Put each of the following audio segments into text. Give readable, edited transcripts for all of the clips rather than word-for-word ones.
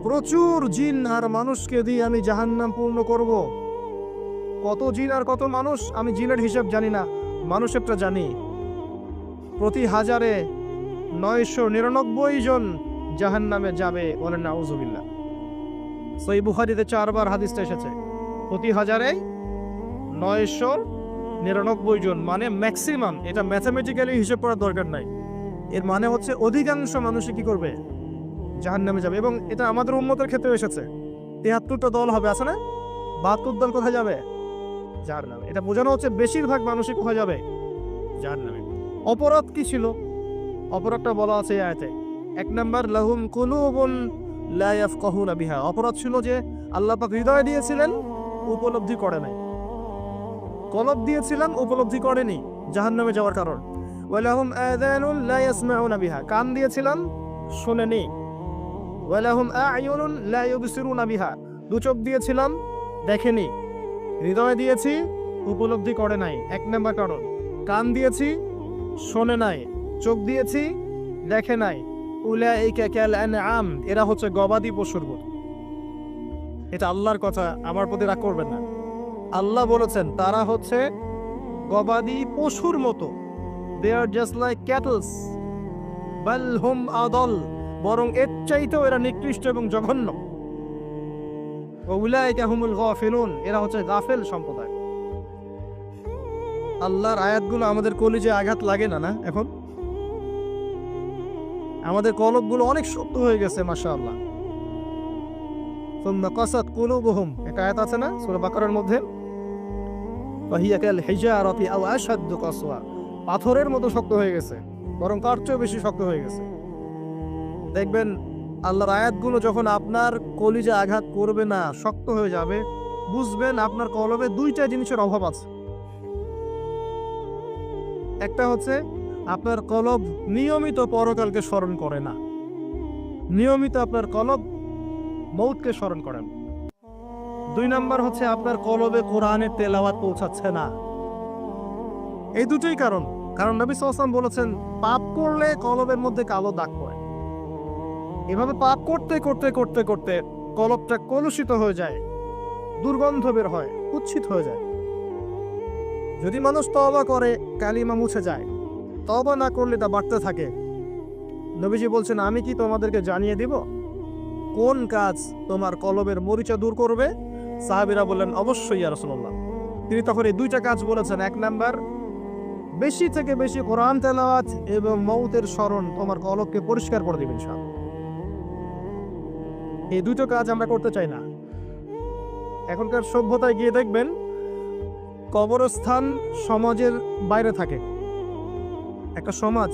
প্রচুর জিন আর মানুষকে দিয়ে আমি জাহান্নাম পূর্ণ করব। কত জিন আর কত মানুষ আমি জিনের হিসাব জানি না, মানুষেরটা জানি। প্রতি 1000-এ 999 জন জাহান্নামে যাবে, বলেন নাউজুবিল্লাহ। সহিহ বুখারীতে 4 বার হাদিসটা এসেছে, প্রতি 1000-এ 999 জন, মানে ম্যাক্সিমাম। এটা ম্যাথামেটিক্যালি হিসাব করার দরকার নাই, এর মানে হচ্ছে অধিকাংশ মানুষই কি করবে, জাহান্নামে যাবে। এবং এটা আমাদের উম্মতের ক্ষেত্রে এসেছে। 73টা দল হবে, আছে না? 72 দল কোথায় যাবে? জাহান্নামে। এটা বোঝানো হচ্ছে বেশিরভাগ মানুষই কোথায় যাবে? জাহান্নামে। অপরাধ কি ছিল? অপরাধটা বলা আছে এই আয়াতে। 1 নাম্বার, লাহুম কুলুবুন লা ইয়াফকাহুনা বিহা। অপরাধ ছিল যে আল্লাহ পাক হৃদয় দিয়েছিলেন, উপলব্ধি করে নাই। কলব দিয়েছিলেন, উপলব্ধি করেনি, জাহান্নামে যাওয়ার কারণ। ওয়ালাহুম আযানুন লা ইয়াসমাউনা বিহা। কান দিয়েছিলেন, শোনেনি। ওয়ালাহুম আ'য়ুনুন লা ইউবসিরুনা বিহা। 2 চোখ দিয়েছিলাম, দেখেনি। হৃদয় দিয়েছি, উপলব্ধি করে নাই। 1 নাম্বার কারণ। কান দিয়েছি, শোনে নাই। চোখ দিয়েছি, দেখে নাই। উলাইকা কাল আনআম। এরা হচ্ছে গবাদি পশুর মতো। এটা আল্লাহর কথা, আমার প্রতি রাগ করবেন না। আল্লাহ বলেছেন তারা হচ্ছে গবাদি পশুর মতো। দে আর জাস্ট লাইক ক্যাটলস, বাল হুম আদল। বরং এর চাইতেও এরা নিকৃষ্ট এবং জঘন্য। উলাইকা হুমুল গাফিলুন। এরা হচ্ছে গাফেল সম্প্রদায়। আল্লাহর আয়াতগুলো আমাদের কলিজে আঘাত লাগে না? এখন আমাদের কলবগুলো অনেক শক্ত হয়ে গেছে, মাশাআল্লাহ। সুম্মা কাসাত কুলুবুহুম, একটা আয়াত আছে না সূরা বাকারার মধ্যে? ফাহিয়া কাল হিজারাতি আও আশাদ্দু কাসওয়া। পাথরের মতো শক্ত হয়ে গেছে, বরং তার চেয়েও বেশি শক্ত হয়ে গেছে। দেখবেন আল্লাহর আয়াতগুলো যখন আপনার কলিজে আঘাত করবে না, শক্ত হয়ে যাবে, বুঝবেন আপনার কলবে 2টা জিনিসের অভাব আছে। একটা হচ্ছে আপনার কলব নিয়মিত পরকালকে স্মরণ করে না, নিয়মিত আপনার কলব মৌতকে স্মরণ করে না। 2 নাম্বার হচ্ছে আপনার কলবে কোরআনের তেলাওয়াত পৌঁছাচ্ছে না। এই দুটোই কারণ। কারণ নবী সাল্লাল্লাহু আলাইহি ওয়াসাল্লাম বলেছেন, পাপ করলে কলবের মধ্যে কালো দাগ পড়ে। এভাবে পাপ করতে করতে করতে করতে কলবটা কলুষিত হয়ে যায়, দুর্গন্ধ বের হয়, কুৎসিত হয়ে যায়। যদি মানুষ তওবা করে, কালিমা মুছে যায়। তওবা না করলে তা বাড়তে থাকে। নবীজি বলছেন, আমি কি তোমাদেরকে জানিয়ে দিব কোন কাজ তোমার কলবের মরিচা দূর করবে? সাহাবীরা বললেন, অবশ্যই ইয়া রাসূলুল্লাহ। তিনি তখন এই 2টা কাজ বলেছেন। 1 নাম্বার, বেশি থেকে বেশি কোরআন তেলাওয়াত এবং মৌতের স্মরণ তোমার কলবকে পরিষ্কার করে দিবেন ইনশাআল্লাহ। এই 2টো কাজ আমরা করতে চাই না। এখনকার সভ্যতায় গিয়ে দেখবেন কবরস্থান সমাজের বাইরে থাকে। একটা সমাজ,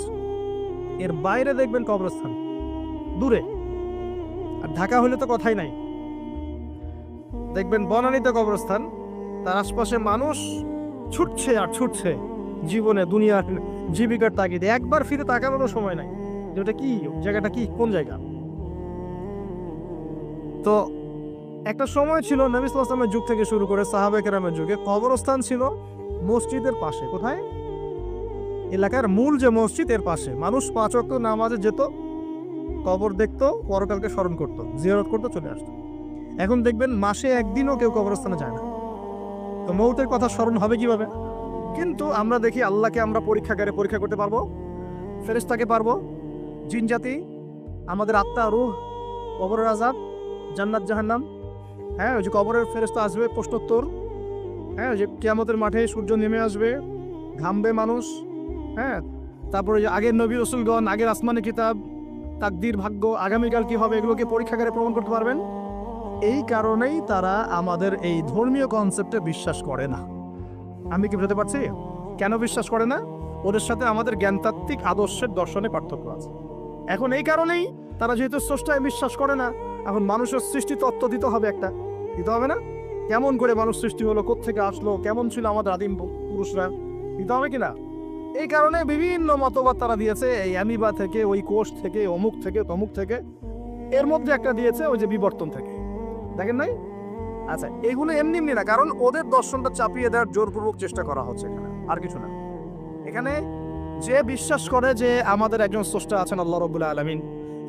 এর বাইরে দেখবেন কবরস্থান, দূরে। আর ঢাকা হলে তো কথাই নাই। দেখবেন বনানীতে কবরস্থান, তার আশপাশে মানুষ ছুটছে আর ছুটছে জীবনে, দুনিয়ার জীবিকার তাগিদে। একবার ফিরে তাকানোরও সময় নাই যে ওটা কি, জায়গাটা কি, কোন জায়গা। তো একটা সময় ছিল নবী সাল্লাল্লাহু আলাইহি ওয়াসাল্লামের যুগ থেকে শুরু করে সাহাবায়ে কেরামের যুগে, কবরস্থান ছিল মসজিদের পাশে। কোথায়? এলাকার মূল যে মসজিদ, এর পাশে। মানুষ 5 ওয়াক্ত নামাজে যেত, কবর দেখতো, পরকালকে স্মরণ করতো, জিয়ারত করতো, চলে আসতো। এখন দেখবেন মাসে একদিনও কেউ কবরস্থানে যায় না। তো মৌতের কথা স্মরণ হবে কিভাবে? কিন্তু আমরা দেখি আল্লাহকে আমরা পরীক্ষাগারে পরীক্ষা করতে পারবো, ফেরেশতাকে পারবো, জিন জাতি, আমাদের আত্মা, রূহ, কবরের আযাব, জান্নাত জাহান্নাম। হ্যাঁ, ওই যে কবরের ফেরেশতা আসবে, প্রশ্নোত্তর। হ্যাঁ, ওই যে কিয়ামতের মাঠে সূর্য নেমে আসবে, ঘামবে মানুষ। হ্যাঁ, তারপরে যে আগের নবী রাসূলগণ, আগের আসমানি কিতাব, তাকদীর, ভাগ্য, আগামীকাল কি হবে, এগুলোকে পরীক্ষাগারে প্রমাণ করতে পারবেন। এই কারণেই তারা আমাদের এই ধর্মীয় কনসেপ্টে বিশ্বাস করে না। আমি কি বুঝতে পারছি কেন বিশ্বাস করে না? ওদের সাথে আমাদের জ্ঞানতাত্ত্বিক আদর্শের দর্শনে পার্থক্য আছে। এখন এই কারণেই তারা যেহেতু স্রষ্টায় বিশ্বাস করে না, এখন মানুষের সৃষ্টি তত্ত্ব দিতে হবে, একটা দিতে হবে না? কেমন করে মানুষ সৃষ্টি হলো, কোত্থেকে আসলো, কেমন ছিল আমাদের আদিম পুরুষরা, দিতে হবে কিনা? এই কারণে বিভিন্ন মতবাদ তারা দিয়েছে, এই অ্যামিবা থেকে, ওই কোষ থেকে, অমুক থেকে, তমুক থেকে। এর মধ্যে একটা দিয়েছে ওই যে বিবর্তন থেকে, দেখেন নাই? আচ্ছা, এগুলো এমনি এমনি না, কারণ ওদের দর্শনটা চাপিয়ে দেওয়ার জোরপূর্বক চেষ্টা করা হচ্ছে এখানে, আর কিছু না। এখানে যে বিশ্বাস করে যে আমাদের একজন স্রষ্টা আছেন, আল্লাহ রাব্বুল আলামিন,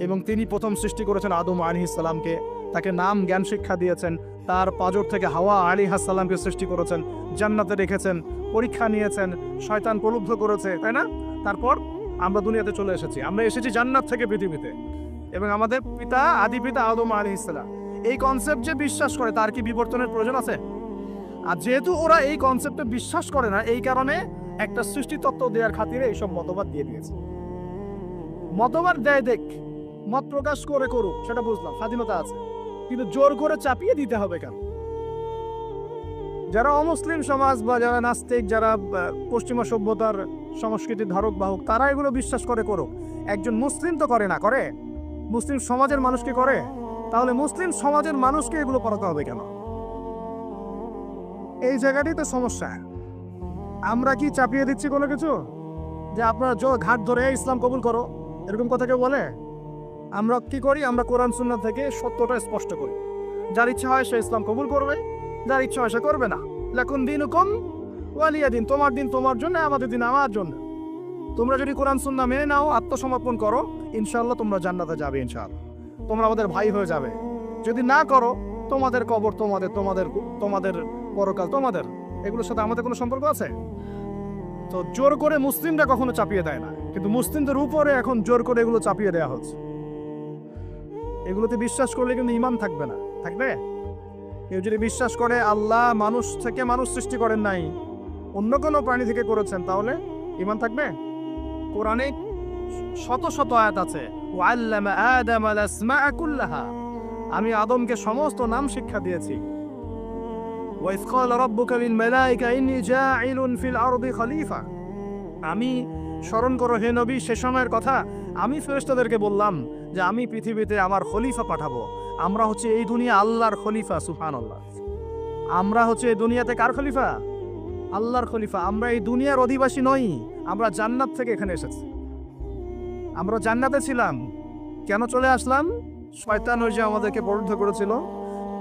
এবং তিনি প্রথম সৃষ্টি করেছেন আদম আলাইহিস সালামকে, তাকে নাম জ্ঞান শিক্ষা দিয়েছেন, তার পাঁজর থেকে হাওয়া আলাইহিস সালামকে সৃষ্টি করেছেন, জান্নাতে রেখেছেন, পরীক্ষা নিয়েছেন, শয়তান প্রলুব্ধ করেছে, তাই না? তারপর আমরা দুনিয়াতে চলে এসেছি, আমরা এসেছি জান্নাত থেকে পৃথিবীতে, এবং আমাদের পিতা আদি পিতা আদম আলাইহিস সালাম এই কনসেপ্ট যে বিশ্বাস করে তার কি বিবর্তনের প্রয়োজন আছে? আর যেহেতু ওরা এই কনসেপ্টে বিশ্বাস করে না, এই কারণে একটা সৃষ্টি তত্ত্ব দেওয়ার খাতিরে এইসব মতবাদ দিয়ে দিয়েছে। মতবাদ দেয় দেখ, মত প্রকাশ করে করুক, সেটা বুঝলাম, স্বাধীনতা আছে, কিন্তু জোর করে চাপিয়ে দিতে হবে কেন? যারা অমুসলিম সমাজ বা যারা নাস্তিক, যারা পশ্চিমা সভ্যতার সংস্কৃতির ধারক বাহক, তারা এগুলো বিশ্বাস করে করুক। একজন মুসলিম তো করে না, করে মুসলিম সমাজের মানুষকে করে, তাহলে মুসলিম সমাজের মানুষকে এগুলো করাতে হবে কেন? এই জায়গাটাই তো সমস্যা। আমরা কি চাপিয়ে দিচ্ছি কোনো কিছু, যে আপনারা ঘাট ধরে ইসলাম কবুল করো, এরকম কথা কেউ বলে? আমরা কি করি? আমরা কোরআন সুন্নাহ থেকে সত্যটা স্পষ্ট করি, যার ইচ্ছা হয় সে ইসলাম কবুল করবে, যার ইচ্ছা হয় সে করবে না। লাকুম দীনুকুম ওয়ালিয়া দিন, তোমার দিন তোমার জন্য, আমাদের দিন আমার জন্য। তোমরা যদি কোরআন সুন্নাহ মেনে নাও, আত্মসমর্পণ করো, ইনশাআল্লাহ তোমরা জান্নাতে যাবে, ইনশাআল্লাহ তোমরা আমাদের ভাই হয়ে যাবে। যদি না করো, তোমাদের কবর তোমাদের, তোমাদের তোমাদের পরকাল তোমাদের, এগুলোর সাথে আমাদের কোনো সম্পর্ক আছে? তো জোর করে মুসলিমরা কখনো চাপিয়ে দেয় না, কিন্তু মুসলিমদের উপরে এখন জোর করে এগুলো চাপিয়ে দেওয়া হচ্ছে। এগুলোতে বিশ্বাস করলে কিন্তু ঈমান থাকবে না, থাকবে? কেউ যদি বিশ্বাস করে আল্লাহ মানুষ থেকে মানুষ সৃষ্টি করেন নাই, অন্য কোনো প্রাণী থেকে করেছেন, তাহলে ঈমান থাকবে? কোরআনে শত শত আয়াত আছে, ওয়াল্লামা আদামাল আসমাআ কুল্লাহা, আমি আদমকে সমস্ত নাম শিক্ষা দিয়েছি। ওয়াইয ক্বালা রাব্বুকা লিল মালায়েকা ইন্নী জাঈলুন ফিল আরদি খলিফা, আমি, স্মরণ করো হে নবী সে সময়ের কথা, আমি ফেরেশতাদেরকে বললাম যে আমি পৃথিবীতে আমার খলিফা পাঠাবো। আমরা হচ্ছে এই দুনিয়া আল্লাহর খলিফা, সুবহানাল্লাহ। আমরা হচ্ছে এই দুনিয়াতে কার খলিফা? আল্লাহর খলিফা। আমরা এই দুনিয়ার অধিবাসী নই, আমরা জান্নাত থেকে এখানে এসেছি। আমরা জান্নাতে ছিলাম, কেন চলে আসলাম? শয়তান ওই যে আমাদেরকে প্রলুব্ধ করেছিল।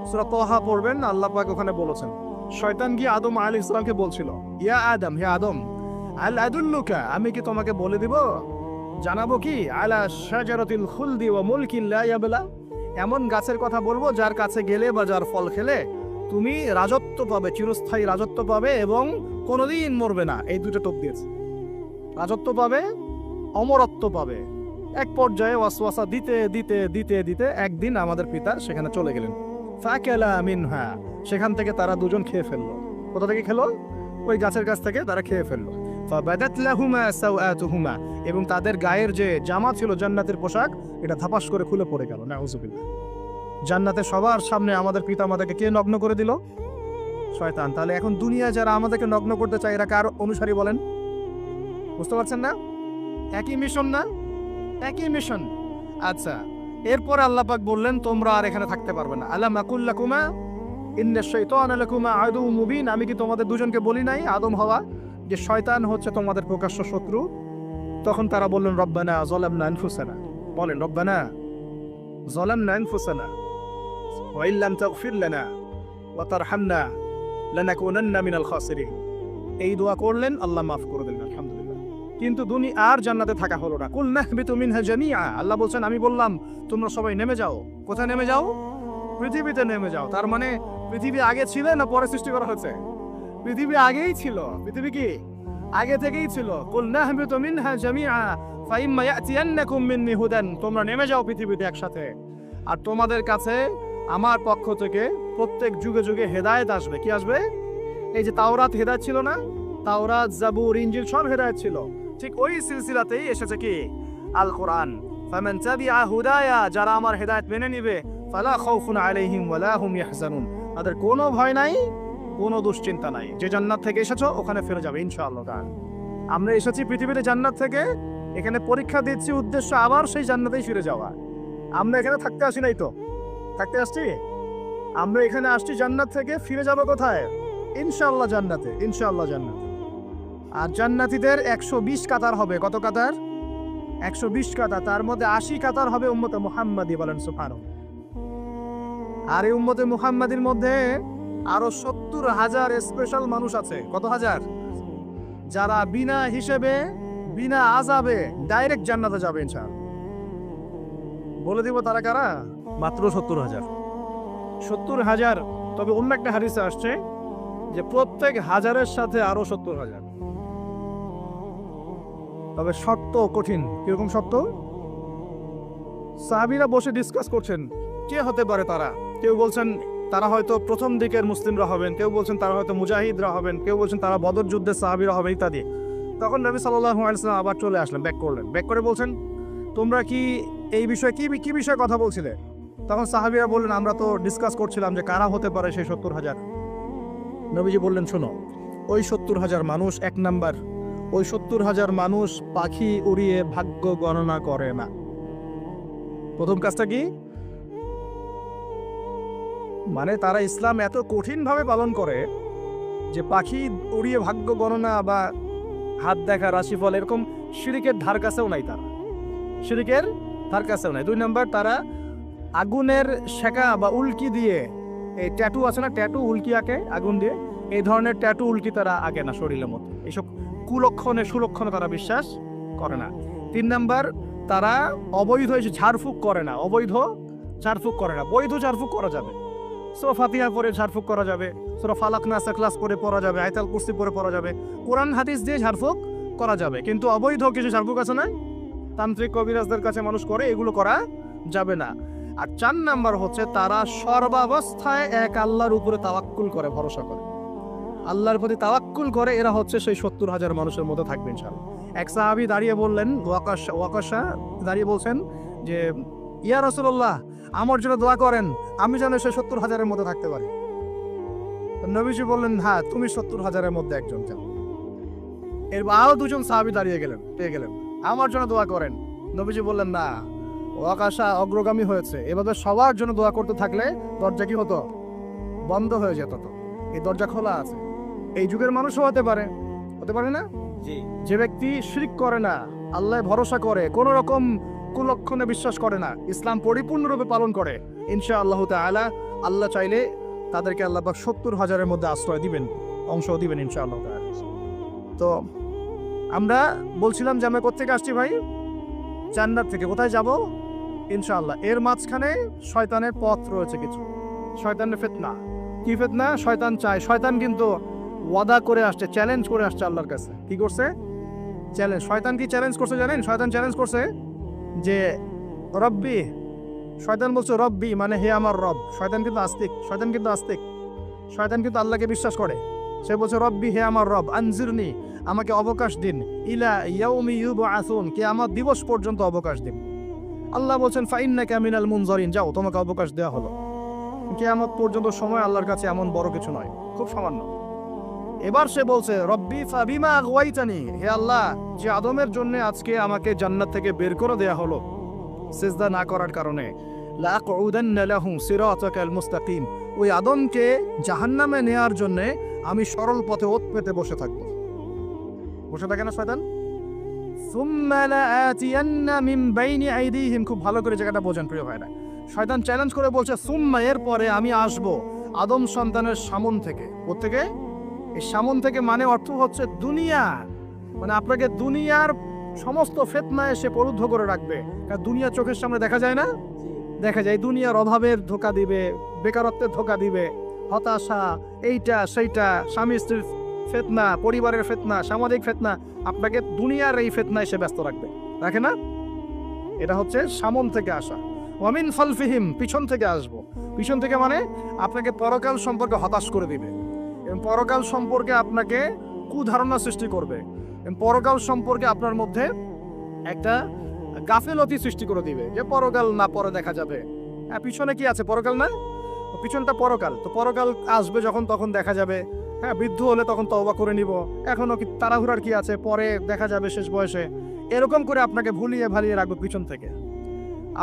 সূরা তাহা পড়বেন, আল্লাহ পাক ওখানে বলেছেন, শয়তান গিয়ে আদম আলাইহিস সালামকে বলছিল, ইয়া আদম, হে আদম, আল আদুল্লুকা, আমি কি তোমাকে বলে দিব, জানাবো কি, আলা শাজারাতিল খুলদি ওয়া মুলকিন লা ইয়াবলা, এমন গাছের কথা বলবো যার কাছে গেলে বা যার ফল খেলে তুমি রাজত্ব পাবে, চিরস্থায়ী রাজত্ব পাবে এবং কোনোদিন মরবে না। এই দুটো টোপ দিয়েছে, রাজত্ব পাবে, অমরত্ব পাবে। এক পর্যায়ে ওয়াসওয়াসা দিতে দিতে দিতে দিতে একদিন আমাদের পিতা সেখানে চলে গেলেন। ফাকালা মিনহা, সেখান থেকে তারা দুজন খেয়ে ফেললো। কোথা থেকে খেলো? ওই গাছের কাছ থেকে তারা খেয়ে ফেললো। ফাবাদাত লাহুমা সাওআতুহুমা, এবং তাদের গায়ের যে জামা ছিল জান্নাতের পোশাক, এটা ধাপাস করে খুলে পড়ে গেল। নাউযুবিল্লাহ। জান্নাতে সবার সামনে আমাদের পিতা মাতাকে কে নগ্ন করে দিল? শয়তান। তাহলে এখন দুনিয়া যারা আমাদেরকে নগ্ন করতে চায়, এরা কার অনুসারী বলেন? বুঝতে পারছেন না? একই মিশন না? একই মিশন। আচ্ছা, এরপর আল্লাহ পাক বললেন তোমরা আর এখানে থাকতে পারবে না। আলাম আকুল লাকুমা ইন্নাশ শাইতানা লাকুমা আদুউম মুবিন, আমি কি তোমাদের দুজনকে বলি নাই, আদম হাওয়া, যে শয়তান হচ্ছে তোমাদের প্রকাশ্য শত্রু? তখন তারা বললেন রব্বানা যালামনা আনফুসানা, বলেন রব্বানা যালামনা আনফুসানা ওয়া ইল্লাম তাগফির লানা ওয়া তারহামনা লানাকুনান্না মিনাল খাসিরিন। এই দোয়া করলেন, আল্লাহ মাফ করে দিলেন, আলহামদুলিল্লাহ। কিন্তু দুনিয়া আর জান্নাতে থাকা হলো না। কুল নাহবিতু মিনহা জামিআ, আল্লাহ বলছেন আমি বললাম তোমরা সবাই নেমে যাও। কোথায় নেমে যাও? পৃথিবীতে নেমে যাও। তার মানে পৃথিবী আগে ছিল না পরে সৃষ্টি করা হয়েছে? পৃথিবী আগেই ছিল। পৃথিবী কি আগে থেকেই ছিল? কুল নাহবিতু মিনহা জামিআ ফাইম্মা ইয়াতিয়ান্নাকুম মিন্নি হুদান, তোমরা নেমে যাও পৃথিবীতে একসাথে, আর তোমাদের কাছে আমার পক্ষ থেকে প্রত্যেক যুগে যুগে হেদায়েত আসবে। কি আসবে? এই যে তাওরাত হেদায়েত ছিল না, তাওরাত, জাবুর, ইনজিল সব হেদায়েত ছিল, ঠিক ওই সিলসিলাতেই এসেছে কি আল কোরআন। ফামান তাবিআ হুদায়া, যারা আমার হেদায়েত মেনে নিবে, ফালা খাউফুন আলাইহিম ওয়ালা হুম ইয়াহজানুন, তাদের কোনো ভয় নাই, কোনো দুশ্চিন্তা নাই। যে জান্নাত থেকে এসেছো ওখানে ফিরে যাবে ইনশাআল্লাহ। আমরা এসেছি পৃথিবীতে জান্নাত থেকে, এখানে পরীক্ষা দিচ্ছি, উদ্দেশ্য আবার সেই জান্নাতেই ফিরে যাওয়া। আমরা এখানে থাকতে আসি নাই তো, থাকতে আসছি। আমরা এখানে আসছি জান্নাত থেকে, ফিরে যাব কোথায়? ইনশাআল্লাহ জান্নাতে, ইনশাআল্লাহ জান্নাতে। আর জান্নাতীদের 120 কাতার হবে। কত কাতার? 120 কাতার। তার মধ্যে 80 কাতার হবে উম্মতে মুহাম্মাদি, বলেন সুবহানাল্লাহ। আর এই উম্মতে মুহাম্মাদির মধ্যে আরো 70,000 স্পেশাল মানুষ আছে। কত হাজার? যারা বিনা হিসেবে, বিনা আযাবে ডাইরেক্ট জান্নাতে যাবে ইনশাআল্লাহ। বলে দিব তারা কারা, মাত্র 70,000। 70,000। তবে অন্য একটা হাদিসে আসছে যে প্রত্যেক হাজারের সাথে আরো 70,000। তবে শর্ত কঠিন। কিরকম শর্ত? সাহাবীরা বসে ডিসকাস করছেন কে হতে পারে তারা। কেউ বলছেন তারা হয়তো প্রথম দিকের মুসলিমরা হবেন, কেউ বলছেন তারা হয়তো মুজাহিদরা হবেন, কেউ বলছেন তারা বদর যুদ্ধের সাহাবীরা হবে ইত্যাদি। তখন নবী সাল্লাল্লাহু আলাইহি ওয়াসাল্লাম আবার চলে আসলেন, ব্যাক করলেন। ব্যাক করে বলছেন তোমরা কি এই বিষয়ে কি বিষয়ে কথা বলছিলে? তখন সাহাবীরা বললেন আমরা তো ডিসকাস করছিলাম যে কারা হতে পারে সেই 70,000। নবীজি বললেন শোনো, ওই 70,000 মানুষ, এক নাম্বার, ওই 70,000 মানুষ পাখি উড়িয়ে ভাগ্য গণনা করে না। প্রথম কাজটা কি? মানে তারা ইসলাম এত কঠিনভাবে পালন করে যে পাখি উড়িয়ে ভাগ্য গণনা বা হাত দেখা, রাশিফল, এরকম শিরিকের ধার কাছেও নাই। তারা শিরিকের ধার কাছেও নাই। 2 নাম্বার, তারা আগুনের শেখা বা উল্কি দিয়ে, এই ট্যাটু আছে না, ট্যাটু উল্কি আঁকে আগুন দিয়ে, এই ধরনের ট্যাটু উল্কি তারা আঁকে না শরীরের মধ্যে। এইসব কুলক্ষণে সুলক্ষণে তারা বিশ্বাস করে না। 3 নাম্বার, তারা অবৈধ ঝাড়ফুঁক করে না। অবৈধ ঝাড়ফুঁক করে না। বৈধ ঝাড়ফুঁক করা যাবে, সূরা ফাতিহা পড়ে ঝাড়ফুঁক করা যাবে, সূরা ফালাক নাস ইখলাস পড়ে পড়া যাবে, আয়াতুল কুরসি পড়ে পড়া যাবে, কোরআন হাদিস দিয়ে ঝাড়ফুঁক করা যাবে। কিন্তু অবৈধ কিছু ঝাড়ফুঁক আছে না, তান্ত্রিক কবিরাজদের কাছে মানুষ করে, এগুলো করা যাবে না। আর 4 নাম্বার হচ্ছে তারা সর্বাবস্থায় এক আল্লাহর উপরে তাওয়াক্কুল করে, ভরসা করে, আল্লাহর প্রতি তাওয়াক্কুল করে। এরা হচ্ছে সেই 70,000 মানুষের মধ্যে থাকবে ইনশাআল্লাহ। এক সাহাবী দাঁড়িয়ে বললেন, ওয়াকাশা দাঁড়িয়ে বলছেন যে ইয়া রাসূলুল্লাহ, আমার জন্য দোয়া করেন, আমি যেন সেই 70,000-এর মধ্যে থাকতে পারি। নবীজি বললেন হ্যাঁ, তুমি 70,000-এর মধ্যে একজন যাও। এরপর আরো 2জন সাহাবী দাঁড়িয়ে গেলেন, আমার জন্য দোয়া করেন। নবীজি বললেন না, ওয়াকাশা অগ্রগামী হয়েছে। এভাবে সবার জন্য দোয়া করতে থাকলে দরজা কি হতো? বন্ধ হয়ে যেত। তো এই দরজা খোলা আছে। এই যুগের মানুষও হতে পারে না? জি। যে ব্যক্তি শিরক করে না, আল্লাহ ভরসা করে, কোন রকম কুলক্ষণে বিশ্বাস করে না, ইসলাম পরিপূর্ণরূপে পালন করে, ইনশাআল্লাহ তাআলা আল্লাহ চাইলে তাদেরকে আল্লাহ পাক 70,000-এর মধ্যে আশ্রয় দিবেন, অংশ দিবেন ইনশাআল্লাহ তাআলা। তো আমরা বলছিলাম যে আমরা কোত্থেকে আসছি ভাই? জান্নাত থেকে। কোথায় যাব? ইনশাআল্লাহ। এর মাঝখানে শয়তানের পথ রয়েছে কিছু, শয়তানের ফিতনা। কি ফিতনা? শয়তান চায়, শয়তান কিন্তু ওয়াদা করে আসছে, চ্যালেঞ্জ করে আসছে আল্লাহর কাছে। কি করছে? চ্যালেঞ্জ। শয়তান কি চ্যালেঞ্জ করছে জানেন? শয়তান চ্যালেঞ্জ করছে যে রব্বি, শয়তান বলছে রব্বি মানে হে আমার রব। শয়তান কিন্তু আস্তিক, শয়তান কিন্তু আল্লাহকে বিশ্বাস করে। সে বলছে রব্বি, হে আমার রব, আনজিরনি, আমাকে অবকাশ দিন, ইলা ইয়াউমি ইউবআসুন, কিয়ামত দিবস পর্যন্ত অবকাশ দিন। আল্লাহ বলছেন ফাইন্নাকা মিনাল মুনজারিন, যাও, তোমাকে অবকাশ দেওয়া হলো। কিয়ামত পর্যন্ত সময় আল্লাহর কাছে এমন বড় কিছু নয়, খুব সামান্য। এবার সে বলছে রব্বি ফাবিমা আগওয়াইতানি, হে আল্লাহ, যে আদমের জন্য আজকে আমাকে জান্নাত থেকে বের করে দেয়া হলো সিজদা না করার কারণে, লাআকউদান্না লাহুম সিরাতাকাল মুস্তাকিম, ওই আদমকে জাহান্নামে নেয়ার জন্য আমি সরল পথে ওত পেতে বসে থাকবো। বসে থাকে না শয়তান? সুম্মা লাআতিয়ান্না মিন বাইনি আইদিহিম, খুব ভালো করে জায়গাটা বোঝেন প্রিয় ভাইরা। শয়তান চ্যালেঞ্জ করে বলছে সুম্মা, এর পরে আমি আসব আদম সন্তানের সামন থেকে। কোত্থেকে? এই সামন থেকে মানে অর্থ হচ্ছে দুনিয়া, মানে আপনাকে দুনিয়ার সমস্ত ফিতনায় সে পরুদ্ধ করে রাখবে। কারণ দুনিয়া চোখের সামনে দেখা যায় না, দেখা যায়। দুনিয়ার অভাবের ধোঁকা দিবে, বেকারত্বের ধোঁকা দিবে, হতাশা, এইটা সেইটা, স্বামী স্ত্রীর ফিতনা, পরিবারের ফিতনা, সামাজিক ফিতনা, আপনাকে দুনিয়ার এই ফিতনায় সে ব্যস্ত রাখবে, রাখে না? এটা হচ্ছে সামন থেকে আসা। ওয়ামিন ফালফিহিম, পিছন থেকে আসবো। পিছন থেকে মানে আপনাকে পরকাল সম্পর্কে হতাশ করে দিবে, এবং পরকাল সম্পর্কে আপনাকে কুধারণা সৃষ্টি করবে, এবং পরকাল সম্পর্কে আপনার মধ্যে একটা গাফেলতি সৃষ্টি করে দিবে যে পরকাল না, পরে দেখা যাবে। হ্যাঁ, পিছনে কি আছে? পরকাল না? পিছনটা পরকাল। তো পরকাল আসবে যখন, তখন দেখা যাবে। হ্যাঁ, বৃদ্ধ হলে তখন তওবা করে নিব, এখনো কি তাড়াহুড়ার কি আছে, পরে দেখা যাবে শেষ বয়সে। এরকম করে আপনাকে ভুলিয়ে ভালিয়ে রাখবে পিছন থেকে।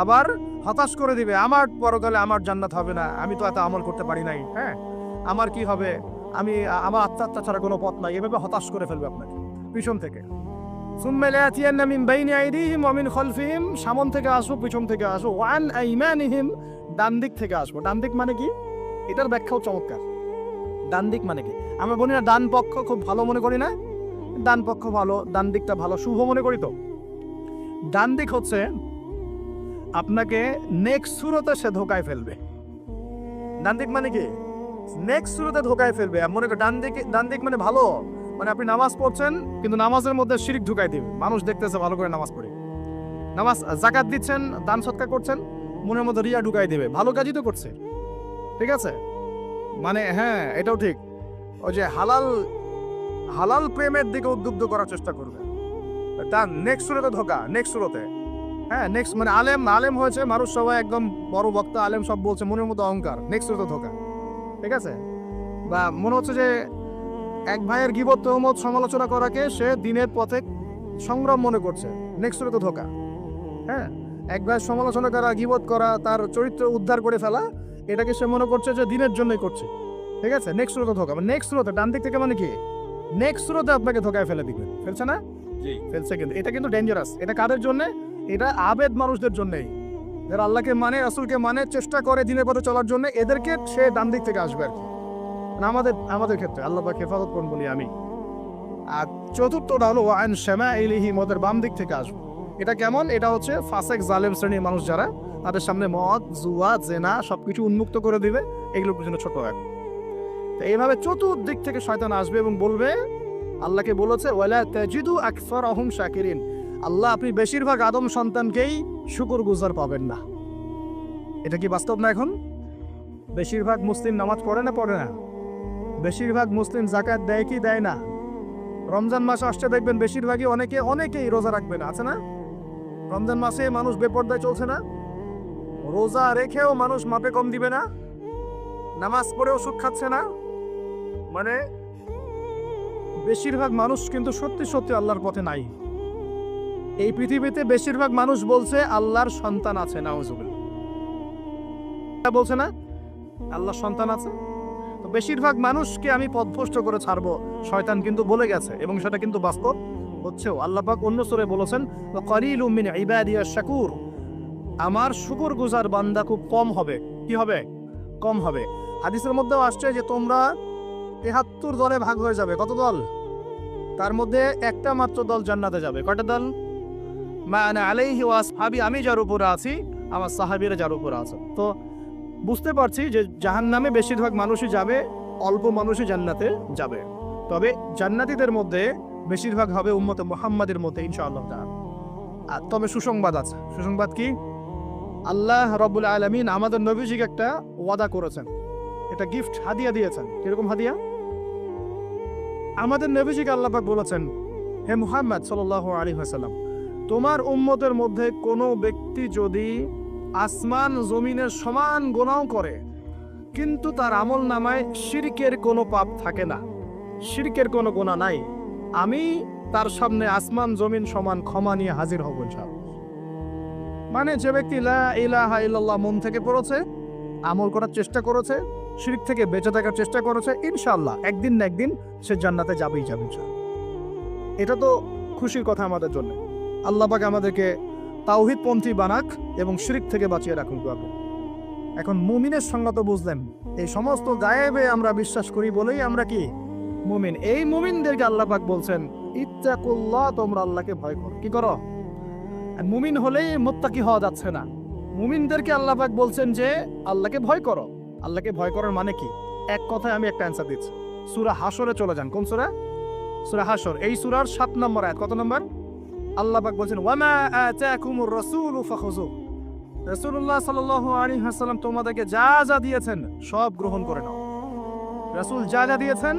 আবার হতাশ করে দিবে, আমার পরকালে আমার জান্নাত হবে না, আমি তো এত আমল করতে পারি নাই, হ্যাঁ, আমার কি হবে, আমার আত্মহত্যা ছাড়া কোনো পথ নাই। এভাবে হতাশ করে ফেলবে আপনাকে পিছন থেকে। সুম্মা লাআতিয়ান্না মিন বাইনি আইদিহিম ওয়া মিন খালফিহিম, সামন থেকে আসবো, পিছন থেকে আসবো, ওয়া আন আইমানিহিম, ডান দিক থেকে আসবো। ডান দিক মানে কি? এটার ব্যাখ্যাও চমৎকার। ডান দিক মানে কি? আমরা বলি না ডান পক্ষ, খুব ভালো মনে করি না? ডান পক্ষ ভালো, ডান দিকটা ভালো, শুভ মনে করি। তো ডান দিক হচ্ছে আপনাকে নেক্সট সুরতে সে ধোকায় ফেলবে। ডান দিক মানে কি? নেক্সট সুরতে ধোকায় ফেলবে। মনে করেন ডান দিক মানে ভালো, মানে আপনি নামাজ পড়ছেন কিন্তু নামাজের মধ্যে শিরিক ঢুকাই দিবে। মানুষ দেখতেছে ভালো করে নামাজ পড়ে, নামাজ জাকাত দিচ্ছেন, দান সৎকার করছেন, মনের মধ্যে রিয়া ঢুকাই দিবে। ভালো কাজই তো করছে, ঠিক আছে? মানে হ্যাঁ, এটাও ঠিক। ওই যে হালাল প্রেমের দিকে উদ্বুদ্ধ করার চেষ্টা করবে। তার নেক্সট সুরতে ধোকা, নেক্সট সুরতে। হ্যাঁ, নেক্সট মানে আলেম হয়েছে, মানুষ সবাই একদম বড় বক্তা, আলেম সব বলছে, মনের মধ্যে অহংকার, নেক্সট সুরতে ধোকা, ঠিক আছে? বা মনে হচ্ছে যে এক ভাইয়ের গীবত তহমত সমালোচনা করাকে সে দিনের পথে সংগ্রাম মনে করছে, নেক্সট সুরতে ধোকা। হ্যাঁ, এক ভাইয়ের সমালোচনা করা, গীবত করা, তার চরিত্র উদ্ধার করে ফেলা, এটাকে সে মনে করছে যে দিনের জন্যই করছে, ঠিক আছে? নেক্সট সুরতে ধোকা, নেক্সট সুরতে ডান দিক থেকে মানে কি? নেক্সট সুরতে আপনাকে ধোকায় ফেলে দিবে। ফেলছে না? জি ফেলছে। কিন্তু এটা কিন্তু ডেঞ্জারাস। এটা কাদের জন্য? এটা আবেদ মানুষদের জন্যই, যারা আল্লাহকে মানে, রাসূলকে মানে, চেষ্টা করে দিনের পথে চলার জন্য, এদেরকে সে ডান দিক থেকে আসবে আর কি। আমাদের ক্ষেত্রে আল্লাহ পাক হেফাজত করুন বলি আমি। আর চতুর্থটা হলো ওয়ান শামাইলিহি, মদের বাম দিক থেকে আসবে। এটা কেমন? এটা হচ্ছে ফাসেক জালেম শ্রেণীর মানুষ যারা, তাদের সামনে মদ, জুয়া, জেনা সবকিছু উন্মুক্ত করে দিবে, এগুলোর জন্য ছোট এক। তো এইভাবে চতুর্দিক থেকে শয়তান আসবে এবং বলবে, আল্লাহকে বলেছে ওয়ালা তাজিদু আকসারহুম শাকিরিন, আল্লাহ আপনি বেশিরভাগ আদম সন্তানকেই শুকরগুজার পাবেন না। এটা কি বাস্তব না? এখন বেশিরভাগ মুসলিম নামাজ পড়ে না? পড়ে না? বেশিরভাগ মুসলিম যাকাত দেয় কি দেয় না? রমজান মাস আসছে দেখবেন বেশিরভাগই অনেকেই রোজা রাখবে না, আছে না? রমজান মাসে মানুষ বেপরদায় চলছে না? রোজা রেখেও মানুষ মাপে কম দিবে না? নামাজ পড়েও সুদ খাচ্ছে না? মানে বেশিরভাগ মানুষ কিন্তু সত্যি সত্যি আল্লাহর পথে নাই। এই পৃথিবীতে বেশিরভাগ মানুষ বলছে আল্লাহর সন্তান আছে, নাউজুবিল্লাহ, বলছে না আল্লাহর সন্তান আছে। তো বেশিরভাগ মানুষকে আমি পথভ্রষ্ট করে ছাড়বো, শয়তান কিন্তু বলে গেছে, এবং সেটা কিন্তু বাস্তব হচ্ছেও। আল্লাহ পাক অন্য সূরায় বলেছেন ওয়া কালিলুম মিন ইবাদিয়াশ শাকুর, আমার শুকরগুজার বান্দা খুব কম হবে। কি হবে? কম হবে। হাদিসের মধ্যেও আসছে যে তোমরা ৭৩ দলে ভাগ হয়ে যাবে। কত দল? তার মধ্যে একটা মাত্র দল জান্নাতে যাবে। কয়টা দল? মা আনা আলাইহি ওয়া আসহাবি, আমি যার উপরে আছি, আমার সাহাবীরা যার উপরে আছে। তো বুঝতে পারছি যে জাহান্নামে বেশিরভাগ মানুষই যাবে, অল্প মানুষই জান্নাতে যাবে। তবে জান্নাতীদের মধ্যে বেশিরভাগ হবে উম্মতে মুহাম্মাদের মধ্যে ইনশাআল্লাহ তাআলা। আর তবে সুসংবাদ আছে। সুসংবাদ কি? আল্লাহ রাব্বুল আলামিন আমাদের নবীজিকে একটা ওয়াদা করেছেন, এটা গিফট, হাদিয়া দিয়েছেন। কিরকম হাদিয়া? আমাদের নবীজিকে আল্লাহ পাক বলেছেন, হে মুহাম্মদ সাল্লাল্লাহু আলাইহি ওয়াসাল্লাম, তোমার উম্মতের মধ্যে কোনো ব্যক্তি যদি আসমান জমিনের সমান গুনাহ করে কিন্তু তার আমল নামায় শিরকের কোনো পাপ থাকে না, শিরকের কোনো গুনাহ নাই, আমি তার সামনে আসমান জমিন সমান ক্ষমা নিয়ে হাজির হব ইনশাআল্লাহ। মানে যে ব্যক্তি লা ইলাহা ইল্লাল্লাহ মন থেকে পড়েছে, আমল করার চেষ্টা করেছে, শিরক থেকে বেঁচে থাকার চেষ্টা করেছে, ইনশাআল্লাহ একদিন না একদিন সে জান্নাতে যাবেই যাবে ইনশাআল্লাহ। এটা তো খুশির কথা আমাদের জন্য। আল্লাহ পাক আমাদেরকে তাওহীদপন্থী বানাক এবং শিরক থেকে বাঁচিয়ে রাখুন। এখন মুমিনের সংজ্ঞা তো বুঝলেন, এই সমস্ত গায়েবে আমরা বিশ্বাস করি বলেই আমরা কি মুমিন। এই মুমিনদেরকে আল্লাহ পাক বলছেন ইত্তাকুল্লাহ, তোমরা আল্লাহকে ভয় করো। কি করো? মুমিন হলেই মুত্তাকি হওয়া যাচ্ছে না। মুমিনদেরকে আল্লাহ পাক বলছেন যে আল্লাহকে ভয় করো। আল্লাহকে ভয় করার মানে কি? এক কথায় আমি একটা অ্যান্সার দিচ্ছি। সূরা হাশরে চলে যান। কোন সূরা? সূরা হাশর। এই সূরার 7 নম্বর আয়াত। কত নম্বর? আল্লাহ পাক বলছেন ওয়ামা আতাকুমুর রাসূলু ফাখুযুহু, রাসূলুল্লাহ সাল্লাল্লাহু আলাইহি ওয়াসাল্লাম তোমাদেরকে যা যা দিয়েছেন সব গ্রহণ করে নাও। রাসূল যা যা দিয়েছেন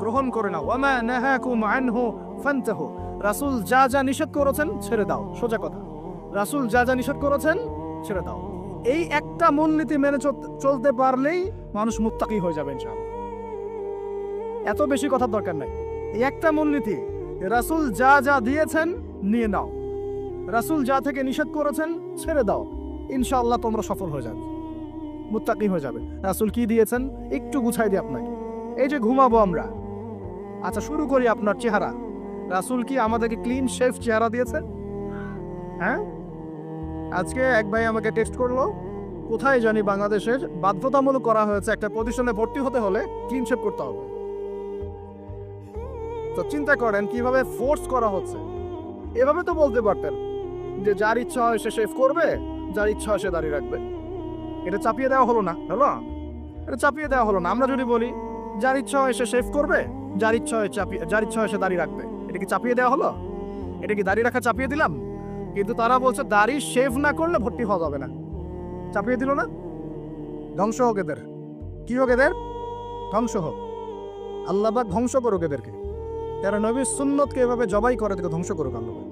গ্রহণ করে নাও। ওয়ামা নাহাকুম আনহু ফান্তাহু, রাসূল যা যা নিষেধ করেছেন ছেড়ে দাও। সোজা কথা, রাসূল যা যা নিষেধ করেছেন ছেড়ে দাও। এই একটা মূলনীতি মেনে চলতে পারলেই মানুষ মুত্তাকি হয়ে যাবে ইনশাআল্লাহ। এত বেশি কথার দরকার নাই। এই একটা মূলনীতি, রাসূল যা যা দিয়েছেন নিয়ে নাও, রাসূল যা থেকে নিষেধ করেছেন ছেড়ে দাও, ইনশাআল্লাহ তোমরা সফল হয়ে যাবে, মুত্তাকি হয়ে যাবে। রাসূল কি দিয়েছেন একটু গুছাই দিই আপনাকে। এই যে ঘুমাবো আমরা, আচ্ছা শুরু করি আপনার চেহারা। রাসূল কি আমাদেরকে ক্লিন শেভ চেহারা দিয়েছেন? হ্যাঁ, আজকে এক ভাই আমাকে টেক্সট করলো, কোথায় জানি বাংলাদেশের বাধ্যতামূলক করা হয়েছে একটা প্রতিষ্ঠানে ভর্তি হতে হলে ক্লিন শেভ করতে হবে। তো চিন্তা করেন কিভাবে ফোর্স করা হচ্ছে। এভাবে তো বলতে পারতেন যে যার ইচ্ছা হয় সে শেভ করবে, যার ইচ্ছা হয় সে দাড়ি রাখবে। এটা চাপিয়ে দেওয়া হলো না, হলো? এটা চাপিয়ে দেওয়া হলো না। আমরা যদি বলি যার ইচ্ছা হয় সে শেভ করবে, যার ইচ্ছা হয় সে দাড়ি রাখবে, এটা কি চাপিয়ে দেওয়া হলো? এটা কি দাড়ি রাখা চাপিয়ে দিলাম? কিন্তু তারা বলছে দাড়ি শেভ না করলে ভর্তি হওয়া যাবে না। চাপিয়ে দিল না? ধ্বংস হোক এদের। কি হোক এদের? ধ্বংস হোক। আল্লাহ পাক ধ্বংস করুক এদেরকে। যারা নবীর সুন্নতকে এভাবে জবাই করে তাকে ধ্বংস করুক আল্লাহ পাক।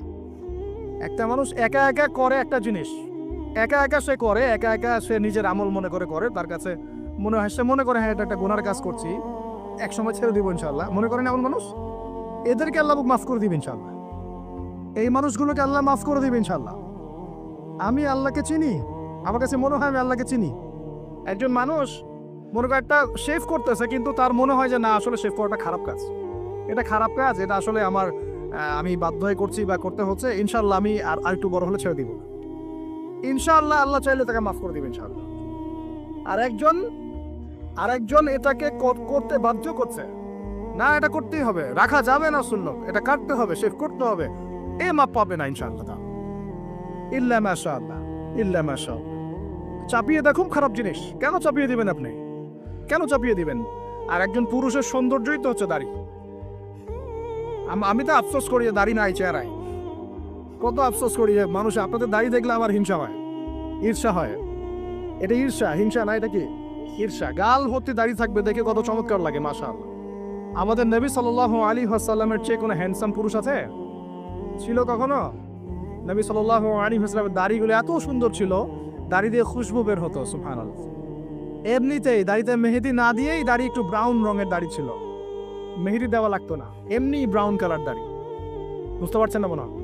একটা মানুষ একা একা করে একটা জিনিস, একা একা সে করে, একা একা সে নিজের আমল মনে করে, তার কাছে মনে হয়, সে মনে করে হ্যাঁ এটা একটা গুনার কাজ করছি, এক সময় ছেড়ে দিব ইনশাআল্লাহ, মনে করেন এমন মানুষ, এদেরকে আল্লাহ মাফ করে দিবে ইনশাআল্লাহ। এই মানুষগুলোকে আল্লাহ মাফ করে দিবে ইনশাআল্লাহ। আমি আল্লাহকে চিনি, আমার কাছে মনে হয় আমি আল্লাহকে চিনি। একজন মানুষ মনে করে একটা শেভ করতেছে, কিন্তু তার মনে হয় যে না আসলে শেভ করাটা খারাপ কাজ, এটা খারাপ কাজ, এটা আসলে আমি বাধ্য হয়ে করছি বা করতে হচ্ছে, ইনশাআল্লাহ আমি আর একটু বড় হলে ছেড়ে দিব, ইনশাআল্লাহ আল্লাহ চাইলে তাকে মাফ করে দিবে ইনশাআল্লাহ। আরেকজন এটাকে করতে বাধ্য করছে, না এটা করতেই হবে, রাখা যাবে না সুন্নত, এটা কাটতে হবে, শেভ করতে হবে, এ মাপ পাবে না ইনশাআল্লাহ। ইল্লা মাশাআল্লাহ, ইল্লা মাশাআল্লাহ। চাপিয়ে দেওয়া খুব খারাপ জিনিস। কেন চাপিয়ে দিবেন আপনি? কেন চাপিয়ে দিবেন? আর একজন পুরুষের সৌন্দর্যই তো হচ্ছে দাড়ি। আমি তো আফসোস করি যে দাড়ি নাই চেহারায়, কত আফসোস করি যে মানুষ, আপনাদের দাড়ি দেখলে আমার হিংসা হয়, ঈর্ষা হয়। এটা ঈর্ষা, হিংসা না, এটা কি ঈর্ষা। গাল ভর্তি দাড়ি থাকবে দেখে কত চমৎকার লাগে, মাশাআল্লাহ। আমাদের নবী সাল্লাল্লাহু আলাইহি ওয়াসাল্লামের চেয়ে কোনো হ্যান্ডসাম পুরুষ আছে? ছিল কখনো? নবী সাল্লাল্লাহু আলাইহি ওয়াসাল্লামের দাড়িগুলো এত সুন্দর ছিল, দাড়ি দিয়ে খুশবু বের হতো, সুবহানাল্লাহ। এমনিতেই দাড়িতে মেহেদি না দিয়েই দাড়ি একটু ব্রাউন রঙের দাড়ি ছিল, মেহেদি দেওয়া লাগতো না, এমনি ব্রাউন কালার দাড়ি। বুঝতে পারছেন না মনে হয়?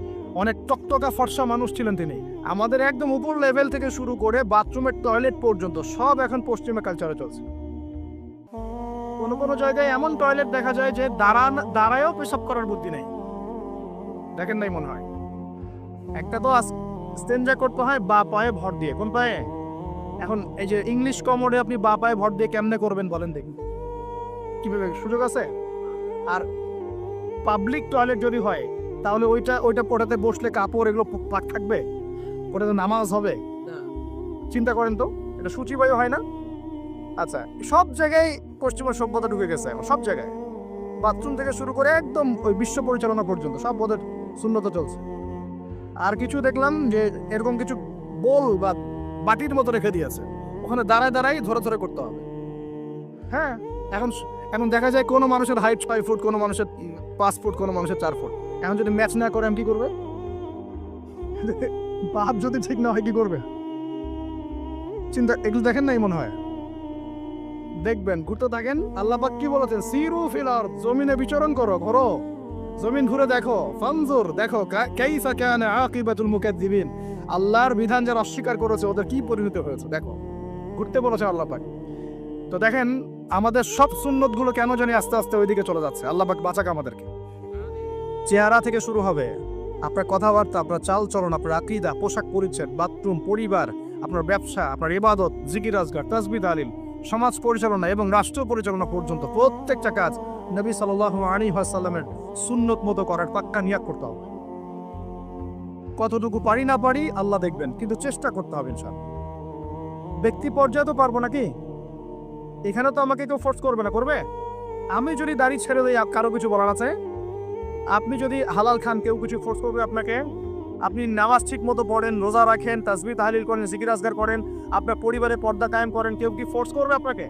অনেক টকটকা ফর্সা মানুষ ছিলেন তিনি। আমাদের একদম উপর লেভেল থেকে শুরু করে বাথরুমের টয়লেট পর্যন্ত সব এখন পশ্চিমা কালচারে চলছে। কোনো কোনো জায়গায় এমন টয়লেট দেখা যায় যে দাঁড়ায়ও পেশাব করার বুদ্ধি নেই, দেখেন নাই মনে হয়? একটা তো স্টেনজা করতে হয় বা পায়ে ভর দিয়ে। কোন পায়ে? এখন এই যে ইংলিশ কমোডে আপনি বা পায়ে ভর দিয়ে কেমনে করবেন বলেন দেখি, কিভাবে সুযোগ আছে? আর পাবলিক টয়লেট যদি হয় তাহলে ওইটা পড়াতে বসলে কাপড় এগুলো পাক থাকবে, ওটাতে নামাজ হবে? চিন্তা করেন তো, এটা সূচিবায়ু হয় না? আচ্ছা, সব জায়গায় পশ্চিমা সভ্যতা ঢুকে গেছে এখন, সব জায়গায়, বাথরুম থেকে শুরু করে একদম ওই বিশ্ব পরিচালনা পর্যন্ত সব ওদের শূন্যতা চলছে। আর কিছু দেখলাম যে এরকম কিছু বোল বা বাটির মতো রেখে দিয়েছে, ওখানে দাঁড়ায় দাঁড়াই ধরে ধরে করতে হবে। হ্যাঁ, এখন দেখা যায় কোনো মানুষের হাইট 6 ফুট, কোনো মানুষের 5 ফুট, কোনো মানুষের 4 ফুট। এখন যদি ম্যাচ না করে আমি কি করবে? বাপ যদি ঠিক না হয় কি করবে? চিন্তা, এগুলো দেখেন নাই মনে হয়? দেখবেন, ঘুরতে থাকেন। আল্লাহ পাক কি বলেছেন? সিরু ফিল আরদ, জমিনে বিচরণ করো, ঘোরো, জমিন ঘুরে দেখো, ফানজুর, দেখো কাইফা কানা আকিবাতুল মুকাজ্জিবিন, আল্লাহর বিধান যারা অস্বীকার করেছে ওদের কি পরিণতি হয়েছে দেখো। ঘুরতে বলেছে আল্লাহ পাক। তো দেখেন আমাদের সব সুন্নতগুলো কেন জানি আস্তে আস্তে ওইদিকে চলে যাচ্ছে। আল্লাহ পাক বাঁচাক আমাদেরকে। চেহারা থেকে শুরু হবে, আপনার কথাবার্তা, আপনার চাল চলন, আপনার আকীদা, পোশাক পরিচ্ছদ, বাথরুম, পরিবার, আপনার ব্যবসা, আপনার ইবাদত, জিকির আজগার, তাসবিহ তাহলিল, সমাজ পরিচালনা এবং রাষ্ট্র পরিচালনা পর্যন্ত প্রত্যেকটা কাজ নবী সাল্লাল্লাহু আলাইহি ওয়াসাল্লামের সুন্নত মতো করার পাক্কা নিয়াত করতে হবে। কতটুকু পারি না পারি আল্লাহ দেখবেন, কিন্তু চেষ্টা করতে হবে ইনশাআল্লাহ। ব্যক্তি পর্যায়ে তো পারবো নাকি? এখানে তো আমাকে কেউ ফোর্স করবে না, করবে? আমি যদি দাড়ি ছেড়ে দিই কারো কিছু বলার আছে? আপনি যদি হালাল খান কেউ কিছু ফোর্স করবে আপনাকে? আপনি নামাজ ঠিক মতো পড়েন, রোজা রাখেন, তাসবিহ তাহলিল করেন, জিকির আজগার করেন, আপনার পরিবারে পর্দা কায়েম করেন, কেউ কি ফোর্স করবে আপনাকে?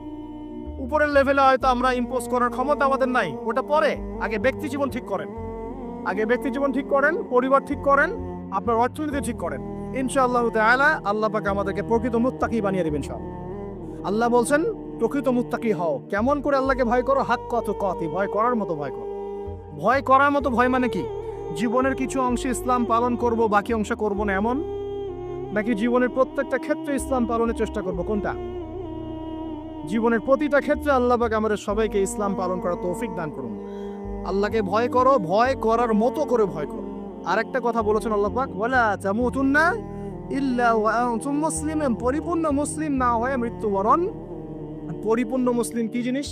উপরের লেভেলে হয়তো আমরা ইম্পোজ করার ক্ষমতা আমাদের নাই, ওটা পরে। আগে ব্যক্তি জীবন ঠিক করেন, আগে ব্যক্তি জীবন ঠিক করেন, পরিবার ঠিক করেন, আপনার অর্থনীতি ঠিক করেন। ইনশাআল্লাহ তাআলা আল্লাহ পাক আমাদেরকে প্রকৃত মুত্তাকি বানিয়ে দিবেন ইনশাআল্লাহ। আল্লাহ বলছেন প্রকৃত মুত্তাকি হও। কেমন করে আল্লাহকে ভয় করো? হাক্কা তুকাতি, ভয় করার মতো ভয় করো। ভয় করার মতো ভয় মানে কি? জীবনের কিছু অংশে ইসলাম পালন করব, বাকি অংশ করব না এমন? নাকি জীবনের প্রত্যেকটা ক্ষেত্রে ইসলাম পালনের চেষ্টা করব? কোনটা? জীবনের প্রতিটা ক্ষেত্রে আল্লাহ পাক আমাদের সবাইকে ইসলাম পালন করার তৌফিক দান করুন। আল্লাহকে ভয় করো, ভয় করার মতো করে ভয় করো। আরেকটা কথা বলেছেন আল্লাহ পাক, ওয়ালা তামুতুন্না ইল্লা ওয়া আনতুম মুসলিমুন, পরিপূর্ণ মুসলিম না হয়ে মৃত্যুবরণ। পরিপূর্ণ মুসলিম কি জিনিস?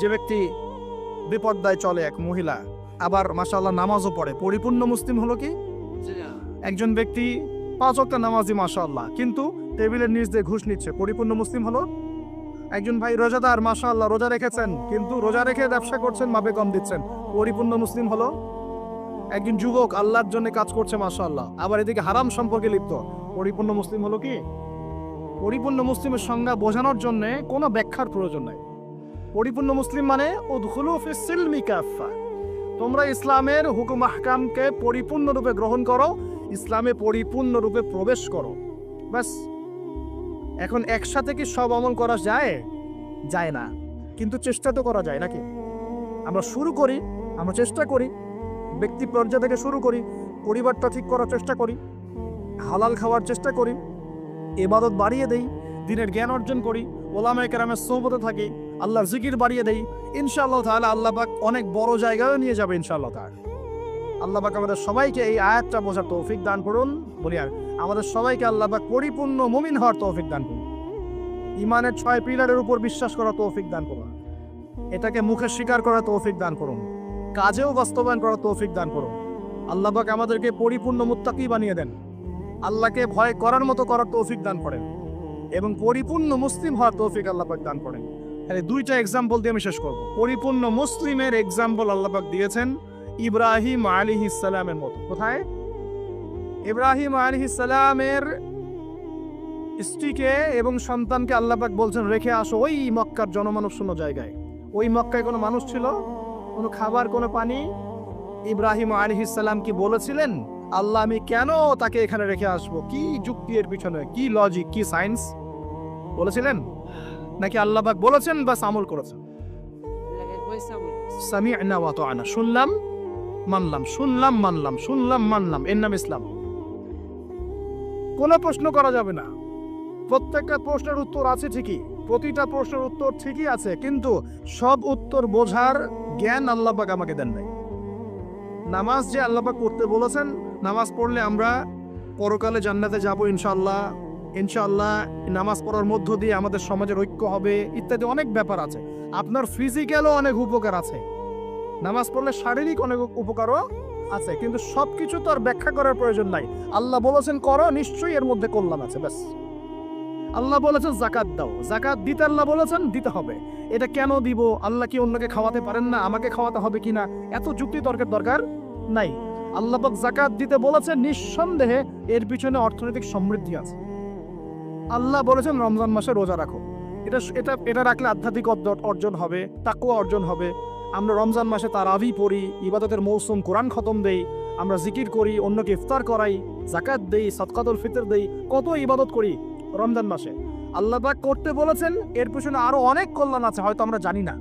যে ব্যক্তি বিপর্দায় চলে, এক মহিলা, আবার মাশাআল্লাহ নামাজও পড়ে, পরিপূর্ণ মুসলিম হলো কি? একজন ব্যক্তি 5 ওয়াক্ত নামাজি মাশাআল্লাহ, কিন্তু টেবিলের নিচ দিয়ে ঘুষ নিচ্ছে, পরিপূর্ণ মুসলিম হলো? একজন ভাই রোজাদার মাশাআল্লাহ, রোজা রেখেছেন কিন্তু রোজা রেখে ব্যবসা করছেন, মাপে কম দিচ্ছেন, পরিপূর্ণ মুসলিম হলো? একজন যুবক আল্লাহর জন্য কাজ করছে মাশাআল্লাহ, আবার এদিকে হারাম সম্পর্কে লিপ্ত, পরিপূর্ণ মুসলিম হলো কি? পরিপূর্ণ মুসলিমের সংজ্ঞা বোঝানোর জন্য কোনো ব্যাখ্যার প্রয়োজন নাই। পরিপূর্ণ মুসলিম মানে উদখুলু ফিস সিলমি কাফা, তোমরা ইসলামের হুকুম আহকামকে পরিপূর্ণরূপে গ্রহণ করো, ইসলামে পরিপূর্ণরূপে প্রবেশ করো, ব্যাস। এখন একসাথে কি সব আমল করা যায়? যায় না, কিন্তু চেষ্টা তো করা যায় নাকি? আমরা শুরু করি, আমরা চেষ্টা করি, ব্যক্তি পর্যায় থেকে শুরু করি, পরিবারটা ঠিক করার চেষ্টা করি, হালাল খাওয়ার চেষ্টা করি, ইবাদত বাড়িয়ে দেই, দিনের জ্ঞান অর্জন করি, ওলামায়ে কেরামের সোহবতে থাকি, আল্লাহর জিকির বাড়িয়ে দেই, ইনশাআল্লাহ তাআলা আল্লাহ পাক অনেক বড় জায়গায় নিয়ে যাবে ইনশাআল্লাহ তাআলা। আল্লাহ পাক আমাদের সবাইকে এই আয়াতটা বোঝার তৌফিক দান করুন। বলি আর আমাদের সবাইকে আল্লাহ পাক পরিপূর্ণ মুমিন হওয়ার তৌফিক দান করুন, ইমানের 6 পিলারের উপর বিশ্বাস করার তৌফিক দান করুন, এটাকে মুখে স্বীকার করার তৌফিক দান করুন, কাজেও বাস্তবায়ন করার তৌফিক দান করুন। আল্লাহ পাক আমাদেরকে পরিপূর্ণ মুত্তাকি বানিয়ে দেন, আল্লাহকে ভয় করার মতো করার তৌফিক দান করেন, এবং পরিপূর্ণ মুসলিম হওয়ার তৌফিক আল্লাহ পাক দান করেন। তাহলে 2টা এক্সাম্পল দিয়ে আমি শেষ করব। পরিপূর্ণ মুসলিমের এক্সাম্পল আল্লাহ পাক দিয়েছেন ইব্রাহিম আলাইহিস সালামের মতো। কোথায়? ইব্রাহিম আলাইহিস সালামের স্ত্রীকে এবং সন্তানকে আল্লাহ পাক বলছেন রেখে আসো ওই মক্কার জনমানব শূন্য জায়গায়। ওই মক্কায় কোনো মানুষ ছিল, কোনো খাবার, কোনো পানি? ইব্রাহিম আলাইহিস সালাম কি বলেছিলেন আল্লাহ আমি কেন তাকে এখানে রেখে আসবো? কি যুক্তি এর পিছনে, কি লজিক, কি সায়েন্স? বলেছিলেন নাকি আল্লাহ পাক বলেছেন বাস আমল করেছেন? সামি'না ওয়া আতা'না, শুনলাম মানলাম, শুনলাম মানলাম, শুনলাম মানলাম, এর নাম ইসলাম। কোনো প্রশ্ন করা যাবে না। প্রত্যেকটা প্রশ্নের উত্তর আছে ঠিকই, প্রতিটা প্রশ্নের উত্তর ঠিকই আছে, কিন্তু সব উত্তর বোঝার জ্ঞান আল্লাহ পাক আমাকে দেন নাই। নামাজ যে আল্লাহ পাক করতে বলেছেন, নামাজ পড়লে আমরা পরকালে জান্নাতে যাব ইনশাআল্লাহ, ইনশাআল্লাহ নামাজ পড়ার মধ্য দিয়ে আমাদের সমাজের ঐক্য হবে, ইত্যাদি অনেক ব্যাপার আছে। আপনার ফিজিক্যালও অনেক উপকার আছে, নামাজ পড়লে শারীরিক অনেক উপকারও আছে, কিন্তু সবকিছু তো আর ব্যাখ্যা করার প্রয়োজন নাই। আল্লাহ বলেছেন করো, নিশ্চয়ই এর মধ্যে কল্যাণ আছে, ব্যাস। আল্লাহ বলেছেন জাকাত দাও, জাকাত দিতে আল্লাহ বলেছেন দিতে হবে। এটা কেন দিব? আল্লাহ কি অন্যকে খাওয়াতে পারেন না? আমাকে খাওয়াতে হবে কিনা? এত যুক্তি তর্কের দরকার নাই। আল্লাহ পাক জাকাত দিতে বলেছেন, নিঃসন্দেহে এর পিছনে অর্থনৈতিক সমৃদ্ধি আছে। আল্লাহ বলেছেন রমজান মাসে রোজা রাখো, এটা এটা এটা রাখলে আধ্যাত্মিক অর্জন হবে, তাকওয়া অর্জন হবে। আমরা রমজান মাসে তারাবি পড়ি, ইবাদতের মৌসুম, কোরআন খতম দেই, আমরা জিকির করি, অন্যকে ইফতার করাই, জাকাত দেই, সাদকাতুল ফিতর দেই, কত ইবাদত করি রমজান মাসে। আল্লাহ পাক করতে বলেছেন, এর পিছনে আরো অনেক কল্যাণ আছে, হয়তো আমরা জানি না।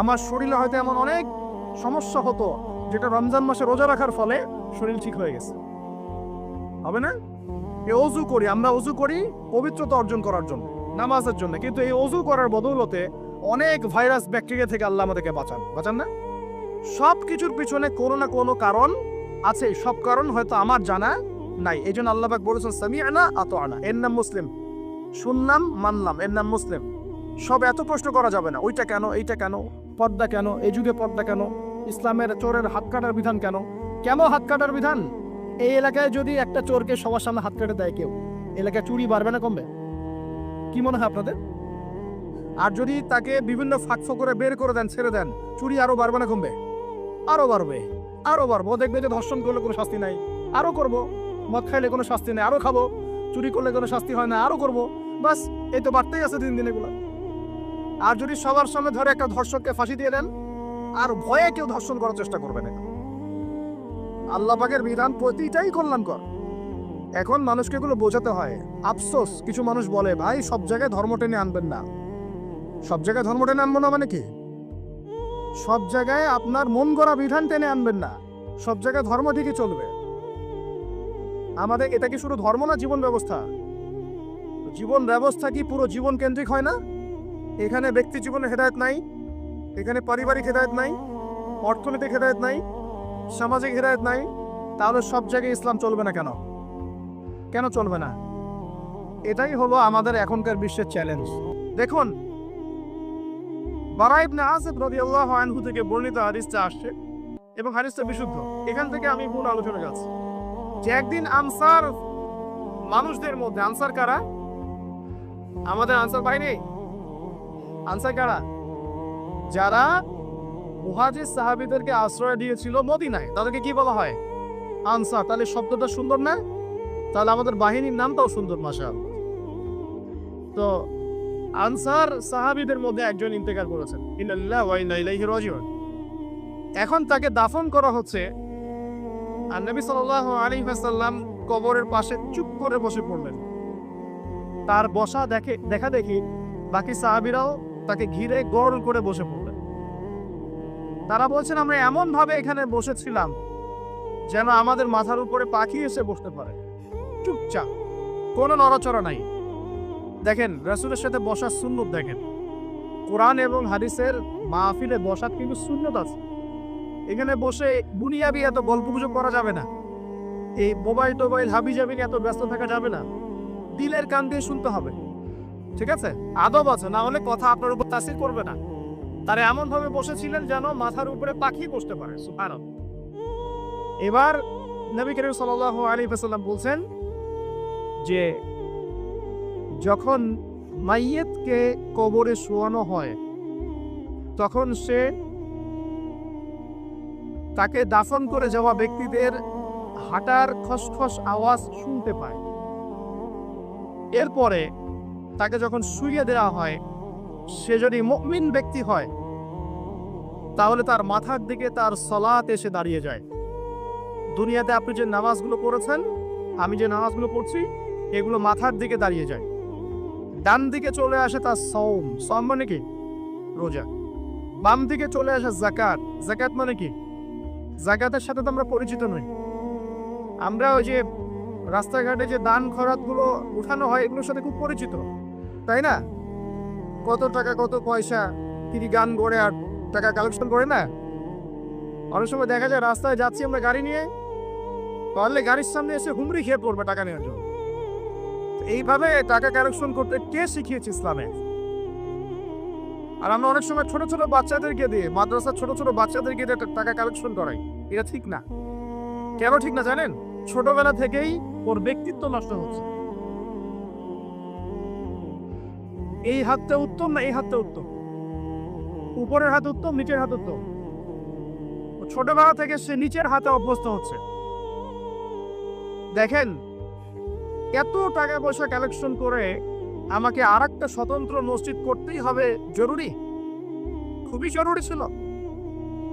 আমার শরীরে হয়তো এমন অনেক সমস্যা হতো যেটা রমজান মাসে রোজা রাখার ফলে শরীর ঠিক হয়ে গেছে, হবে না? এই ওযু করি, আমরা ওযু করি পবিত্রতা অর্জন করার জন্য, নামাজের জন্য, কিন্তু এই ওযু করার বদৌলতে অনেক ভাইরাস ব্যাকটেরিয়া থেকে আল্লাহ আমাদেরকে বাঁচান না? সব কিছুর পিছনে কোনো না কোনো কারণ আছে, সব কারণ হয়তো আমার জানা নাই। এই জন্য আল্লাহ পাক বলেছেন সামি'না আতা'না, এর নাম মুসলিম। শুনলাম মানলাম, এর নাম মুসলিম। সব এত প্রশ্ন করা যাবে না, ওইটা কেন, এইটা কেন, পর্দা কেন, এই যুগে পর্দা কেন, ইসলামের চোরের হাত কাটার বিধান কেন? কেন হাত কাটার বিধান? এই এলাকায় যদি একটা চোরকে সবার সামনে হাত কেটে দেয় কেউ, এলাকায় চুরি বাড়বে না কমবে? কি মনে হয় আপনাদের? আর যদি তাকে বিভিন্ন ফাঁক করে বের করে দেন, ছেড়ে দেন, চুরি আরো বাড়বে না কমবে? আরো বাড়বে, আরো বাড়বো। দেখবে যে ধর্ষণ করলে কোনো শাস্তি নাই, আরো করব। মদ খাইলে কোনো শাস্তি নেই, আরো খাবো। চুরি করলে কোনো শাস্তি হয় না, আরো করব। বাস এই তো বাড়তেই আছে দিন দিন এগুলো। আর যদি সবার সামনে ধরে একটা ধর্ষককে ফাঁসি দিয়ে দেন, আর ভয়ে কেউ ধর্ষণ করার চেষ্টা করবে না। আল্লাহ পাকের বিধান প্রতিটাই কল্যাণকর। এখন মানুষকে এগুলো বোঝাতে হয়। আফসোস, কিছু মানুষ বলে ভাই সব জায়গায় ধর্ম টেনে আনবেন না। সব জায়গায় ধর্ম টেনে আনবো না মানে কি? সব জায়গায় আপনার মন গড়া বিধান টেনে আনবেন না, সব জায়গায় ধর্ম ঠিকই চলবে। আমাদের এটা কি শুধু ধর্ম না, জীবন ব্যবস্থা? জীবন ব্যবস্থা কি পুরো জীবন কেন্দ্রিক হয় না? এখানে ব্যক্তি জীবনে হেদায়েত নাই, এখানে পারিবারিক হেদায়েত নাই, অর্থনৈতিক হেদায়েত নাই, সামাজিক হেদায়েত নাই, তাহলে সব জায়গায় ইসলাম চলবে না কেন? কেন চলবে না? এটাই হলো আমাদের এখনকার বিশ্বের চ্যালেঞ্জ। দেখুন, বারা ইবনে আযিব রাদিয়াল্লাহু আনহু থেকে বর্ণিত হাদিসটা আসছে এবং হাদিসটা বিশুদ্ধ। এখান থেকে আমি মূল আলোচনা যাচ্ছি যে একদিন আনসার মানুষদের মধ্যে আনসার কারা? আমাদের আনসার বাহিনী। আনসার কারা? যারা মুহাজির সাহাবীদেরকে আশ্রয় দিয়েছিল মদিনায়, তাদেরকে কি বলা হয়? আনসার। তাহলে শব্দটা সুন্দর না? তাহলে আমাদের বাহিনীর নামটাও সুন্দর। মাশাআল্লাহ। তো আনসার সাহাবীদের মধ্যে একজন ইন্তেকাল করেছেন। ইন্নালিল্লাহি ওয়া ইন্না ইলাইহি রাজিউন। এখন তাকে দাফন করা হচ্ছে, আর নবী সাল্লাল্লাহু আলাইহি ওয়াসাল্লাম কবরের পাশে চুপ করে বসে পড়লেন। তার বসা দেখা দেখি বাকি সাহাবীরাও তাকে ঘিরে গোল করে বসে পড়লেন। তারা বলছেন, আমরা এমন ভাবে এখানে বসেছিলাম যেন আমাদের মাথার উপরে পাখি এসে বসতে পারে। চুপচাপ, কোনো নড়াচড়া নাই। দেখেন রাসূলের সাথে বসার সুন্নত দেখেন। কোরআন এবং হাদিসের মাহফিলে বসার কিন্তু সুন্নত আছে। এখানে বসে বুনিয়াবি এত গল্পগুজব করা যাবে না। এই মোবাইল টোবাইল হাবি জাবি এত ব্যস্ত থাকা যাবে না। দিলের কান দিয়ে শুনতে হবে, ঠিক আছে? আদব আছে, না হলে কথা আপনার উপর তাসির করবে না। তারা এমন ভাবে বসেছিলেন যেন মাথার উপরে পাখি বসতে পারে। সুবহানাল্লাহ। এবার নবী করিম সাল্লাল্লাহু আলাইহি ওয়াসাল্লাম বলছেন যে যখন মাইয়িতকে কবরে শোয়ানো হয় তখন সে তাকে দাফন করে যাওয়া ব্যক্তিদের হাঁটার খসখস আওয়াজ শুনতে পায়। এরপরে তাকে যখন শুইয়ে দেওয়া হয়, সে যদি মুমিন ব্যক্তি হয় তাহলে তার মাথার দিকে তার সালাত এসে দাঁড়িয়ে যায়। দুনিয়াতে আপনি যে নামাজগুলো পড়েছেন, আমি যে নামাজগুলো পড়ছি, এগুলো মাথার দিকে দাঁড়িয়ে যায়। ডান দিকে চলে আসে তার সওম, সওম মানে কি? রোজা। বাম দিকে চলে আসে যাকাত, যাকাত মানে কি? যাকাতের সাথে তো আমরা পরিচিত নই। আমরা ওই যে রাস্তাঘাটে যে দান খয়রাতগুলো উঠানো হয়, এগুলোর সাথে খুব পরিচিত, তাই না? কত টাকা কত পয়সা তিনি গান গড়ে আর টাকা কালেকশন করে না। অনেক সময় দেখা যায় রাস্তায় যাচ্ছি আমরা গাড়ি নিয়ে, পারলে গাড়ির সামনে এসে হুমড়ি খেয়ে পড়বে টাকা নেওয়ার জন্য। এইভাবে টাকা কালেকশন করতে কে শিখিয়েছে ইসলামে? আর আমরা অনেক সময় ছোট ছোট বাচ্চাদেরকে দিয়ে, মাদ্রাসার ছোট ছোট বাচ্চাদেরকে দিয়ে টাকা কালেকশন করাই। এটা ঠিক না। কেন ঠিক না জানেন? ছোটবেলা থেকেই ওর ব্যক্তিত্ব নষ্ট হচ্ছে। এই হাতটা উত্তম না এই হাতটা উত্তম? উপরের হাত উত্তম, নিচের হাত উত্তম? ছোটবেলা থেকে সে নিচের হাতে অভ্যস্ত হচ্ছে। দেখেন, এত টাকা পয়সা কালেকশন করে আমাকে আর একটা স্বতন্ত্র মসজিদ করতেই হবে জরুরি? খুবই জরুরি ছিল।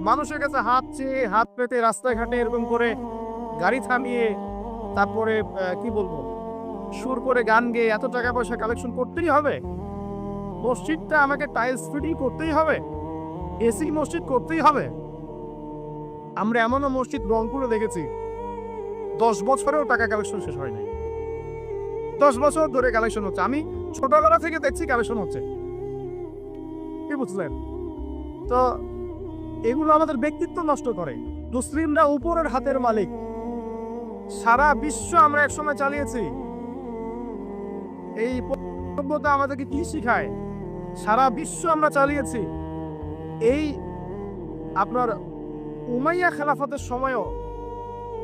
মানুষের কাছে হাত চেয়ে হাত পেতে রাস্তাঘাটে এরকম করে গাড়ি থামিয়ে তারপরে কি বলবো, সুর করে গান গেয়ে এত টাকা পয়সা কালেকশন করতেই হবে? মসজিদটা আমাকে টাইলস ফিটিং করতেই হবে? এসি মসজিদ করতেই হবে? আমরা এমনও মসজিদ রংপুরে দেখেছি 10 বছরেও টাকা কালেকশন শেষ হয় নাই। 10 বছর ধরে কালেকশন হচ্ছে। আমি ছোটবেলা থেকে দেখছি কালেকশন হচ্ছে। কি বুঝলেন? তো এগুলো আমাদের ব্যক্তিত্ব নষ্ট করে। মুসলিমরা উপরের হাতের মালিক। সারা বিশ্ব আমরা একসময় চালিয়েছি। এই সভ্যতা আমাদেরকে কি শিখায়? সারা বিশ্ব আমরা চালিয়েছি। এই আপনার উমাইয়া খেলাফতের সময়ও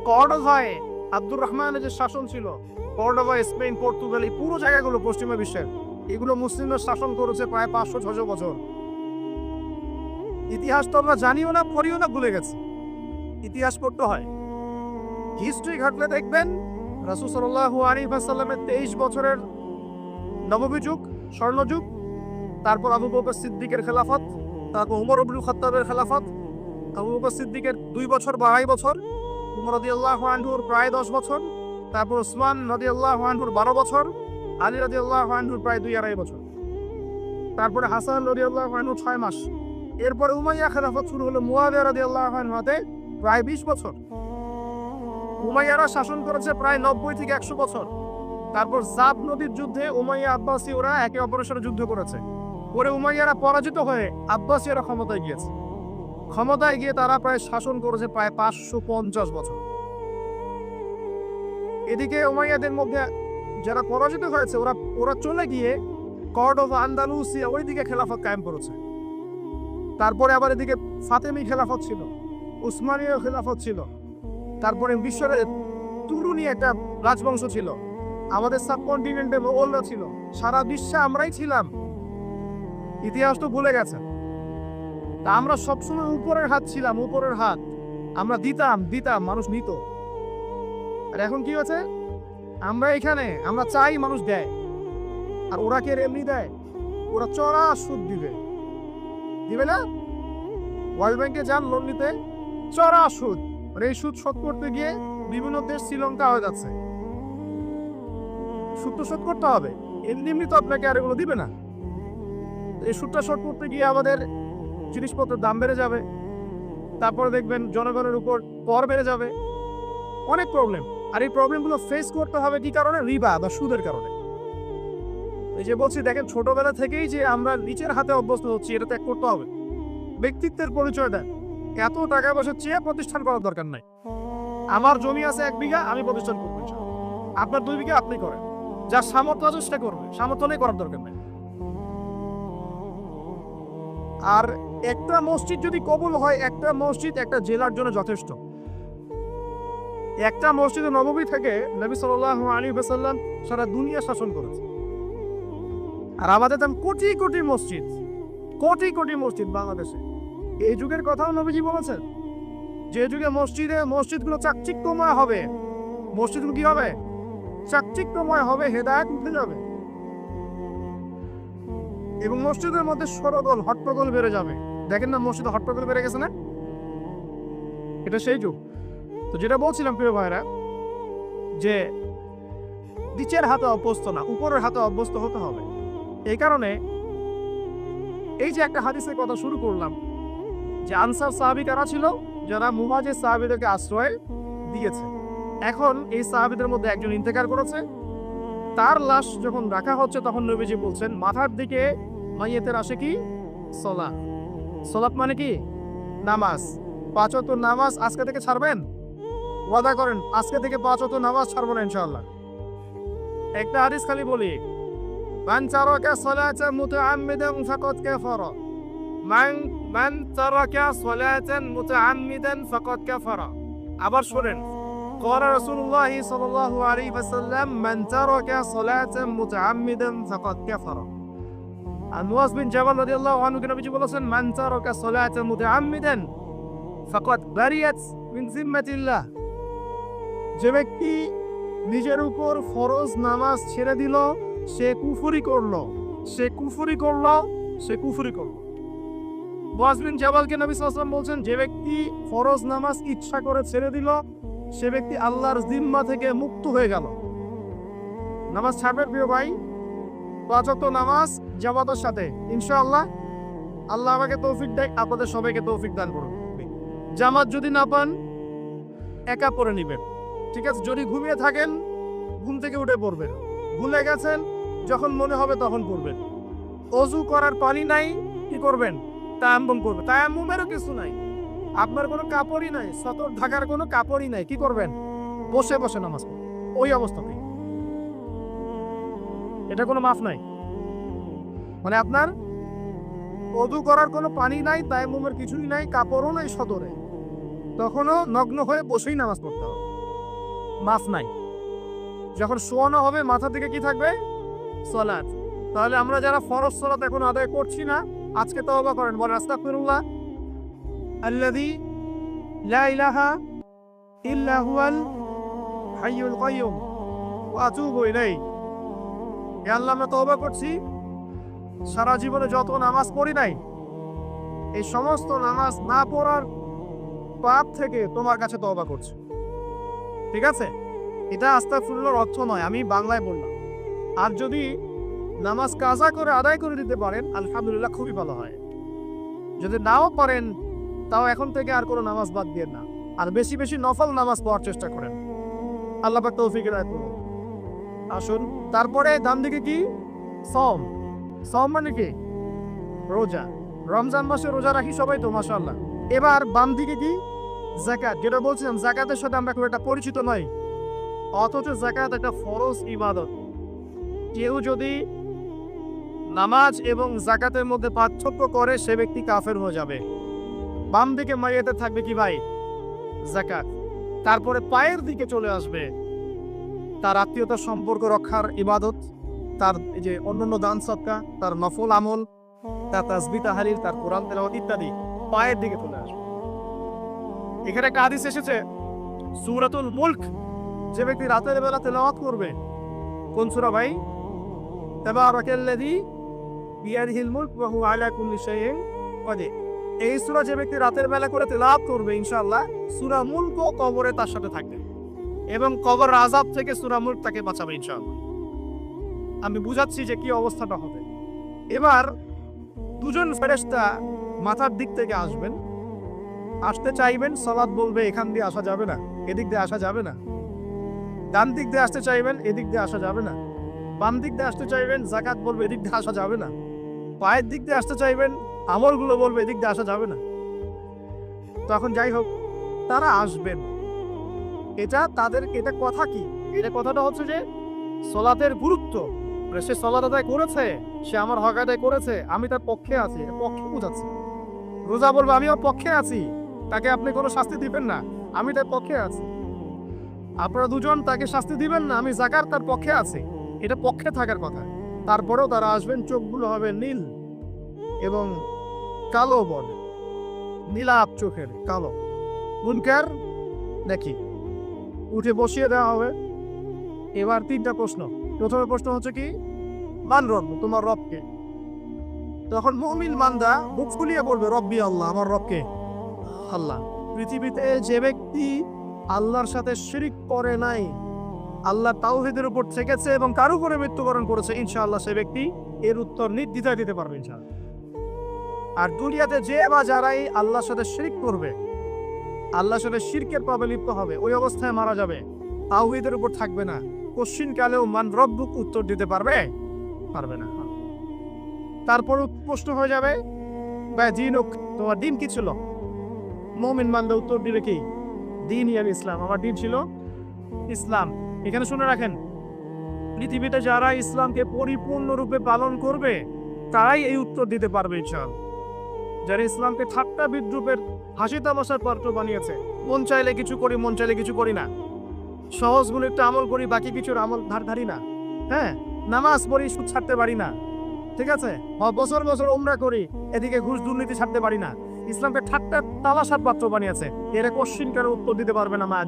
কর্ডোভায় আব্দুর রহমানের যে শাসন ছিল, কর্ডোভা, স্পেন, পর্তুগাল, এই পুরো জায়গাগুলো পশ্চিমা বিশ্বের, এগুলো মুসলিমরা শাসন করেছে প্রায় 500-600 বছর। ইতিহাস তো আমরা জানিও না, পড়িও না, ভুলে গেছি। ইতিহাস পড়তে হয়। হিস্ট্রি ঘাটলে দেখবেন রাসূল সাল্লাল্লাহু আলাইহি ওয়াসাল্লামের 23 বছরের নববী যুগ, স্বর্ণযুগ, তারপর আবু বকর সিদ্দিকের খেলাফত, তারপর উমর ইবনে খাত্তাবের খেলাফত, আবু বকর সিদ্দিকের 2 বছর বা 2.5 বছর, উমর রাদিয়াল্লাহু আনহুর প্রায় 10 বছর, তারপর উসমান রাদিয়াল্লাহু আনহুর 12 বছর, আলী রাদিয়াল্লাহু আনহুর প্রায় 2-2.5 বছর, তারপরে হাসান রাদিয়াল্লাহু আনহু 6 মাস। এরপরে উমাইয়া খেলাফত শুরু হলো মুয়াবিয়া রাদিয়াল্লাহু আনহু হাতে প্রায় 20 বছর। উমাইয়ারা শাসন করেছে প্রায় 90 থেকে 100 বছর। তারপর জাব নদীর যুদ্ধে উমাইয়া আব্বাসী ওরা একে অপরের সাথে যুদ্ধ করেছে। পরে উমাইয়ারা পরাজিত হয়ে আব্বাসীরা ক্ষমতায় গিয়েছে। ক্ষমতায় গিয়ে তারা প্রায় শাসন করেছে প্রায় 550 বছর। এদিকে উমাইয়াদের মধ্যে যারা পরাজিত হয়েছে ওরা চলে গিয়ে কর্ডোভা, আন্দালুসিয়া, ওইদিকে খেলাফত কায়েম করেছে। তারপরে আবার এদিকে ফাতেমি খেলাফত ছিল, উসমানীয় খেলাফত ছিল, তারপরে মিশরের তুরুনি একটা রাজবংশ ছিল, আমাদের সাবকন্টিনেন্টে মোগলরা ছিল, সারা বিশ্বে আমরাই ছিলাম। ইতিহাস তো ভুলে গেছে। তা আমরা সবসময় উপরের হাত ছিলাম, উপরের হাত। আমরা দিতাম, মানুষ নিত। আর এখন কি হচ্ছে? আমরা এখানে আমরা চাই, মানুষ দেয়। আর ওরা কে এমনি দেয়? ওরা চড়া সুদ দিবে না? ওয়ার্ল্ড ব্যাংকে যান লোন নিতে, চড়া সুদ। আর এই সুদ শোধ করতে গিয়ে বিভিন্ন দেশ শ্রীলঙ্কা হয়ে যাচ্ছে। সুদ তো শোধ করতে হবে, এমনি তো আপনাকে আর এগুলো দিবে না। এই সুদটা শোধ করতে গিয়ে আমাদের জিনিসপত্রের দাম বেড়ে যাবে, তারপরে দেখবেন জনগণের উপর কর বেড়ে যাবে, অনেক প্রবলেম। আর এই প্রবলেমগুলো ফেস করতে হবে কি কারণে? রিবা বা সুদের কারণে। এই যে বলছি, দেখেন ছোটবেলা থেকেই যে আমরা নিচের হাতে অভ্যস্ত হচ্ছি, এটা ত্যাগ করতে হবে। ব্যক্তিত্বের পরিচয় দেন। এত টাকা পয়সা চেয়ে প্রতিষ্ঠান করার দরকার নাই। আমার জমি আছে 1 বিঘা, আমি প্রতিষ্ঠান করবো। আপনার 2 বিঘা আপনি করেন, যার সামর্থ্য আছে সেটা করবে, সামর্থ্য নেই করার দরকার নাই। আর একটা মসজিদ যদি কবুল হয়, একটা মসজিদ একটা জেলার জন্য যথেষ্ট। একটা মসজিদে নববী থেকে নবী সাল্লাল্লাহু আলাইহি ওয়াসাল্লাম সারা দুনিয়া শাসন করেছে। আর আমাদের তো কোটি কোটি মসজিদ বাংলাদেশে। এই যুগের কথাও নবীজি বলেছেন, যে যুগে মসজিদগুলো চাকচিক্যময় হবে, মসজিদগুলো কি হবে? চাকচিক্যময় হবে, হেদায়েত উঠে যাবে, এবং মসজিদের মধ্যে সরগোল হট্টগোল বেড়ে যাবে। দেখেন না, মসজিদে হট্টগোল বেড়ে গেছে না? এটা সেই যুগ। তো যেটা বলছিলাম প্রিয় ভাইরা, যে নিচের হাতে অভ্যস্ত না, উপরের হাতে অভ্যস্ত হতে হবে। এই কারণে এই যে একটা হাদিসের কথা শুরু করলাম, যে আনসার সাহাবী কারা ছিল? যারা মুহাজির সাহাবীদেরকে আশ্রয় দিয়েছে। এখন এই সাহাবীদের মধ্যে একজন ইন্তেকার করেছে, তার লাশ যখন রাখা হচ্ছে তখন নবীজি বলছেন, মাথার দিকে মাইয়েতের আসে কি? সলাত মানে কি? নামাজ। 5 ওয়াক্ত নামাজ আজকে থেকে ছাড়বেন? ওয়াদা করেন আজকে থেকে 5 ওয়াক্ত নামাজ ছাড়বো না ইনশাআল্লাহ। একটা হাদিস খালি বলি, মান তারাকা সালাতান মুতাআম্মিদান ফাকাদ কাফারা। মান তারাকা সালাতান মুতাআম্মিদান ফাকাদ কাফারা। আবার শুনেন, قال رسول الله صلى الله عليه وسلم من ترك صلاة متعمدا فقد كفر. মুআয বিন জাবাল রাদিয়াল্লাহু আনহু কে নবীজি বলেছেন, মান তারাকা সালাতান মুতাআম্মিদান ফাকাদ বারিয়াত মিন জিম্মাতিল্লাহ। যে ব্যক্তি নিজের উপর ফরজ নামাজ ছেড়ে দিল, সে কুফরি করলো। মুআয বিন জাবালকে নবী সাল্লাল্লাহু আলাইহি ওয়াসাল্লাম বলছেন, যে ব্যক্তি ফরজ নামাজ ইচ্ছা করে ছেড়ে দিল, সে ব্যক্তি আল্লাহর জিম্মা থেকে মুক্ত হয়ে গেল। নামাজ ছাড়বেন প্রিয় ভাই, 5 ওয়াক্ত নামাজ জামাতের সাথে ইনশাআল্লাহ। আল্লাহ আমাকে তৌফিক দেয়, আপনাদের সবাইকে তৌফিক দান করুন। জামাত যদি না পান, একা পড়ে নেবেন, ঠিক আছে? যদি ঘুমিয়ে থাকেন, ঘুম থেকে উঠে পড়বেন। ভুলে গেছেন, যখন মনে হবে তখন পড়বেন। ওযু করার পানি নাই, কি করবেন? তায়াম্মুম করবেন। তায়াম্মুমেরও কিছু নাই, আপনার কোনো কাপড়ই নাই, সতর ঢাকার কোনো কাপড়ই নাই, কি করবেন? বসে নামাজ পড়বেন ওই অবস্থাতেই। এটা কোনো মাফ নাই। মানে আপনার ওযু করার কোনো পানি নাই, তায়াম্মুমের কিছুই নাই, কাপড়ও নাই সতরে, তখনও নগ্ন হয়ে বসেই নামাজ পড়তে হবে, মাফ নাই। যখন শোয়ানো হবে, মাথা থেকে কি থাকবে? সালাত। তাহলে আমরা যারা ফরজ সালাত এখন আদায় করছি না, আজকে তওবা করেন, বলেন আস্তাগফিরুল্লাহ আল্লাযী লা ইলাহা ইল্লা হুয়াল হাইয়ুল কাইয়্যুম ওয়া আতুবু ইলাইহি। হে আল্লাহ, আমরা তওবা করছি, সারা জীবনে যত নামাজ পড়ি নাই, এই সমস্ত নামাজ না পড়ার পাপ থেকে তোমার কাছে তওবা করছি। ঠিক আছে? এটা আস্তাগফিরুল্লাহর অর্থ নয়, আমি বাংলায় বললাম। আর যদি নামাজ কাজা করে আদায় করে দিতে পারেন, আলহামদুলিল্লাহ, খুবই ভালো হয়। যদি নাও পারেন, তাও এখন থেকে আর কোনো নামাজ বাদ দিয়ে না, আর বেশি বেশি নফল নামাজ পড়ার চেষ্টা করেন। আল্লাহ পাক তৌফিক দান করুন। আসুন, তারপরে ডান দিকে কি? সওম। সওম মানে কি? রোজা। রমজান মাসে রোজা রাখি সবাই তো, মাশাআল্লাহ। এবার বাম দিকে কি? যাকাত। যেটা বলছিলাম, যাকাতের সাথে আমরা খুব একটা পরিচিত নই, অথচ যাকাত একটা ফরজ ইবাদত। কেউ যদি নামাজ এবং যাকাতের মধ্যে পার্থক্য করে, সে ব্যক্তি কাফের হয়ে যাবে। বাম দিকে মাইয়াতে থাকবে কি ভাই? যাকাত। তারপরে পায়ের দিকে চলে আসবে তার আত্মীয়তার সম্পর্ক রক্ষার ইবাদত, তার এই যে অন্যান্য দান সদকা, তার নফল আমল, তার তাসবিহ তাহলিল, তার কোরআন তেলাওয়াত ইত্যাদি পায়ের দিকে চলে আসবে। এখানে একটা হাদিস এসেছে, সূরাতুল মুলক যে ব্যক্তি রাতের বেলা তেলাওয়াত করবে, কোন সূরা ভাই? তাবারাকাল্লাযী বিয়াদিহিল মুলক ওয়া হুয়া আলা কুল্লি শাইইন কাদির। এই সূরা যে ব্যক্তি রাতের বেলা করে তেলাওয়াত করবে, ইনশাআল্লাহ সূরা মুলক কবরে তার সাথে থাকবে এবং কবর আযাব থেকে সূরা মুলক তাকে বাঁচাবে ইনশাআল্লাহ। আমি বুঝাচ্ছি যে কি অবস্থাটা হবে। এবার দুজন ফেরেশতা মাথার দিক থেকে আসবেন, আসতে চাইবেন, সালাত বলবে এখান দিয়ে আসা যাবে না, এদিক দিয়ে আসা যাবে না। ডান দিক দিয়ে আসতে চাইবেন, এদিক দিয়ে আসা যাবে না। বাম দিক দিয়ে আসতে চাইবেন, যাকাত বলবে এদিক দিয়ে আসা যাবে না। পায়ের দিক দিয়ে আসতে চাইবেন, আমলগুলো বলবে এদিক দিয়ে আসা যাবে না। তখন যাই হোক, তারা আসবেন। এটা কথা কি? এটা কথাটা হচ্ছে যে সালাতের গুরুত্ব। সে সালাত আদায় করেছে, সে আমার হক আদায় করেছে, আমি তার পক্ষে আছি, পক্ষে বোঝাচ্ছে। রোজা বলবে আমি ওর পক্ষে আছি, তাকে আপনি কোনো শাস্তি দিবেন না, আমি তার পক্ষে আছি। আপনারা দুজন তাকে শাস্তি দিবেন না, আমি যাকাত তার পক্ষে আছি, এটা পক্ষে থাকার কথা। তারপরেও তারা আসবেন, চোখগুলো হবে নীল এবং কালো বর্ণ, নীলাপ চোখের কালো। মুনকার দেখি উঠে বসিয়ে দেওয়া হবে। এবার তিনটা প্রশ্ন। প্রথমে প্রশ্ন হচ্ছে কি, মান রব, তোমার রবকে? তখন মুমিন বান্দা বুক ফুলিয়ে বলবে রব্বি আল্লাহ, আমার রবকে আল্লাহ। পৃথিবীতে যে ব্যক্তি আল্লাহর সাথে শিরিক করে নাই, আল্লাহ তাওহীদের উপর থেকেছে এবং কার উপরে মৃত্যুবরণ করেছে, ইনশাআল্লাহ সে ব্যক্তি এর উত্তর নির্দ্বিধায় দিতে পারবে ইনশাআল্লাহ। আর দুনিয়াতে যে বা যারাই আল্লাহর সাথে শিরিক করবে, আল্লাহর সাথে শিরকের পাবে লিপ্ত হবে, ওই অবস্থায় মারা যাবে, তাওহীদের উপর থাকবে না, কোশ্চিন কালেও মান রব্বুক উত্তর দিতে পারবে না। তারপর প্রশ্ন হয়ে যাবে বা দিনুক, তোমার দিন কি ছিল? মুমিন বান্দা উত্তর দিবে কি, দিন ইয়াল ইসলাম, আমার দিন ছিল ইসলাম। এখানে শুনে রাখেন, পৃথিবীতে যারা ইসলামকে পরিপূর্ণরূপে পালন করবে তারাই এই উত্তর দিতে পারবে ইনশাআল্লাহ। যারা ইসলামকে ঠাট্টা বিদ্রুপের হাসি তামাশার পাত্র বানিয়েছে, মন চাইলে কিছু করি, মন চাইলে কিছু করি না, সহজ গুলো একটু আমল করি, বাকি কিছুর আমল ধারি না, হ্যাঁ, নামাজ পড়ি, সুদ ছাড়তে পারি না, ঠিক আছে, বছর বছর উমরা করি, এদিকে ঘুষ দুর্নীতি ছাড়তে পারি না, ইসলামকে ঠাট্টা তামাশার পাত্র বানিয়েছে, এরা কোশ্চিন কারো উত্তর দিতে পারবে না। মা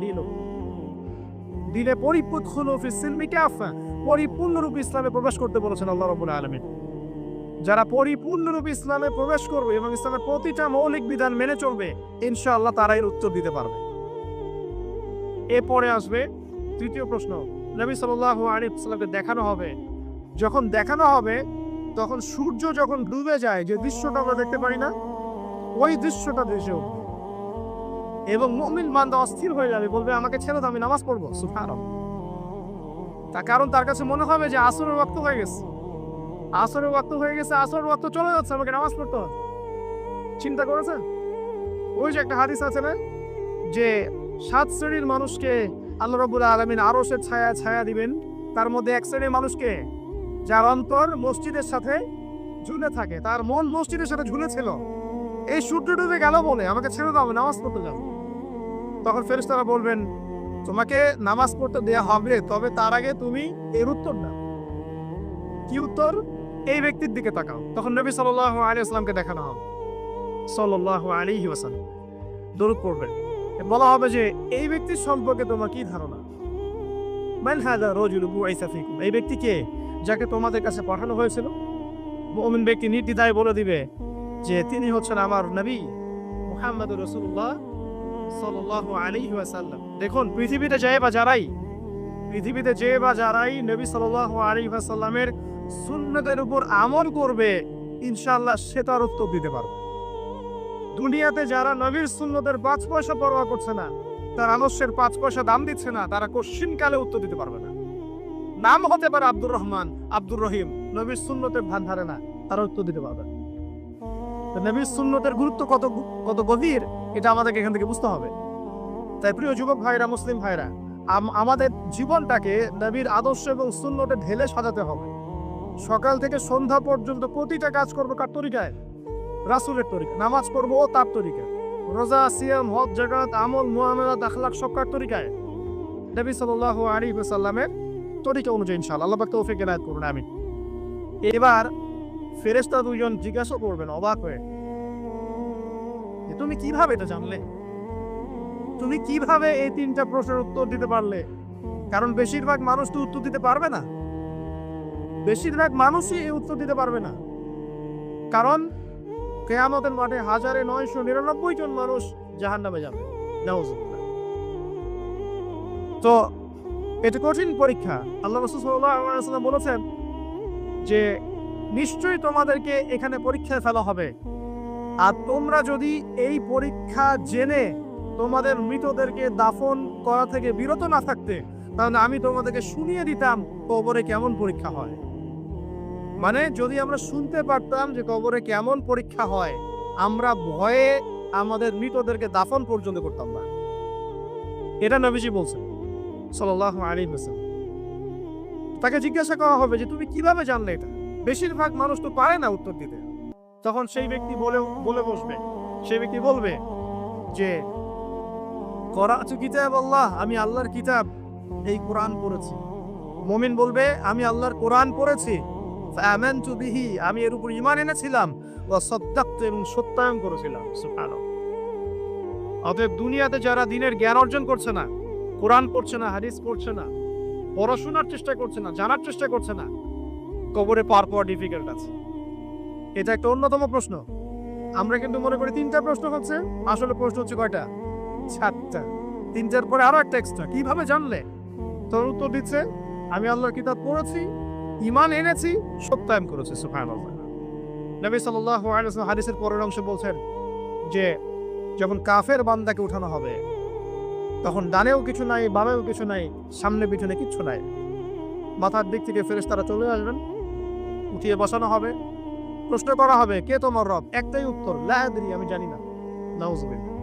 দিলে পরিপূর্ণরূপে ইসলামে প্রবেশ করতে বলেছেন আল্লাহ রাব্বুল আলামিন। যারা পরিপূর্ণরূপে ইসলামে প্রবেশ করবে এবং ইসলামের প্রতিটা মৌলিক বিধান মেনে চলবে, ইনশাআল্লাহ তারা এর উত্তর দিতে পারবে। এরপরে আসবে তৃতীয় প্রশ্ন। নবী সাল্লাল্লাহু আলাইহি ওয়াসাল্লামকে দেখানো হবে, যখন দেখানো হবে তখন সূর্য যখন ডুবে যায়, যে দৃশ্যটা আমরা দেখতে পারি না, ওই দৃশ্যটা ভেসে উঠবে এবং মুমিন বান্দা অস্থির হয়ে যাবে, বলবে আমাকে ছেড়ে দাও, আমি নামাজ পড়বো। সুবহানাল্লাহ। তার কারণ তার কাছে মনে হবে যে আসরের ওয়াক্ত হয়ে গেছে, আসরের ওয়াক্ত চলে যাচ্ছে, আমাকে নামাজ পড়তে হবে। চিন্তা করেছেন? ওই যে একটা হাদিস আছে না, যে 7 শ্রেণীর মানুষকে আল্লাহ রাব্বুল আলামিন আরশের ছায়া দিবেন, তার মধ্যে এক শ্রেণীর মানুষকে যার অন্তর মসজিদের সাথে ঝুলে থাকে, তার মন মসজিদের সাথে ঝুলেছিল, এই সূর্য ডুবে গেল বলে আমাকে ছেড়ে দাও, নামাজ পড়তে যাও। তখন ফেরেশতারা বলবেন তোমাকে নামাজ পড়তে দেয়া হবে, তবে তার আগে তুমি এর উত্তর দাও। কি উত্তর? এই ব্যক্তির দিকে তাকাও। তখন নবী সাল্লাল্লাহু আলাইহি ওয়াসাল্লামকে দেখানো হবে, সাল্লাল্লাহু আলাইহি ওয়াসাল্লাম দরুদ পড়বেন, বলা হবে যে এই ব্যক্তির সম্পর্কে তোমার কি ধারণা? মান হাযা রাজুলু বুইসা ফিকুম, এই ব্যক্তি কে, যাকে তোমাদের কাছে পাঠানো হয়েছিল? মুমিন ব্যক্তি নির্দ্বিধায় বলে দিবে যে তিনি হচ্ছেন আমার নবী মুহাম্মদুর রাসূলুল্লাহ সাল্লাল্লাহু আলাইহি ওয়াসাল্লাম। দেখুন, পৃথিবীতে যে বা যারাই নবী সাল্লাল্লাহু আলাইহি ওয়াসাল্লামের সুন্নতের উপর আমল করবে, ইনশাআল্লাহ সে তার উত্তর দিতে পারবে। দুনিয়াতে যারা নবীর সুন্নতের 5 পয়সা পরোয়া করছে না, তার আদর্শের 5 পয়সা দাম দিচ্ছে না, তারা কোশ্চিন কালে উত্তর দিতে পারবে না। নাম হতে পারে আব্দুর রহমান, আব্দুর রহিম, নবীর সুন্নতের ভান ধারে না, তারা উত্তর দিতে পারবে। নবীর সুন্নতের গুরুত্ব কত গভীর, এটা আমাদেরকে এখান থেকে বুঝতে হবে। তাই প্রিয় যুবক ভাইরা, মুসলিম ভাইরা, আমাদের জীবনটাকে নবীর আদর্শ এবং সুন্নতে ঢেলে সাজাতে হবে। সকাল থেকে সন্ধ্যা পর্যন্ত প্রতিটা কাজ করবো কার তরিকায়? রাসূলের তরিকা। নামাজ পড়বো ও তার তরিকায়, রোজা, সিয়াম, হজ, যাকাত, আমল, মুআমালাত, আখলাক সব কার তরিকায়? নবী সাল্লাল্লাহু আলাইহি ওয়াসাল্লামের তরিকা অনুযায়ী ইনশাআল্লাহ। আল্লাহ পাক তৌফিক এনায়েত করুন, আমিন। এবার ফেরেশতা দুইজন জিজ্ঞাসা করবেন অবাক হয়ে যে তুমি কিভাবে এটা জানলে, তুমি কিভাবে এই তিনটা প্রশ্নের উত্তর দিতে পারলে? কারণ বেশিরভাগ মানুষ তো উত্তর দিতে পারবে না, বেশিরভাগ মানুষই এই উত্তর দিতে পারবে না। কারণ কিয়ামতের মাঠে 1999 জন মানুষ জাহান্নামে যাবে, নাউজুবিল্লাহ। তো এটা কঠিন পরীক্ষা। আল্লাহ রাসূল সাল্লাল্লাহু আলাইহি ওয়াসাল্লাম বলেছেন যে নিশ্চয়ই তোমাদেরকে এখানে পরীক্ষায় ফেলা হবে, আর তোমরা যদি এই পরীক্ষা জেনে তোমাদের মৃতদেরকে দাফন করা থেকে বিরত না থাকতে, তাহলে আমি তোমাদেরকে শুনিয়ে দিতাম কবরে কেমন পরীক্ষা হয়। মানে যদি আমরা শুনতে পারতাম যে কবরে কেমন পরীক্ষা হয়, আমরা ভয়ে আমাদের মৃতদেরকে দাফন পর্যন্ত করতাম না। এটা নবীজি বলছেন সাল্লাল্লাহু আলাইহি ওয়াসাল্লাম। তাকে জিজ্ঞাসা করা হবে যে তুমি কিভাবে জানলে এটা? বেশিরভাগ মানুষ তো পারে না উত্তর দিতে। তখন সেই ব্যক্তি বলে বসবে, সেই ব্যক্তি বলবে যে করাতু কিতাব আল্লাহ, আমি আল্লাহর কিতাব এই কোরআন পড়েছি। মুমিন বলবে আমি আল্লাহর কোরআন পড়েছি, ফাআমানতু বিহি, আমি এর উপর ঈমান এনেছিলাম, ওয়া সাদ্দাকতু, এবং সত্যায়ন করেছিলাম। সুবহানাল্লাহ। অতএব দুনিয়াতে যারা দ্বীনের জ্ঞান অর্জন করছে না, কোরআন পড়ছে না, হাদিস পড়ছে না, পড়াশোনার চেষ্টা করছে না, জানার চেষ্টা করছে না, কবরে পার পাওয়া ডিফিকাল্ট আছে। এটা একটা অন্যতম প্রশ্ন। আমরা কিন্তু মনে করি তিনটা প্রশ্ন হচ্ছে, আসলে প্রশ্ন হচ্ছে কয়টা? 7টা। তিনটার পরে আরো একটা এক্সট্রা। কিভাবে জানলে? তোর উত্তর দিচ্ছে আমি আল্লাহর কিতাব পড়েছি, ঈমান এনেছি, সত্যায়ন করেছি। সুবহানাল্লাহ। নবী সাল্লাল্লাহু আলাইহি ওয়াসাল্লাম হাদিসের পরের অংশে বলছেন যে যখন কাফের বান্দাকে উঠানো হবে, তখন ডানেও কিছু নাই, বামেও কিছু নাই, সামনে পিছনে কিচ্ছু নাই। মাথার দিক থেকে ফেরেশতারা চলে আসবেন, উঠিয়ে বসানো হবে, প্রশ্ন করা হবে কে তোমার রব? একটাই উত্তর, লা আদরি, আমি জানি না। নাউজুবিল্লাহ।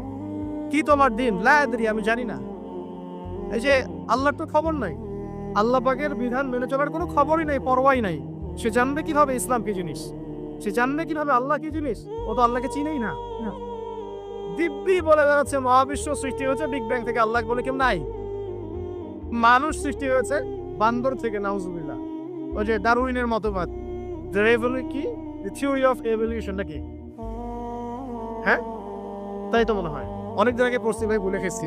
কি তোমার দিন? লা আদরি, আমি জানি না। এই যে আল্লাহর তো খবর নাই, আল্লাহ পাকের বিধান মেনে চলার কোনো খবরই নাই, পরোয়াই নাই। সে জানবে কিভাবে ইসলাম কি জিনিস? সে জানবে কিভাবে আল্লাহ কি জিনিস? ও তো আল্লাহকে চিনেই না। দিব্যি বলে বেড়াচ্ছে মহাবিশ্ব সৃষ্টি হয়েছে বিগ ব্যাং থেকে, আল্লাহ বলে কেউ নাই। মানুষ সৃষ্টি হয়েছে বান্দর থেকে, নাউজুবিল্লাহ। ওই যে ডারউইনের মতবাদ, কি থিওরি অফ এভলিউশন নাকি? হ্যাঁ, তাই তো মনে হয়। অনেক দিন আগে পড়ছি ভাই, ভুলে গেছি।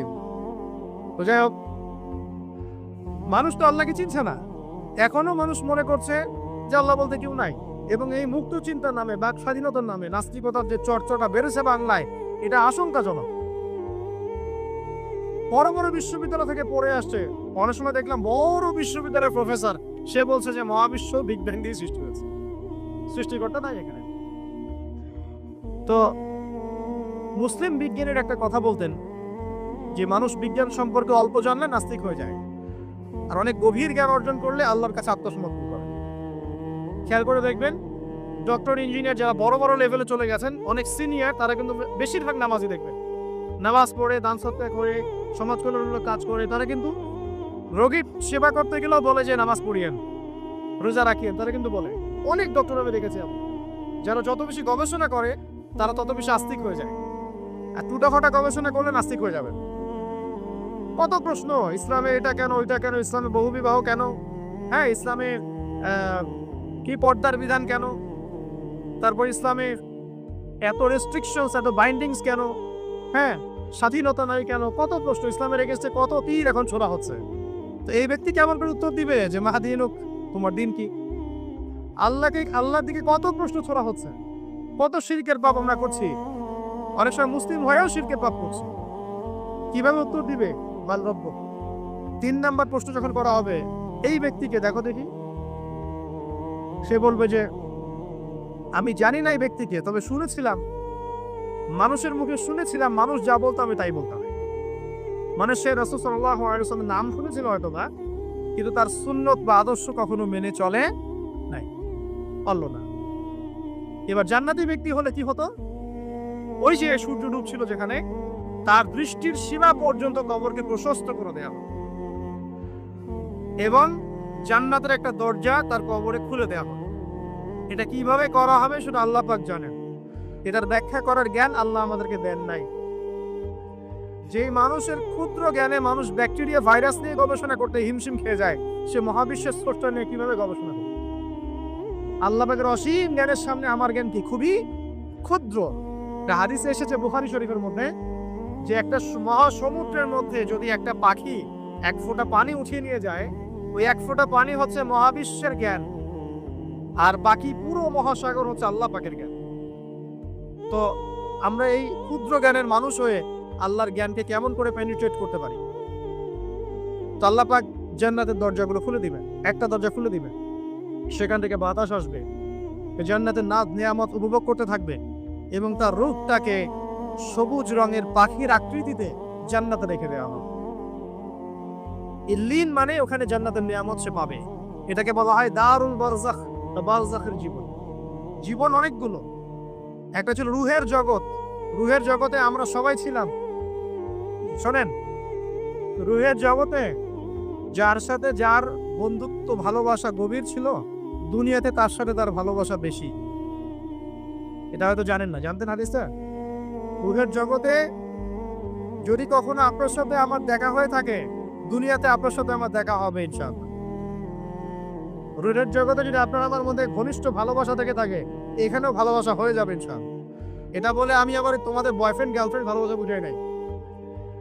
তো যাই হোক, মানুষ তো আল্লাহকে চিনছে না। এখনো মানুষ মনে করছে যে আল্লাহ বলতে কেউ নাই। এবং এই মুক্ত চিন্তার নামে, বাক স্বাধীনতার নামে নাস্তিকতার যে চর্চাটা বেড়েছে বাংলায়, এটা আশঙ্কাজনক। বড় বড় বিশ্ববিদ্যালয় থেকে পড়ে আসছে, অনেক সময় দেখলাম বড় বিশ্ববিদ্যালয়ের প্রফেসর, সে বলছে যে মহাবিশ্ব বিগ ব্যাং দিয়ে সৃষ্টি হয়েছে, সৃষ্টিকর্তা নাই এখানে। তো মুসলিম বিজ্ঞানীর একটা কথা বলতেন যে মানুষ বিজ্ঞান সম্পর্কে অল্প জানলে নাস্তিক হয়ে যায়, আর অনেক গভীর জ্ঞান অর্জন করলে আল্লাহর কাছে আত্মসমর্পণ করে। খেয়াল করে দেখবেন, ডক্টর, ইঞ্জিনিয়ার যারা বড় বড় লেভেলে চলে গেছেন, অনেক সিনিয়র, তারা কিন্তু বেশিরভাগ নামাজি দেখবেন। নামাজ পড়ে, দান সৎকার করে, সমাজ কল্যাণমূলক কাজ করে। তারা কিন্তু রোগীর সেবা করতে গেলেও বলে যে নামাজ পড়িয়েন, রোজা রাখিয়েন। তারা কিন্তু বলে। অনেক ডক্টর আমি দেখেছি। যারা যত বেশি গবেষণা করে, তারা তত বেশি আস্তিক হয়ে যায়। আর টুটাফাটা গবেষণা করলে নাস্তিক হয়ে যাবে। কত প্রশ্ন, ইসলামে এটা কেন, ওইটা কেন, ইসলামে বহুবিবাহ কেন, হ্যাঁ, ইসলামে কি পর্দার বিধান কেন, তারপর ইসলামে এত রেস্ট্রিকশনস, এত বাইন্ডিংস কেন, হ্যাঁ, স্বাধীনতা নাই কেন, কত প্রশ্ন। ইসলামের এগেইনস্টে কত তীর এখন ছোড়া হচ্ছে। তো এই ব্যক্তি কেমন করে উত্তর দিবে যে মাহদিনুক, তোমার দিন কি? আল্লাহর দিকে কত প্রশ্ন ছোড়া হচ্ছে, কত শিরকের পাপ আমরা করছি। অনেক সময় মুসলিম হয়েও শিরকের পাপ করছি। কিভাবে উত্তর দিবে? মাল রব্ব। 3 নাম্বার প্রশ্ন যখন করা হবে, এই ব্যক্তিকে দেখো দেখি, সে বলবে যে আমি জানি না এই ব্যক্তিকে, তবে শুনেছিলাম, মানুষের মুখে শুনেছিলাম, মানুষ যা বলতো আমি তাই বলতাম। মানে সে রাসূল সাল্লাল্লাহু আলাইহি ওয়াসাল্লামের নাম শুনেছিল হয়তো বা, কিন্তু তার সুন্নত বা আদর্শ কখনো মেনে চলে নাই, পারল না। এবার জান্নাতি ব্যক্তি হলে কি হতো? ওই যে সূর্য ডুবছিল যেখানে, তার দৃষ্টির সীমা পর্যন্ত কবরকে প্রশস্ত করে দেওয়া হবে, এবং জান্নাতের একটা দরজা তার কবরে খুলে দেওয়া হবে। এটা কিভাবে করা হবে সেটা আল্লাহ পাক জানেন। এটার ব্যাখ্যা করার জ্ঞান আল্লাহ আমাদেরকে দেন নাই। যেই মানুষের ক্ষুদ্র জ্ঞানে মানুষ ব্যাকটেরিয়া ভাইরাস নিয়ে গবেষণা করতে হিমশিম খেয়ে যায়, সে মহাবিশ্বের স্রষ্টা নিয়ে কিভাবে গবেষণা করবে? আল্লাহ পাকের অসীম জ্ঞানের সামনে আমার জ্ঞান কি খুবই ক্ষুদ্র। একটা হাদিসে এসেছে বুখারী শরীফের মধ্যে যে একটা মহাসমুদ্রের মধ্যে যদি একটা পাখি এক ফোঁটা পানি উঠিয়ে নিয়ে যায়, ওই এক ফোঁটা পানি হচ্ছে মহাবিশ্বের জ্ঞান, আর বাকি পুরো মহাসাগর হচ্ছে আল্লাহ পাকের জ্ঞান। তো আমরা এই ক্ষুদ্র জ্ঞানের মানুষ হয়ে আল্লাহর জ্ঞানকে কেমন করে পেনিট্রেট করতে পারি? তো আল্লাহ পাক জান্নাতের দরজাগুলো খুলে দিবেন, একটা দরজা খুলে দিবেন, সেখান থেকে বাতাস আসবে, জান্নাতের নাজ নিয়ামত উপভোগ করতে থাকবে এবং তার রূপটাকে সবুজ রঙের পাখির আকৃতিতে জান্নাতে রেখে দেওয়া হবে। ইল্লিন মানে ওখানে জান্নাতের নিয়ামত সে পাবে। এটাকে বলা হয় দারুল বারজাখ, বারজাখের জীবন। জীবন অনেকগুলো, একটা ছিল রুহের জগৎ। রুহের জগতে আমরা সবাই ছিলাম। শোনেন, রুহের জগতে যার সাথে যার বন্ধুত্ব ভালোবাসা গভীর ছিল, দুনিয়াতে তার সাথে তার ভালোবাসা বেশি। এটা হয়তো জানেন না, জানতেন হাদিসটা? রুহের জগতে যদি কখনো আপনার সাথে আমার দেখা হয়ে থাকে, দুনিয়াতে আপনার সাথে আমার দেখা হবে ইনশাআল্লাহ। রুহের জগতে যদি আপনার আমার মধ্যে ঘনিষ্ঠ ভালোবাসা থেকে থাকে, এখানেও ভালোবাসা হয়ে যাবে ইনশাআল্লাহ। এটা বলে আমি আবার তোমাদের বয়ফ্রেন্ড গার্লফ্রেন্ড ভালোবাসা বুঝাই নাই,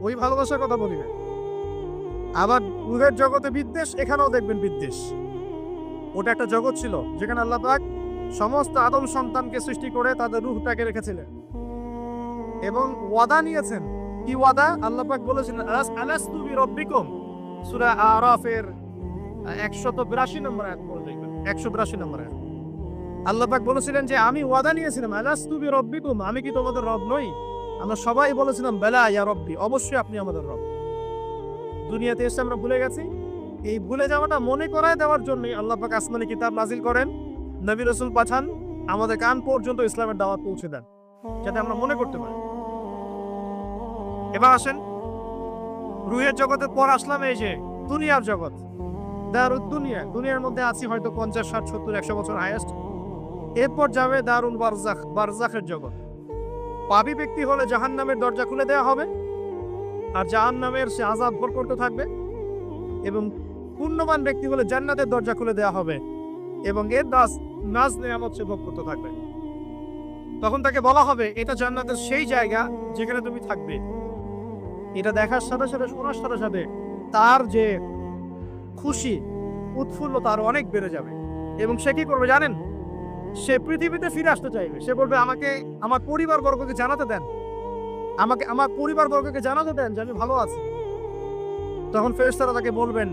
ওই ভালোবাসার কথা বলি না। আবার রুহের জগতে বিদ্বেষ, এখানেও দেখবেন বিদ্বেষ। ওটা একটা জগৎ ছিল যেখানে আল্লাহ পাক সমস্ত আদম সন্তানকে সৃষ্টি করে তাদের রূহটাকে রেখেছিলেন এবং ওয়াদা নিয়েছেন। কি ওয়াদা? আল্লাহ পাক বলেছিলেন আলাস্তু বিরাব্বিকুম, সূরা আরাফের 182 নম্বর আয়াত পড়ে দেখবেন, 182 নম্বর আয়াত। আল্লাহ পাক বলেছিলেন যে আমি ওয়াদা নিয়েছিলাম, আলাস্তু বিরাব্বিকুম, আমি কি তোমাদের রব নই? আমরা সবাই বলেছিলাম বেলা ইয়া রব্বি, অবশ্যই আপনি আমাদের রব। দুনিয়াতে এসে আমরা ভুলে গেছি। এই ভুলে যাওয়াটা মনে করায় দেওয়ার জন্যই আল্লাহ পাক আসমানে কিতাব নাজিল করেন, নবী রাসূল পাঠান, আমাদের কান পর্যন্ত ইসলামের দাওয়াত পৌঁছে দেন, যাতে আমরা মনে করতে পারি। এবার আসেন রুহের জগতের পর আসলাম এই যে দুনিয়ার জগৎ, দারুদ দুনিয়া। দুনিয়ার মধ্যে আছি হয়তো 50, 60, 70, 100 বছর হাইয়েস্ট। এরপর যাবে দারুল বারজাখ, বারজাখের জগৎ। পাপী ব্যক্তি হলে জাহান্নামের দরজা খুলে দেওয়া হবে, আর জাহান্নামের সে আযাব ভোগ করতে থাকবে, এবং পুণ্যবান ব্যক্তি হলে জান্নাতের দরজা খুলে দেওয়া হবে এবং এর নাজ নিয়ামত সে ভোগ করতে থাকবে। তখন তাকে বলা হবে এটা জান্নাতের সেই জায়গা যেখানে তুমি থাকবে। এটা দেখার সাথে সাথে, শোনার সাথে সাথে তার যে খুশি উৎফুল্লতা আরো অনেক বেড়ে যাবে। এবং সে কি করবে জানেন? সে পৃথিবীতে ফিরে আসতে চাইবে। সে বলবে আমাকে আমার পরিবারবর্গকে জানাতে দেন, আমাকে আমার পরিবারবর্গকে জানাতে দেন যে আমি ভালো আছি। তখন ফেরেশতারা তাকে বলবেন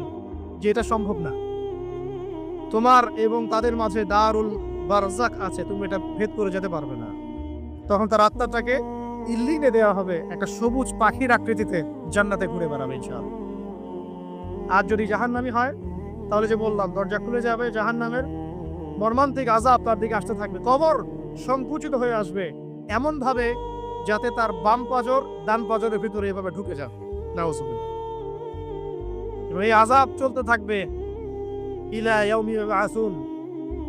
যে এটা সম্ভব না, তোমার এবং তাদের মাঝে দারুল বারজাখ আছে, তুমি এটা ভেদ করে যেতে পারবে না। তখন তার আত্মাটাকে ইল্লিনে দেওয়া হবে, একটা সবুজ পাখির আকৃতিতে জান্নাতে ঘুরে বেড়াবে ইনশাআল্লাহ। আর যদি জাহান্নামী হয় তাহলে যে বললাম দরজা খুলে যাবে, জাহান্নামের মর্মান্তিক আযাব তার দিকে আসতে থাকবে। কবর সংকুচিত হয়ে আসবে এমন ভাবে যাতে তার বাম পাজর ডান পাজরের ভিতরে এভাবে ঢুকে যাবে। নাউযুবিল্লাহ। এই আযাব চলতে থাকবে ইলা ইয়াউমি ইউবআসুন,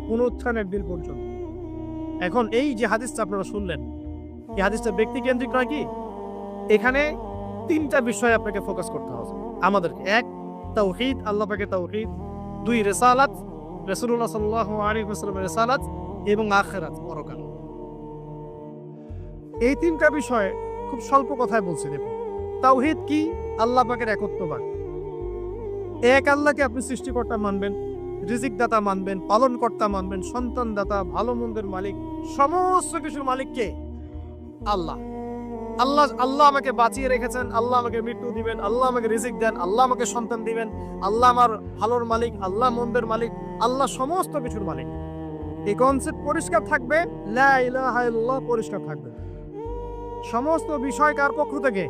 পুনরুত্থানের দিন পর্যন্ত। এখন এই যে হাদিসটা আপনারা শুনলেন, এই হাদিসটা ব্যক্তি কেন্দ্রিক নয় কি? এখানে তিনটা বিষয় আপনাকে ফোকাস করতে হবে আমাদেরকে। এক, তাওহীদ, আল্লাহ পাকের তাওহীদ। দুই, রিসালাত, রাসূলুল্লাহ সাল্লাল্লাহু আলাইহি ওয়াসাল্লামের রিসালাত, এবং আখিরাত, পরকাল। এই তিনটা বিষয় খুব স্বল্প কথায় বলছি। দেখুন, তাওহীদ কি? আল্লাহ পাকের একত্ববাদ। এক আল্লাহকে আপনি সৃষ্টিকর্তা মানবেন, রিজিক দাতা মানবেন, পালন কর্তা মানবেন, সন্তান দাতা, ভালো মন্দের মালিক, সমস্ত কিছুর মালিক কে? আল্লাহ। আল্লাহ আল্লাহ আমাকে বাঁচিয়ে রেখেছেন, আল্লাহ আমাকে মৃত্যু দিবেন, আল্লাহ আমাকে রিজিক দেন, আল্লাহ আমাকে সন্তান দিবেন, আল্লাহ আমার ভালোর মালিক, আল্লাহ মন্দের মালিক, আল্লাহ সমস্ত কিছুর মালিক। এই কনসেপ্ট পরিষ্কার থাকবে, লা ইলাহা ইল্লাল্লাহ পরিষ্কার থাকবে। সমস্ত বিষয় কার পক্ষ থেকে?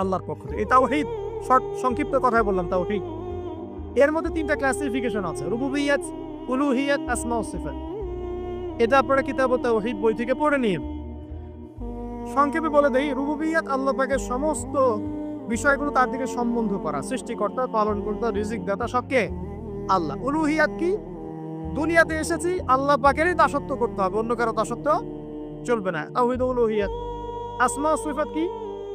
আল্লাহর পক্ষ থেকে। এই তাওহীদ, শর্ট সংক্ষিপ্ত কথায় বললাম তাওহীদ। এর মধ্যে তিনটা ক্লাসিফিকেশন আছে: রুবুবিয়্যাত, উলুহিয়্যাত, আসমা ও সিফাত। এটা আপনারা কিতাবুত তাওহীদ বই থেকে পড়ে নিন। সংক্ষেপে বলে দেই, রুবুবিয়্যাত আল্লাহ পাকের সমস্ত বিষয়গুলো তার দিকে সম্বন্ধ করা, সৃষ্টিকর্তা, পালনকর্তা, রিজিক দাতা সবকে আল্লাহ। উলুহিয়্যাত কি? দুনিয়াতে এসেছি আল্লাহ পাকেরই দাসত্ব করতে হবে, অন্য কারো দাসত্ব চলবে না, তাওহীদ উলুহিয়্যাত। আসমা ও সিফাত কি?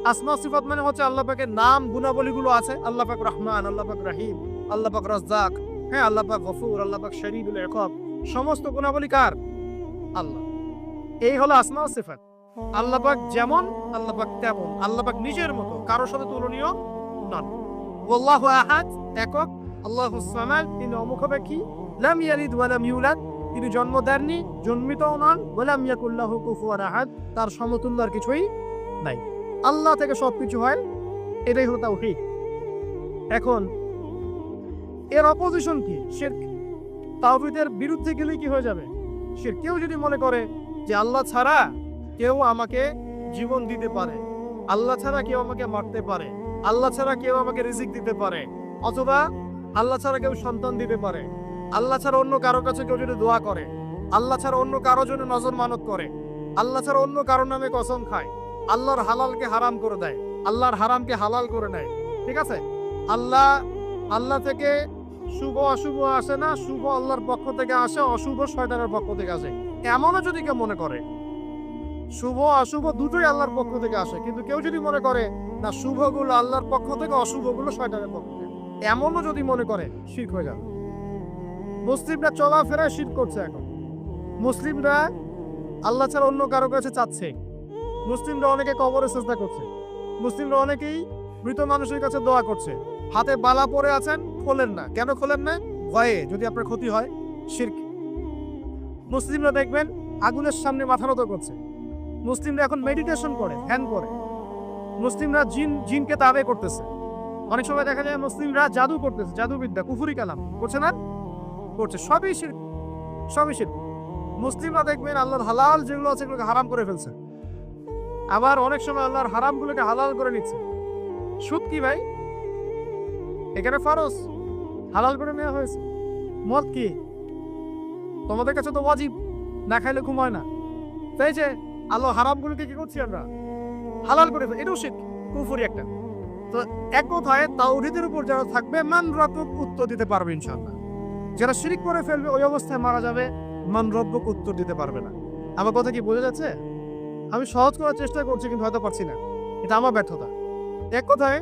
আসমা সিফাত মানে হচ্ছে আল্লাহ পাকের নাম গুণাবলীগুলো আছে। আল্লাহ পাক রহমান, আল্লাহ পাক রহিম, আল্লাহ পাক রাজ্জাক, হ্যাঁ আল্লাহ পাক গফুর, আল্লাহ পাক শরীদুল ইকাব, সমস্ত গুণাবলী কার? আল্লাহ। এই হলো আসমা ও সিফাত। আল্লাহ পাক যেমন, আল্লাহ পাক তেমন, আল্লাহ পাক নিজের মতো, কারোর সাথে তুলনীয় নন। আল্লাহু আহাদ, একক, আল্লাহুস সামাদ, তিনি অমুখাপেক্ষী, লাম ইয়ালিদ ওয়া লাম ইউলাদ, তিনি জন্ম দেননি, জন্মিতও নন, ওয়া লাম ইয়াকুল লাহু কুফুয়ান আহাদ, তার সমতুল্য আর কিছুই নাই। আল্লাহ থেকে সবকিছু হয়, এটাই হলো তাওহীদ। এখন এর অপোজিশন কি? শিরক। তাওহীদের বিরুদ্ধে গেলে কি হয়ে যাবে? শিরক। কেউ যদি মনে করে যে আল্লাহ ছাড়া কেউ আমাকে জীবন দিতে পারে, আল্লাহ ছাড়া কেউ আমাকে মারতে পারে, আল্লাহ ছাড়া কেউ আমাকে রিজিক দিতে পারে, অথবা আল্লাহ ছাড়া কেউ সন্তান দিতে পারে, আল্লাহ ছাড়া অন্য কারো কাছে কেউ যদি দোয়া করে, আল্লাহ ছাড়া অন্য কারো জন্য নজর মানত করে, আল্লাহ ছাড়া অন্য কারো নামে কসম খায়, আল্লাহর হালালকে হারাম করে দেয়, আল্লাহর হারামকে হালাল করে নেয়, ঠিক আছে? আল্লাহ থেকে শুভ অশুভ আসে না, শুভ আল্লাহর পক্ষ থেকে আসে, অশুভ শয়তানের পক্ষ থেকে আসে, এমনও যদি কেউ মনে করে, শুভ অশুভ দুটোই আল্লাহর পক্ষ থেকে আসে, কিন্তু কেউ যদি মনে করে না শুভগুলো আল্লাহর পক্ষ থেকে, অশুভগুলো শয়তানের পক্ষ থেকে, এমনও যদি মনে করে, শিরক হয়ে যাবে। মুসলিমরা চলাফেরায় শিরক করছে। এখন মুসলিমরা আল্লাহ ছাড়া অন্য কারো কাছে চাচ্ছে, মুসলিমরা অনেকে কবরে সিজদা করছে, মুসলিমরা অনেকেই মৃত মানুষের কাছে দোয়া করছে, হাতে বালা পরে আছেন, খোলেন না। কেন খোলেন না? ভয়ে যদি আপনার ক্ষতি হয়, শিরক। মুসলিমরা দেখবেন আগুনের সামনে মাথা নত করছে, মুসলিমরা এখন মেডিটেশন করে, ধ্যান করে, মুসলিমরা জিনকে তাবে করতেছে, অনেক সময় দেখা যায় মুসলিমরা জাদু করতেছে, জাদুবিদ্যা, কুফরি কালাম করছে না, করছে, সবই শিরক, সবই শিরক। মুসলিমরা দেখবেন আল্লাহর হালাল যেগুলো আছে সেগুলোকে হারাম করে ফেলছে, আবার অনেক সময় আল্লাহর হারামগুলোকে হালাল করে নিচ্ছে। সুদ কি ভাই? এখানে ফরজ, হালাল করে নেওয়া হয়েছে। মদ কি? তোমাদের কাছে তো ওয়াজিব, না খাইলে ঘুম হয় না, তাই যে আল্লাহ হারামগুলোকে কি করছি আমরা? হালাল করে ফেলছি, এটাও শিরক, কুফরি একটা। তো এক কথায় তাওহীদের উপর যারা থাকবে মান রব্বুক উত্তর দিতে পারবে ইনশাআল্লাহ। যারা শিরক করে ফেলবে ওই অবস্থায় মারা যাবে, মান রব্বুক উত্তর দিতে পারবে না। আমার কথা কি বোঝা যাচ্ছে? আমি সহজ করার চেষ্টা করছি, কিন্তু হয়তো পারছি না, এটা আমার ব্যর্থতা। এক কথায়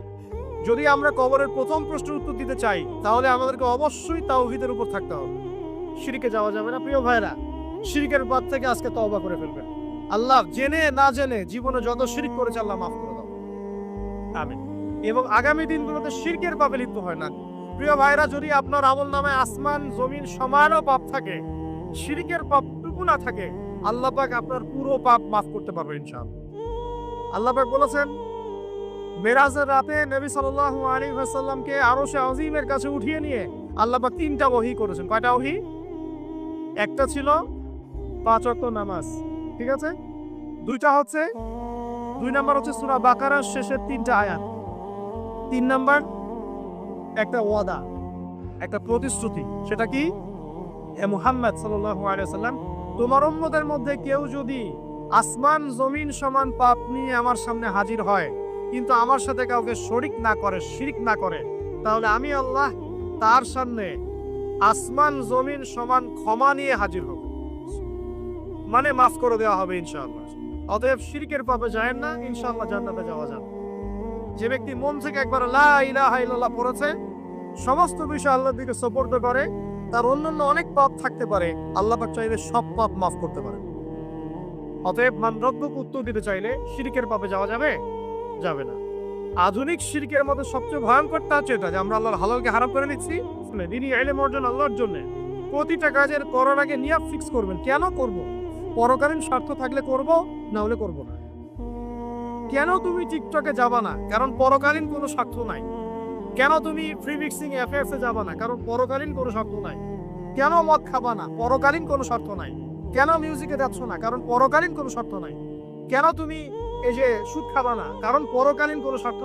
যদি আমরা কবরের প্রথম প্রশ্নের উত্তর দিতে চাই, তাহলে আমাদেরকে অবশ্যই তাওহীদের উপর থাকতে হবে, শিরকে যাওয়া যাবে না। প্রিয় ভাইরা, শিরকের পথ থেকে আজকে তওবা করে ফেলবেন। আল্লাহ জেনে না জেনে জীবনে যত শিরক করেছে আল্লাহ মাফ করে দাও, আমিন। এবং আগামী দিনগুলোতে শিরকের পাপে লিপ্ত হয় না। প্রিয় ভাইরা, যদি আপনার আমল নামায় আসমান জমিন সমানও পাপ থাকে, শিরকের পাপটুকু না থাকে, আল্লাহ পাক আপনার পুরো পাপ মাফ করতে পারবে ইনশাআল্লাহ। আল্লাহ পাক বলেছেন মেরাজের রাতে নবী সাল্লাল্লাহু আলাইহি ওয়াসাল্লামকে আরশে আজিমের কাছে উঠিয়ে নিয়ে আল্লাহ পাক 3টা ওহী করেছেন। কয়টা ওহী? একটা ছিল 5 ওয়াক্ত নামাজ, ঠিক আছে? 2টা হচ্ছে, 2 নাম্বার হচ্ছে সূরা বাকারার শেষের 3টা আয়াত, 3 নাম্বার একটা ওয়াদা, একটা প্রতিশ্রুতি। সেটা কি? এ মুহাম্মদ সাল্লাল্লাহু আলাইহি ওয়াসাল্লাম, তোমার উম্মতের মধ্যে কেউ যদি আসমান জমিন সমান পাপ নিয়ে আমার সামনে হাজির হয়, কিন্তু আমার সাথে কাউকে শরীক না করে, শিরক না করে, তাহলে আমি আল্লাহ তার সামনে আসমান জমিন সমান ক্ষমা নিয়ে হাজির হব, মানে মাফ করে দেওয়া হবে ইনশাআল্লাহ। অতএব শিরকের পাপে যায় না, ইনশাআল্লাহ জান্নাতে যাওয়া যাবে। যে ব্যক্তি মন থেকে একবার লা ইলাহা ইল্লাল্লাহ পড়েছে, সমস্ত বিষয় আল্লাহর দিকে সুপর্দ করে, তার অন্যান্য অনেক পাপ থাকতে পারে, আল্লাহ পাক চাইলে সব পাপ মাফ করতে পারে। অতএব মান রব্বুক উত্তর দিতে চাইলে শিরকের পাপে যাওয়া যাবে? যাবে না। আধুনিক শিরকের মধ্যে সবচেয়ে ভয়ঙ্করটা হচ্ছে এটা যে আমরা আল্লাহর হালালকে হারাম করে নিচ্ছি। দিনই ইলম অর্জন আল্লাহর জন্য প্রতিটা কাজের করার আগে নিয়াত ফিক্স করবেন, কেন করব? পরকালীন স্বার্থ থাকলে করব, না হলে করব না। কেন তুমি টিকটকে যাবা না? কারণ পরকালীন কোনো স্বার্থ নাই। কেন তুমি ফ্রি মিক্সিং অ্যাফেয়ার্সে যাবা না? কারণ পরকালীন কোনো স্বার্থ নাই। কেন মদ খাবা না? পরকালীন কোনো স্বার্থ নাই। কেন মিউজিকে যাচ্ছ না? কারণ পরকালীন কোনো স্বার্থ নাই। কেন তুমি এই যে সুদ খাবা না? কারণ পরকালীন কোনো স্বার্থ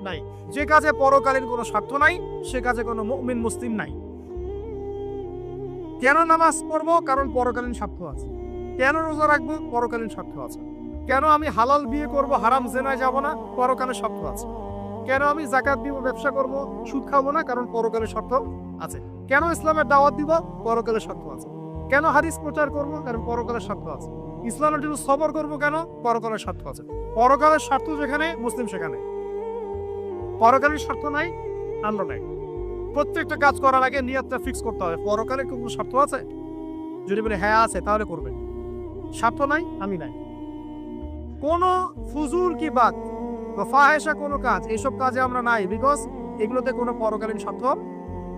নাই। যে কাজে পরকালীন কোনো স্বার্থ নাই, সে কাজে কোনো মুমিন মুসলিম নাই। কেন নামাজ পড়বো? কারণ পরকালীন স্বার্থ আছে। কেন রোজা রাখবো? পরকালীন স্বার্থ আছে। কেন আমি হালাল বিয়ে করব, হারাম জেনায় যাব না? পরকালীন স্বার্থ আছে। কেন আমি যাকাত দিব, ব্যবসা করব, সুদ খাবো না? কারণ পরকালীন স্বার্থ আছে। কেন ইসলামের দাওয়াত দিব? পরকালের স্বার্থ আছে। কেন হাদিস প্রচার করব? কারণ পরকালের স্বার্থ আছে। ইসলামের জন্য সবর করবো কেন? পরকালের স্বার্থ আছে। পরকালের স্বার্থ যেখানে, মুসলিম সেখানে। পরকালের স্বার্থ নাই, আমরা নাই। প্রত্যেকটা কাজ করার আগে নিয়তটা ফিক্স করতে হবে, পরকালে কোনো স্বার্থ আছে? যদি বলে হ্যাঁ আছে, তাহলে করবেন। স্বার্থ নাই, আমি নাই। কোনো ফুজুল কি বাদ বা ফাহেসা কোনো কাজ, এইসব কাজে আমরা নাই, বিকজ এগুলোতে কোনো পরকালীন স্বার্থ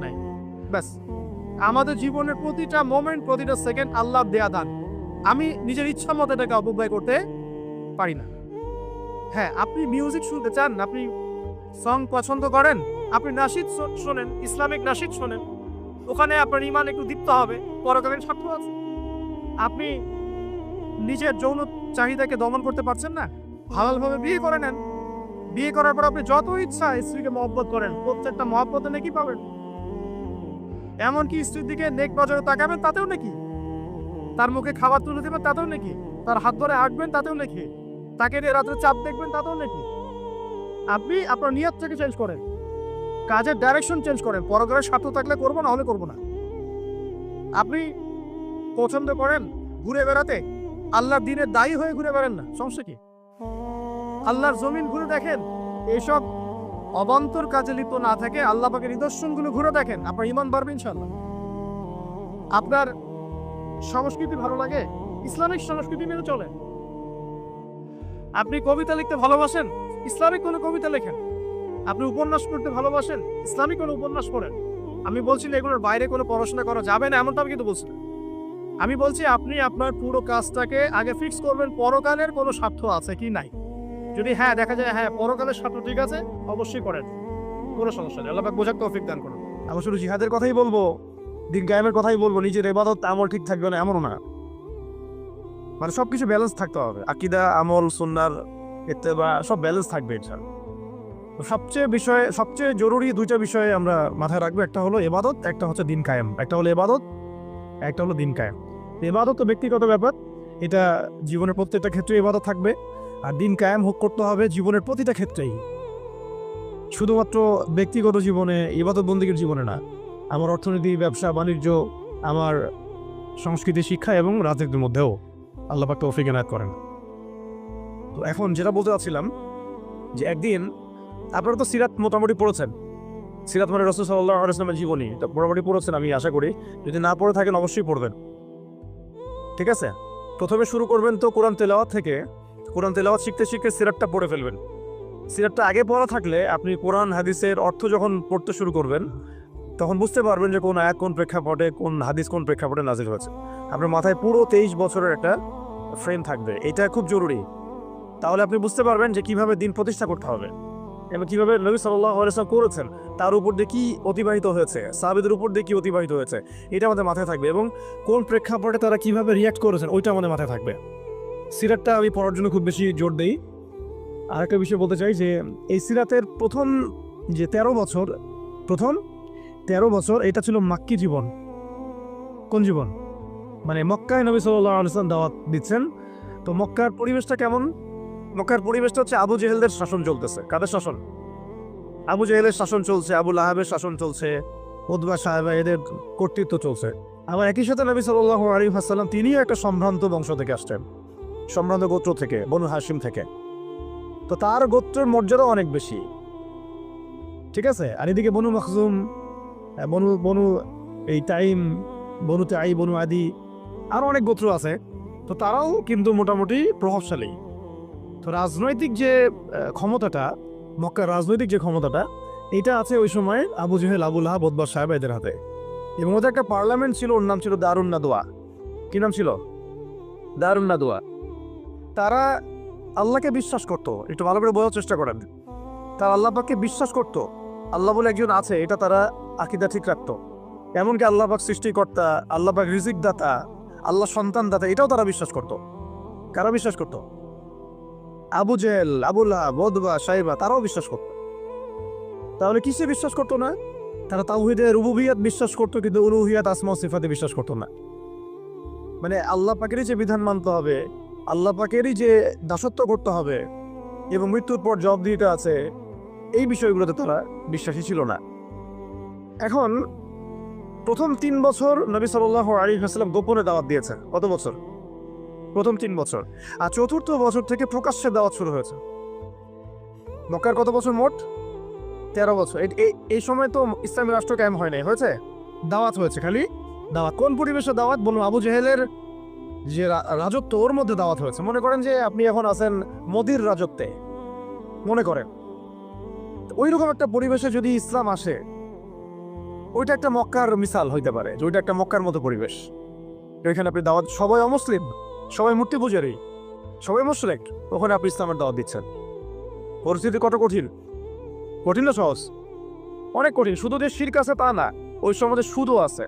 নাই। ব্যাস, আমাদের জীবনের প্রতিটা মোমেন্ট, প্রতিটা সেকেন্ড আল্লাহ দেয়া দান। আমি নিজের ইচ্ছা মতো এটাকে অপব্যয় করতে পারি না। হ্যাঁ, আপনি মিউজিক শুনতে চান, আপনি সং পছন্দ করেন, আপনি নাশিদ শোনেন, ইসলামিক নাশিদ শোনেন, ওখানে আপনার ইমান একটু দীপ্ত হবে, পরকালীন স্বার্থ আছে। আপনি নিজের যৌন চাহিদাকে দমন করতে পারছেন না, হালালভাবে বিয়ে করে নেন। বিয়ে করার পর আপনি যত ইচ্ছা স্ত্রীকে মহব্বত করেন, প্রত্যেকটা মহব্বতে নাকি পাবেন। এমনকি স্ত্রীর দিকে নেক নজরে তাকাবেন, তাতেও নাকি। তার মুখে খাবার তুলে দেবেন, তাতেও নাকি। তার হাত ধরে হাঁটবেন, তাতেও নাকি। তাকে নিয়ে রাত্রে চাপ দেখবেন, তাতেও নাকি। আপনি আপনার নিয়তটাকে চেঞ্জ করেন, কাজের ডাইরেকশন চেঞ্জ করেন। পরকালের স্বার্থ থাকলে করবো, না হলে করবো না। আপনি পছন্দ করেন ঘুরে বেড়াতে, আল্লাহর দিনের দায়ী হয়ে ঘুরে বেড়ান না, সমস্যা কি? আল্লাহর জমিন ঘুরে দেখেন, এইসব অবান্তর কাজে লিপ্ত না থাকে আল্লাহ পাকের নিদর্শনগুলো ঘুরে দেখেন, আপনার ইমান বাড়বে ইনশাআল্লাহ। আপনার সংস্কৃতি ভালো লাগে, ইসলামিক সংস্কৃতি মেনে চলে। আপনি কবিতা লিখতে ভালোবাসেন, ইসলামিক কোনো কবিতা লেখেন। আপনি উপন্যাস পড়তে ভালোবাসেন, ইসলামিক কোনো উপন্যাস পড়েন। আমি বলছি না এগুলোর বাইরে কোনো পড়াশোনা করা যাবে না, এমনটা আমি কিন্তু বলছি না। আমি বলছি আপনি আপনার পুরো কাজটাকে আগে ফিক্স করবেন, পরকালের কোনো স্বার্থ আছে কি নাই। যদি হ্যাঁ দেখা যায় হ্যাঁ পরকালের স্বার্থ ঠিক আছে, অবশ্যই করেন, কোনো সমস্যা নেই। আল্লাহ পাক বোঝার তৌফিক দান করুন। আমি শুধু জিহাদের কথাই বলবো, দিন কায়েমের কথাই বলবো, নিজের ইবাদত আমল ঠিক থাকবে না এমনও না। মানে সবকিছু ব্যালেন্স থাকতে হবে, আকীদা, আমল, সুন্নাহর ইত্তেবা সব ব্যালেন্স থাকবে ইনশাআল্লাহ। সবচেয়ে জরুরি দুইটা বিষয়ে আমরা মাথায় রাখবো, একটা হলো ইবাদত, একটা হচ্ছে দিন কায়েম। একটা হলো ইবাদত, একটা হলো দিন কায়েম। ইবাদত তো ব্যক্তিগত ব্যাপার, এটা জীবনের প্রত্যেকটা ক্ষেত্রে ইবাদত থাকবে। আর দিন কায়েম করতে হবে জীবনের প্রতিটা ক্ষেত্রেই, শুধুমাত্র ব্যক্তিগত জীবনে, ইবাদত বন্দেগীর জীবনে না। আমার অর্থনীতি, ব্যবসা বাণিজ্য, আমার সংস্কৃতি, শিক্ষা এবং রাজনীতির মধ্যেও আল্লাহ পাক তৌফিক এনায়েত করেন। তো এখন যেটা বলতে চাচ্ছিলাম যে একদিন আপনারা তো সিরাত মোটামুটি পড়েছেন, সিরাত মানে রাসূল সাল্লাল্লাহু আলাইহি ওয়াসাল্লামের জীবনী, তো মোটামুটি পড়েছেন আমি আশা করি। যদি না পড়ে থাকেন অবশ্যই পড়বেন, ঠিক আছে? প্রথমে শুরু করবেন তো কোরআন তেলাওয়াত থেকে। কোরআন তেলাওয়াত শিখতে শিখতে সিরাতটা পড়ে ফেলবেন। সিরাতটা আগে পড়া থাকলে আপনি কোরআন হাদিসের অর্থ যখন পড়তে শুরু করবেন তখন বুঝতে পারবেন যে কোন আয়াত কোন প্রেক্ষাপটে, কোন হাদিস কোন প্রেক্ষাপটে নাজিল হয়েছে। আপনার মাথায় পুরো 23 বছরের একটা ফ্রেম থাকবে, এটা খুব জরুরি। তাহলে আপনি বুঝতে পারবেন যে কিভাবে দিন প্রতিষ্ঠা করতে হবে এবং কিভাবে নবী সাল্লাল্লাহু আলাইহি ওয়াসাল্লাম করেছেন, তার উপর দিয়ে কি অতিবাহিত হয়েছে, সাহাবীদের উপর দিয়ে কি অতিবাহিত হয়েছে, এটা আমাদের মাথায় থাকবে। এবং কোন প্রেক্ষাপটে তারা কিভাবে রিয়াক্ট করেছেন ওইটা আমাদের মাথায় থাকবে। সিরাতটা আমি পড়ার জন্য খুব বেশি জোর দেই। আরেকটা বিষয় বলতে চাই যে এই সিরাতের প্রথম যে 13 বছর এটা ছিল মাক্কি জীবন। কোন জীবন? মানে মক্কায় নবী সাল্লাল্লাহু আলাইহি ওয়াসাল্লাম দাওয়াত দিচ্ছেন। তো মক্কার পরিবেশটা কেমন? মক্কার পরিবেশটা হচ্ছে আবু জেহেলদের শাসন চলতেছে। কাদের শাসন? আবু জেহেলের শাসন চলছে, আবু লাহাবের শাসন চলছে, উতবা সাহেবা এদের কর্তৃত্ব চলছে। আবার একই সাথে নবী সাল্লাল্লাহু আলাইহি ওয়াসাল্লাম তিনিও একটা সম্ভ্রান্ত বংশ থেকে আসছেন, সম্ভ্রান্ত গোত্র থেকে, বনু হাশিম থেকে। তো তার গোত্রের মর্যাদা অনেক বেশি, ঠিক আছে? আর এদিকে বনু মখজুম, বনু বনু এই তাইম, বনু তাই, বনু আদি, আরও অনেক গোত্র আছে। তো তারাও কিন্তু মোটামুটি প্রভাবশালী। তো রাজনৈতিক যে ক্ষমতাটা, মক্কার রাজনৈতিক যে ক্ষমতাটা, এটা আছে ওই সময় আবু জেহেল, আবু লাহাব, উতবা সাহেব এদের হাতে। এবং ওদের একটা পার্লামেন্ট ছিল, ওর নাম ছিল দারুন নাদওয়া। কি নাম ছিল? দারুন নাদওয়া। তারা আল্লাহকে বিশ্বাস করত, একটু ভালো করে বোঝার চেষ্টা করেন। তারা আল্লাহ পাককে বিশ্বাস করত, আল্লাহ বলে একজন আছে, এটা তারা আকীদা ঠিক রাখত। এমনকি আল্লাহ পাক সৃষ্টিকর্তা, আল্লাহ পাক রিজিক দাতা, আল্লাহ সন্তান দাতা, এটাও তারা বিশ্বাস করত। কারা বিশ্বাস করত? আবু জেহেল, আবু লাহাব, উতবা সাহেবা, তারাও বিশ্বাস করত। তাহলে কিসে বিশ্বাস করতো না? তারা তাওহীদে রুবুবিয়্যাত বিশ্বাস করতো, কিন্তু উলুহিয়াত, আসমা ও সিফাতে বিশ্বাস করতো না। মানে আল্লাহ পাকেরই যে বিধান মানতে হবে, আল্লাহ পাকেরই যে দাসত্ব করতে হবে এবং মৃত্যুর পর জবাবদিহিতা আছে, এই বিষয়গুলোতে তারা বিশ্বাসী ছিল না। এখন প্রথম 3 বছর নবী সাল্লাল্লাহু আলাইহি ওয়াসাল্লাম গোপনে দাওয়াত দিয়েছেন। কত বছর? প্রথম 3 বছর। আর চতুর্থ বছর থেকে প্রকাশ্যে দাওয়াত শুরু হয়েছে। মক্কার কত বছর মোট? 13 বছর। এই সময় তো ইসলামী রাষ্ট্র কায়েম হয় নাই, হয়েছে? দাওয়াত হয়েছে, খালি দাওয়াত। কোন পরিবেশে দাওয়াত? বলুন, আবু জেহেলের যে রাজত্ব, ওর মধ্যে দাওয়াত হয়েছে। মনে করেন যে আপনি এখন আছেন মোদির রাজত্বে, মনে করেন ওইরকম একটা পরিবেশে যদি ইসলাম আসে, ওইটা একটা মক্কার মিসাল হইতে পারে, যে ওইটা একটা মক্কার মতো পরিবেশ। ওইখানে আপনি দাওয়াত, সবাই অমুসলিম, সবাই মূর্তি পূজারী, সবাই মুশরিক, ওখানে আপনি ইসলামের দাওয়াত দিচ্ছেন। পরিস্থিতি কত কঠিন! কঠিন না সহজ? অনেক কঠিন। শুধু যে শিরক আছে তা না, ওই সমাজে সুদও আছে।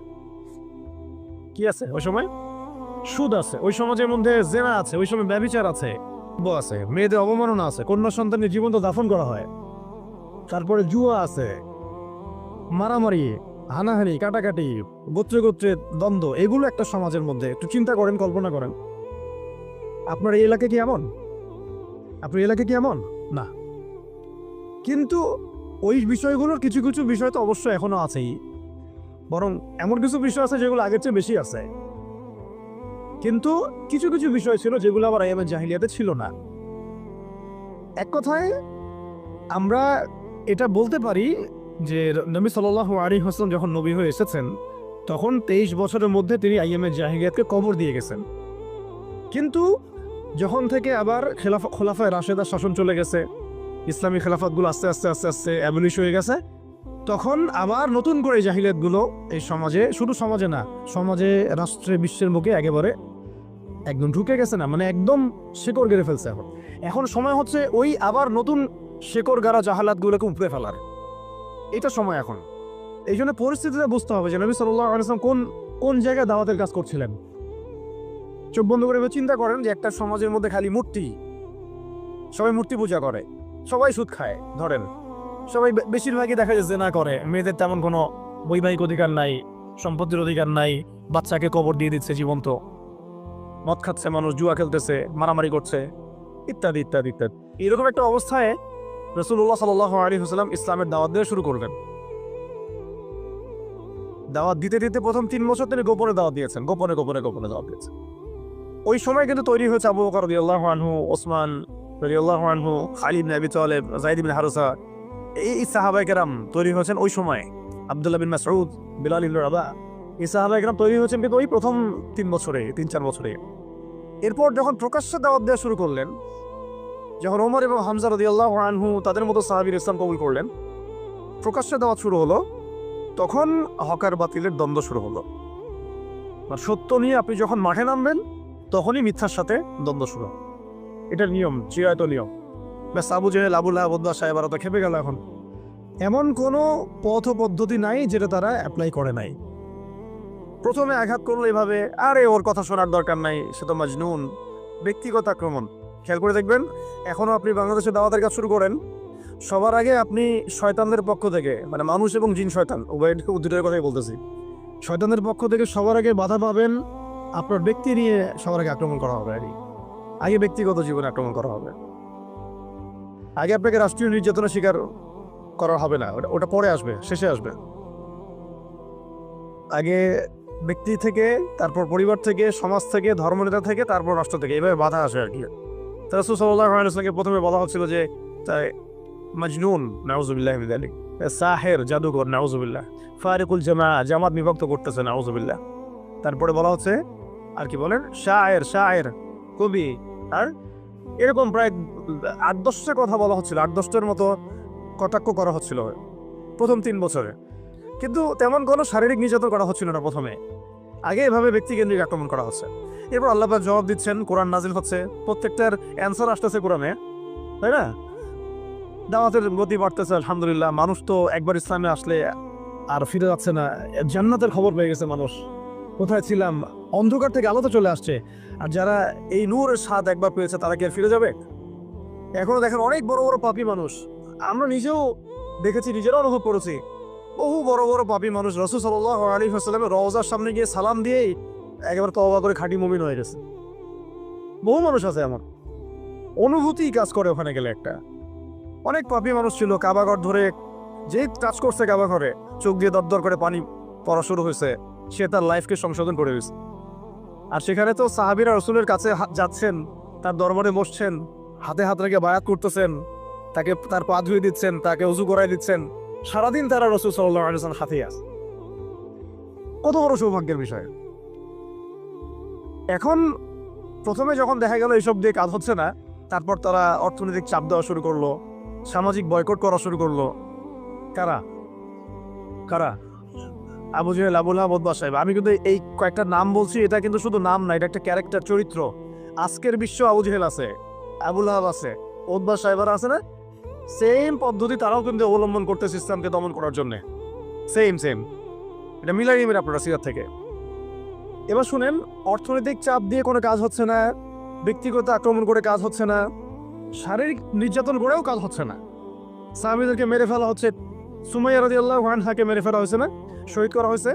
কি আছে ওই সময়? সুদ আছে। ওই সমাজের মধ্যে জেনা আছে, ওই সময় ব্যভিচার আছে, আছে মেয়েদের অবমাননা আছে, কন্যা সন্তানের জীবন্ত দাফন করা হয়, তারপরে জুয়া আছে, মারামারি, হানাহানি, কাটাকাটি, গোত্রে গোত্রে দ্বন্দ্ব, এগুলো একটা সমাজের মধ্যে। একটু চিন্তা করেন, কল্পনা করেন, আপনার এই এলাকা কি এমন? আপনার এলাকা কি এমন? না। কিন্তু ওই বিষয়গুলোর কিছু কিছু বিষয় তো অবশ্যই এখনো আছেই, বরং এমন কিছু বিষয় আছে যেগুলো আগের চেয়ে বেশি আছে। কিন্তু কিছু কিছু বিষয় ছিল যেগুলো আবার আইয়ামে জাহিলিয়াতে ছিল না। এক কথায় আমরা এটা বলতে পারি যে নবী সাল্লাল্লাহু আলাইহি ওয়াসাল্লাম যখন নবী হয়ে এসেছেন, তখন 23 বছরের মধ্যে তিনি আইয়ামে জাহিলিয়াতকে কবর দিয়ে গেছেন। কিন্তু যখন থেকে আবার খোলাফায়ে রাশেদার শাসন চলে গেছে, ইসলামী খেলাফতগুলো আস্তে আস্তে আস্তে আস্তে অ্যাবলিশ হয়ে গেছে, তখন আবার নতুন করে জাহিলিয়াতগুলো এই সমাজে, শুধু সমাজে না, সমাজে, রাষ্ট্রে, বিশ্বের মুখে একেবারে একদম ঢুকে গেছে, না মানে একদম শেকড় গেড়ে ফেলছে। এখন সময় হচ্ছে ওই আবার নতুন শেকড় গাড়া জাহালাতগুলোকে উপড়ে ফেলার, এটা সময় এখন। এই জন্য পরিস্থিতিটা বুঝতে হবে যে নবী সাল্লাল্লাহু আলাইহি ওয়াসাল্লাম কোন কোন জায়গায় দাওয়াতের কাজ করছিলেন। চোখ বন্ধ করে চিন্তা করেন যে একটা সমাজের মধ্যে খালি মূর্তি, সবাই মূর্তি পূজা করে, সবাই সুদ খায়, ধরেন সবাই বেশিরভাগই দেখা যায় জেনা করে, মেয়েদের তেমন কোনো বৈবাহিক অধিকার নাই, সম্পত্তির অধিকার নাই, বাচ্চাকে কবর দিয়ে দিচ্ছে জীবন্ত, মদ খাচ্ছে মানুষ, জুয়া খেলতেছে, মারামারি করছে, ইত্যাদি ইত্যাদি ইত্যাদি। এরকম একটা অবস্থায় রাসূলুল্লাহ সাল্লাল্লাহু আলাইহি ওয়াসাল্লাম ইসলামের দাওয়াত দেওয়া শুরু করলেন। দাওয়াত দিতে দিতে প্রথম 3 বছর তিনি গোপনে দাওয়াত দিয়েছেন, গোপনে গোপনে গোপনে দাওয়াত দিয়েছেন। ওই সময় কিন্তু তৈরি হয়েছে আবু বকর রাদিয়াল্লাহু আনহু, ওসমান রাদিয়াল্লাহু আনহু, আলী ইবনে আবি তালেব, যায়েদ ইবনে হারসা, এই সাহাবায়ে কেরাম তৈরি হয়েছেন ওই সময়। আব্দুল্লাহ বিন মাসউদ, বিলাল ইবনে রাবাহ, এই সাহাবায়ে কেরাম তৈরি হয়েছেন কিন্তু ওই প্রথম 3 বছরে, 3-4 বছরে। এরপর যখন প্রকাশ্যে দাওয়াত দেওয়া শুরু করলেন, যখন ওমর এবং হামজা রাদিয়াল্লাহু আনহু তাদের মতো সাহাবীর ইসলাম কবুল করলেন, প্রকাশ্যে দাওয়াত শুরু হলো, তখন হকার বাতিলের দ্বন্দ্ব শুরু হলো। আর সত্য নিয়ে আপনি যখন মাঠে নামবেন, তখনই মিথ্যার সাথে দ্বন্দ্ব শুরু। এটা নিয়ম, চিরায়ত নিয়ম। ব্যাস, আবু জেহেল, আবু লাহাব, উতবা, সাহেবা তো খেপে গেল। এখন এমন কোনো পথ পদ্ধতি নাই যেটা তারা অ্যাপ্লাই করে নাই। প্রথমে আঘাত করলো এভাবে, আরে ওর কথা শোনার দরকার নাই, সে তো মাজনুন, ব্যক্তিগত আক্রমণ। খেয়াল করে দেখবেন, এখনো আপনি বাংলাদেশে দাওয়াতের কাজ শুরু করেন, সবার আগে আপনি শয়তানদের পক্ষ থেকে, মানে মানুষ এবং জিন শয়তান উভয়ের কথাই বলতেছি, শয়তানদের পক্ষ থেকে সবার আগে বাধা পাবেন, আপনার ব্যক্তি নিয়ে সবার আগে আক্রমণ করা হবে। আগে ব্যক্তিগত জীবনে আক্রমণ করা হবে, আগে আপনাকে রাষ্ট্রীয় নির্যাতনের শিকার করা হবে না, ওটা পরে আসবে, শেষে আসবে। আগে ব্যক্তি থেকে, তারপর পরিবার থেকে, সমাজ থেকে, ধর্মনেতা থেকে, তারপর রাষ্ট্র থেকে, এইভাবে বাধা আসে আর কি। রাসূল সাল্লাল্লাহু আলাইহি ওয়াসাল্লামকে প্রথমে বলা হচ্ছিল যে মাজনুন, নাউযুবিল্লাহ মিন যালিক, সাহের, জাদুকর, নাউযুবিল্লাহ, ফারিকুল জামাত বিভক্ত করতেছে, নাউযুবিল্লাহ। তারপরে বলা হচ্ছে আর কি বলেন, শায়ের, শায়ের, কবি, আর এরকম প্রায় 8-10টা কথা বলা হচ্ছিল, 8-10টার মতো কটাক্ষ করা হচ্ছিল প্রথম 3 বছরে। কিন্তু তেমন কোনো শারীরিক নির্যাতন করা হচ্ছিল না প্রথমে, আগে এভাবে ব্যক্তিকেন্দ্রিক আক্রমণ করা হচ্ছে। এরপর আল্লাহ পাক জবাব দিচ্ছেন, কোরআন নাজিল হচ্ছে, প্রত্যেকটার অ্যান্সার আসতেছে কোরআনে, তাই না? দাওয়াতের গতি বাড়তেছে, আলহামদুলিল্লাহ। মানুষ তো একবার ইসলামে আসলে আর ফিরে যাচ্ছে না, জান্নাতের খবর পেয়ে গেছে মানুষ। কোথায় ছিলাম, অন্ধকার থেকে আলোতে চলে আসছে। আর যারা এই নূরের স্বাদ একবার পেয়েছে, তারা কি আর ফিরে যাবে? এখনো দেখেন অনেক বড় বড় পাপী মানুষ, আমরা নিজেও দেখেছি, নিজেরাও অনুভব করেছি, বহু বড় বড় পাপী মানুষ রাসূল সাল্লাল্লাহু আলাইহি ওয়াসাল্লামের রওজার সামনে গিয়ে সালাম দিয়েই একেবারে তওবা করে খাঁটি মুমিন হয়ে গেছে। বহু মানুষ আছে এমন, অনুভূতি কাজ করে ওখানে গেলে। একটা অনেক পাপী মানুষ ছিল, কাবাঘর ধরে যে টাচ করছে, কাবাঘরে চোখ দিয়ে দরদর করে পানি পড়া শুরু হয়েছে, সে তার লাইফকে সংশোধন করে গেছে। আর সেখানে তো সাহাবীরা রাসূলের কাছে যাচ্ছেন, তার দরবারে বসছেন, হাতে হাত রেখে বায়াত করতেছেন, তাকে তার পা ধুয়ে দিচ্ছেন, তাকে উজু করাই দিচ্ছেন, সারাদিন তারা রাসূল সাল্লাল্লাহু আলাইহি ওয়াসাল্লাম হাতে আছে। কত বড় সৌভাগ্যের বিষয়। এখন প্রথমে যখন দেখা গেল এইসব দিয়ে কাজ হচ্ছে না, তারপর তারা অর্থনৈতিক চাপ দেওয়া শুরু করলো, সামাজিক বয়কট করা শুরু করলো। কারা কারা? আবু জেহেল, আবু লাহাব, উতবা, সাইবা। আমি কিন্তু এই কয়েকটা নাম বলছি, এটা কিন্তু শুধু নাম না, এটা একটা ক্যারেক্টার, চরিত্র। আজকের বিশ্ব আবু জেহেল আছে, আবু লাহাব আছে, উতবা, সাইবার আছে না? সেম পদ্ধতি তারাও কিন্তু অবলম্বন করতেছে ইসলামকে দমন করার জন্য। সেম এটা মিলাই নেবেন আপনারা সিরাত থেকে। এবার শুনেন, অর্থনৈতিক চাপ দিয়ে কোনো কাজ হচ্ছে না, ব্যক্তিগত আক্রমণ করে কাজ হচ্ছে না, শারীরিক নির্যাতন করেও কাজ হচ্ছে না। সাহাবীদেরকে মেরে ফেলা হচ্ছে, সুমাইয়া রাদিয়াল্লাহু আনহাকে মেরে ফেলা হয়েছে না, শহীদ করা হয়েছে।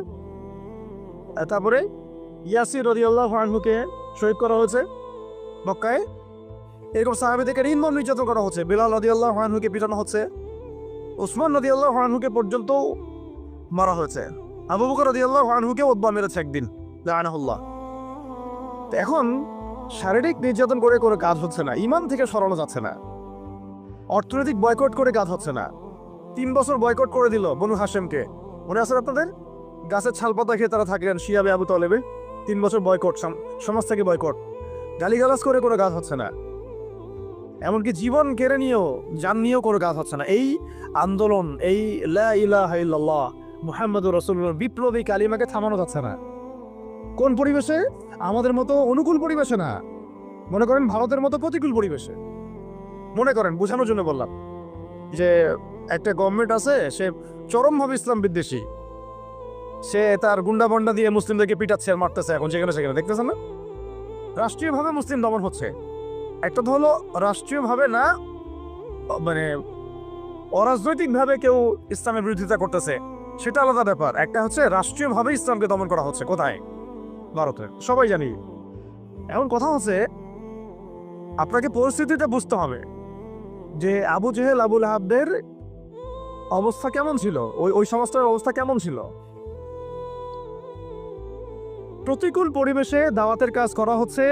তারপরে ইয়াসির রাদিয়াল্লাহু আনহুকে শহীদ করা হয়েছে মক্কায়। এরকম সাহাবীদেরকে নির্মম নির্যাতন করা হচ্ছে। বিলাল রাদিয়াল্লাহু আনহুকে পিটানো হচ্ছে, ওসমান রাদিয়াল্লাহু আনহুকে পর্যন্ত মারা হয়েছে, আবু বকর রাদিয়াল্লাহু আনহুকে উতবা মেরেছে একদিন, লাআনাহুল্লাহ। তো এখন শারীরিক নির্যাতন করে কোনো কাজ হচ্ছে না, ঈমান থেকে সরানো যাচ্ছে না, অর্থনৈতিক বয়কট করে কাজ হচ্ছে না। 3 বছর বয়কট করে দিল বনু হাশেমকে, মনে আছে আপনাদের? গাছের ছালপাতা খেয়ে তারা থাকলেন শিয়াবে আবু তালেবে। 3 বছর বয়কট, সমাজ থেকে বয়কট, গালিগালাজ করে কোনো কাজ হচ্ছে না, এমনকি জীবন কেড়ে নিয়েও, জান নিয়েও কোনো কাজ হচ্ছে না। এই আন্দোলন, এই লা ইলাহা ইল্লাল্লাহ মুহাম্মাদুর রাসূলুল্লাহ বিপ্লবী কালিমাকে থামানো যাচ্ছে না। কোন পরিবেশে? আমাদের মতো অনুকূল পরিবেশে না, মনে করেন ভারতের মতো প্রতিকূল পরিবেশে। মনে করেন, বোঝানোর জন্য বললাম যে একটা গভর্নমেন্ট আছে, সে চরমভাবে ইসলাম বিদ্বেষী, সে তার গুন্ডা বন্ডা দিয়ে মুসলিমদেরকে পিটাচ্ছে আর মারতেছে, এখন যেখানে সেখানে, দেখতেছেন না? রাষ্ট্রীয়ভাবে মুসলিম দমন হচ্ছে। একটা তো হলো রাষ্ট্রীয়ভাবে না, মানে অরাজনৈতিকভাবে কেউ ইসলামের বিরোধিতা করতেছে, সেটা আলাদা ব্যাপার। একটা হচ্ছে রাষ্ট্রীয়ভাবে ইসলামকে দমন করা হচ্ছে। কোথায়? ভারতে, সবাই জানি। এখন কথা হচ্ছে, আপনাকে পরিস্থিতিটা বুঝতে হবে যে আবু জেহেল, আবু লাহাবদের অবস্থা কেমন ছিল, ওই সমাজটার অবস্থা কেমন ছিল। প্রতিকূল পরিবেশে দাওয়াতের কাজ করা হচ্ছে,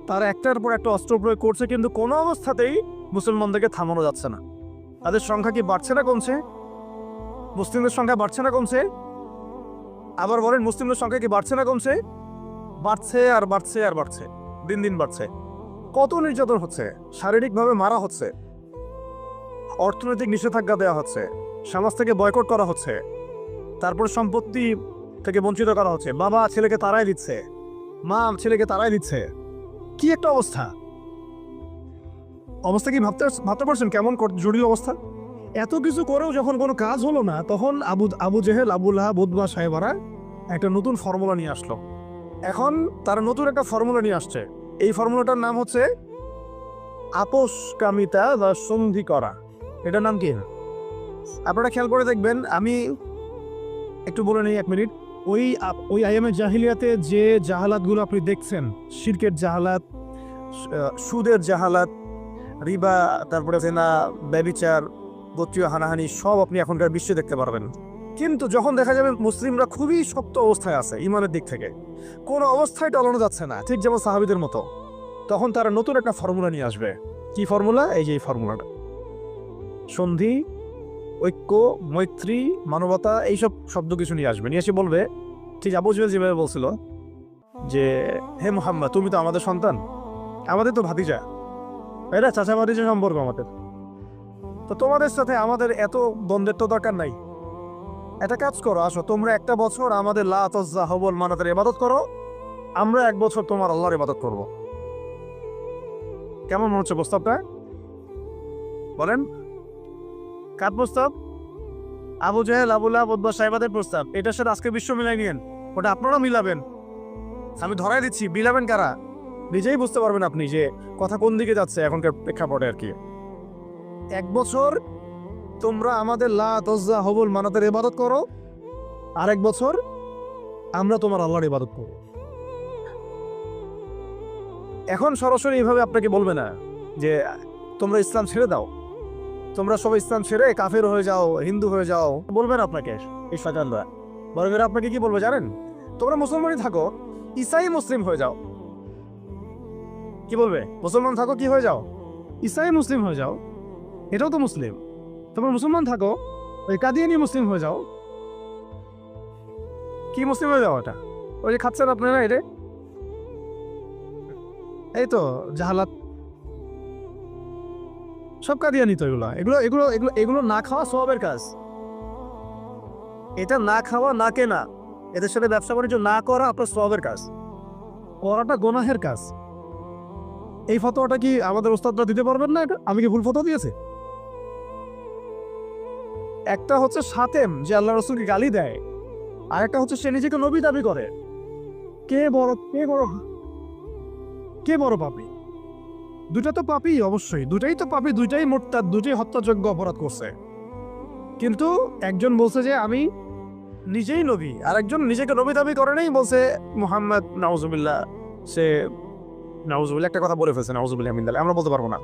তারা একটার পর একটা অস্ত্র প্রয়োগ করছে, কিন্তু কোনো অবস্থাতেই মুসলমানদেরকে থামানো যাচ্ছে না। তাদের সংখ্যা কি বাড়ছে না কমছে? মুসলিমদের সংখ্যা বাড়ছে না কমছে? আবার বলেন, মুসলিমদের সংখ্যা কি বাড়ছে না কমছে? বাড়ছে আর বাড়ছে আর বাড়ছে, দিন দিন বাড়ছে। কত নির্যাতন হচ্ছে, শারীরিকভাবে মারা হচ্ছে, অর্থনৈতিক নিষেধাজ্ঞা দেওয়া হচ্ছে, সমাজ থেকে বয়কট করা হচ্ছে, তারপর সম্পত্তি থেকে বঞ্চিত করা হচ্ছে, বাবা ছেলেকে তাড়াই দিচ্ছে, মা ছেলেকে তাড়াই দিচ্ছে। কি একটা অবস্থা! অবস্থা কি ভাবতে পারছেন কেমন জটিল অবস্থা? এত কিছু করেও যখন কোনো কাজ হলো না, তখন আবু জেহেল, আবু লাহাব, উতবা, সাইবারা একটা নতুন ফর্মুলা নিয়ে আসলো। এখন তারা নতুন একটা ফর্মুলা নিয়ে আসছে। এই ফর্মুলাটার নাম হচ্ছে আপোষকামিতা বা সন্ধি করা। এটার নাম কি? আপনারা খেয়াল করে দেখবেন, আমি একটু বলে নেই 1 মিনিট। ওই আইএমএ জাহিলিয়াতে যে জাহালাতগুলো আপনি দেখছেন, শিরকের জাহালাত, সুদের জাহালাত, রিবা, তারপরে জেনা, ব্যভিচার, গোত্রীয় হানাহানি, সব আপনি এখনকার বিশ্বে দেখতে পারবেন। কিন্তু যখন দেখা যাবে মুসলিমরা খুবই শক্ত অবস্থায় আছে ইমানের দিক থেকে, কোনো অবস্থায় টলানো যাচ্ছে না, ঠিক যেমন সাহাবীদের মতো, তখন তারা নতুন একটা ফর্মুলা নিয়ে আসবে। কি ফর্মুলা? এই যে এই ফর্মুলাটা, সন্ধি, ঐক্য, মৈত্রী, মানবতা, এইসব শব্দ কিছু নিয়ে আসবে। নিয়ে এসে বলবে, ঠিক আবু জেহেল যেভাবে বলছিল যে, হে মুহাম্মদ, তুমি তো আমাদের সন্তান, আমাদের তো ভাতিজা, এটা চাচা ভাতিজা সম্পর্ক আমাদের, তো তোমাদের সাথে আমাদের এত দ্বন্দ্বের তো দরকার নাই। একটা কাজ করো, আসো তোমরা একটা বছর আমাদের লাত, উজ্জা, হবল, মানাতের ইবাদত করো, আমরা 1 বছর তোমার আল্লাহর ইবাদত করব। কেমন মনে হচ্ছে প্রস্তাবটা? বলেন, কার প্রস্তাব? আবু জেহেল, আবু লাহাব, উতবা, সাইবাদের প্রস্তাব। এটার সাথে আজকে বিশ্ব মিলাই নিয়েন, ওটা আপনারা মিলাবেন। আমি ধরাই দিচ্ছি, মিলাবেন কারা নিজেই বুঝতে পারবেন আপনি যে কথা কোন দিকে যাচ্ছে এখনকার প্রেক্ষাপটে আর কি। 1 বছর তোমরা আমাদের লাত, উজ্জা, হবল, মানাতের ইবাদত করো, আর 1 বছর আমরা তোমার আল্লাহর ইবাদত করব। এখন সরাসরি এইভাবে আপনাকে বলবে না যে তোমরা ইসলাম ছেড়ে দাও, তোমরা সবাই ইসলাম ছেড়ে কাফের হয়ে যাও, হিন্দু হয়ে যাও, বলবেন আপনাকে এই শয়তানরা। বরং এরা আপনাকে কি বলবে জানেন? তোমরা মুসলমানই থাকো, ঈসাই মুসলিম হয়ে যাও, কি বলবে? মুসলমান থাকো কি হয়ে যাও? ইসলামী মুসলিম হয়ে যাও, এটাও তো মুসলিম। তোমরা মুসলমান থাকো, ওই কাদিয়ানি মুসলিম হয়ে যাও। কি মুসলিম হয়ে যাও? এটা ওই যে খাচ্ছেন আপনারা, এটা এই তো জাহালাত, সব কাদিয়ানি তো এগুলো এগুলো এগুলো এগুলো এগুলো না খাওয়া সওয়াবের কাজ। এটা না খাওয়া, না কেনা, এদের সাথে ব্যবসা বাণিজ্য না করা আপনার সওয়াবের কাজ, করাটা গুনাহের কাজ। এই ফতোয়াটা কি আমাদের ওস্তাদরা দিতে পারবেন না? এটা আমি কি ভুল ফতোয়া দিয়েছি? একটা হচ্ছে সাতেম, যে আল্লাহ রসুলকে গালি দেয়, আর একটা হচ্ছে সে নিজেকে নবী দাবি করে। কে বড় কে বড় পাপী? দুটা তো পাপী, অবশ্যই দুটাই তো পাপী, দুইটাই মুরতাদ, দুটাই হত্যাযোগ্য অপরাধ করছে। কিন্তু একজন বলছে যে আমি নিজেই নবী, আর একজন নিজেকে নবী দাবি করে নেই, বলছে মুহাম্মদ নাউজুবিল্লাহ, সে নাউজুবিল্লাহ একটা কথা বলে ফেলছে, নাউজুবিল্লাহ মিন যালিক, আমরা বলতে পারবো না।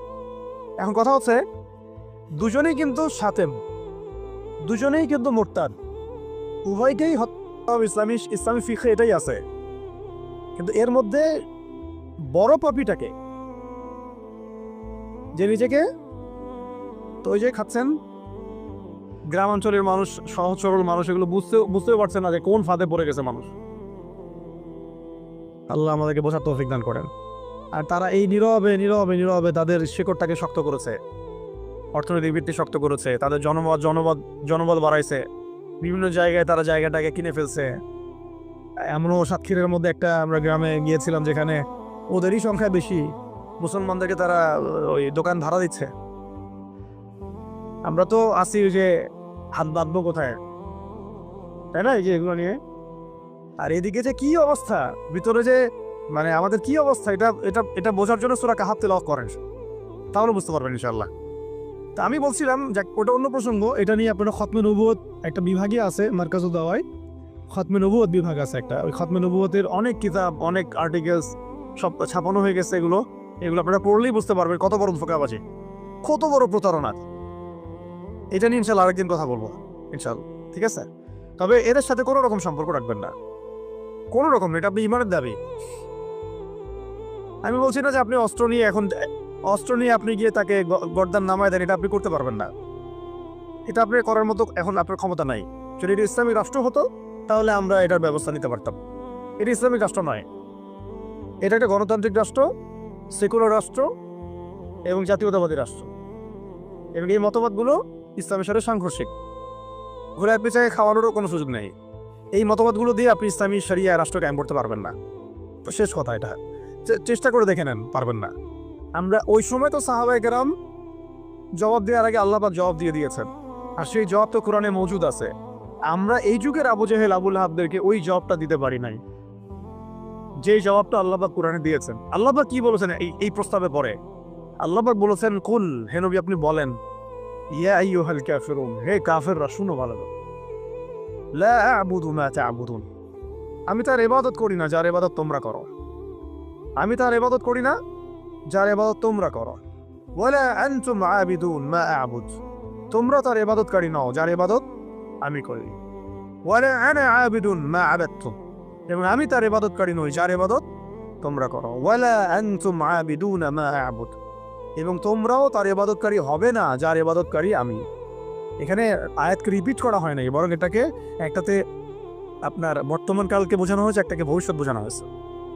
এখন কথা হচ্ছে দুজনেই কিন্তু সাতেম, দুজনেই কিন্তু মুরতাদ, উভয়কেই হত্যা। ইসলামী ফিকহে এটাই আছে। কিন্তু এর মধ্যে বড় পাপীটাকে, যে নিজেকে, তো ওই যে খাচ্ছেন গ্রামাঞ্চলের মানুষ, সহজ সরল মানুষ, এগুলো বুঝতেও পারছে না যে কোন ফাঁদে পড়ে গেছে মানুষ। আল্লাহ আমাদেরকে বোঝার তৌফিক দান করেন। আর তারা এই নীরবে নীরবে নীরবে তাদের শিকড়টাকে শক্ত করেছে, অর্থনৈতিক ভিত্তি শক্ত করেছে, তাদের জনবল বাড়াইছে, বিভিন্ন জায়গায় তারা জায়গাটাকে কিনে ফেলছে। এমনও সাতক্ষীরের মধ্যে একটা আমরা গ্রামে গিয়েছিলাম যেখানে ওদেরই সংখ্যা বেশি, মুসলমানদেরকে তারা ওই দোকান ভাড়া দিচ্ছে। আমরা তো আসি যে হাত বাঁধবো কোথায়, তাই না, এই যে এগুলো নিয়ে। আর এদিকে যে কি অবস্থা ভিতরে, যে মানে আমাদের কি অবস্থা, এটা এটা এটা বোঝার জন্য সূরা কাহাফ তেলাওয়াত করেন, তাহলে বুঝতে পারবেন ইনশাআল্লাহ। তা আমি বলছিলাম যে ওটা অন্য প্রসঙ্গ, এটা নিয়ে আপনারা খতমে নবুয়ত একটা বিভাগই আছে, মার্কাজুদ দাওয়ায় খতমে নবুয়ত বিভাগ আছে একটা। ওই খতমে নবুয়তের অনেক কিতাব, অনেক আর্টিকেলস সব ছাপানো হয়ে গেছে। এগুলো আপনারা পড়লেই বুঝতে পারবেন কত বড় ধোঁকাবাজি, কত বড় প্রতারণা। এটা নিয়ে ইনশাল্লাহ আরেকদিন কথা বলবো ইনশাল্লাহ, ঠিক আছে? তবে এদের সাথে কোনো রকম সম্পর্ক রাখবেন না, কোনো রকম। এটা আপনি ইমানের দাবি। আমি বলছি না যে আপনি অস্ত্র নিয়ে আপনি গিয়ে তাকে গর্দান নামায় দেন, এটা আপনি করতে পারবেন না। এটা আপনি করার মতো এখন আপনার ক্ষমতা নাই। যদি এটা ইসলামিক রাষ্ট্র হতো তাহলে আমরা এটার ব্যবস্থা নিতে পারতাম। এটা ইসলামিক রাষ্ট্র নয়, এটা একটা গণতান্ত্রিক রাষ্ট্র, সেকুলার রাষ্ট্র এবং জাতীয়তাবাদী রাষ্ট্র। এবং এই মতবাদগুলো ইসলামের সাথে সাংঘর্ষিক, ঘোরায় পেঁচায় খাওয়ানোরও কোনো সুযোগ নেই। এই মতবাদগুলো দিয়ে আপনি ইসলামী শরিয়া রাষ্ট্র কায়েম করতে পারবেন না। তো শেষ কথা, এটা চেষ্টা করে দেখে নেন, পারবেন না। আমরা ওই সময় তো সাহাবায়ে কেরাম জবাব দেওয়ার আগে আল্লাহ পাক জবাব দিয়ে দিয়েছেন, আর সেই জবাব তো কোরআনে মওজুদ আছে। আমরা এই যুগের আবু জেহেল, আবুল আহাবদেরকে ওই জবাবটা দিতে পারি নাই, যে জবাবটা আল্লাহ পাক কোরআনে দিয়েছেন। আল্লাহ পাক কি বলেছেন এই প্রস্তাবে পরে? আল্লাহ পাক বলেছেন, কুল, হে নবী আপনি বলেন, ইয়া আইয়ুহাল কাফিরুন, হে কাফেররা শুনো ভালো করে, লা আ'বুদু মা তা'বুদুন, আমি তার ইবাদত করি না যার ইবাদত তোমরা করো। আমি তার ইবাদত করি না যার ইবাদত তোমরা করো। ওয়ালা আনতুম আবিদুন মা আ'বুদ, তোমরা তার ইবাদতকারী নও যার ইবাদত আমি করি। ওয়ালা আনা আবিদুন মা আবাদতুম, এবং আমি তার ইবাদতকারী নই যার ইবাদত তোমরা করো। ওয়ালা আনতুম আবিদুন মা আ'বুদ, এবং তোমরাও তার ইবাদতকারী হবে না যার ইবাদতকারী আমি। এখানে আয়াতকে রিপিট করা হয় নাই, বরং এটাকে একটাতে আপনার বর্তমান কালকে বোঝানো হয়েছে, একটাকে ভবিষ্যৎ বোঝানো হয়েছে।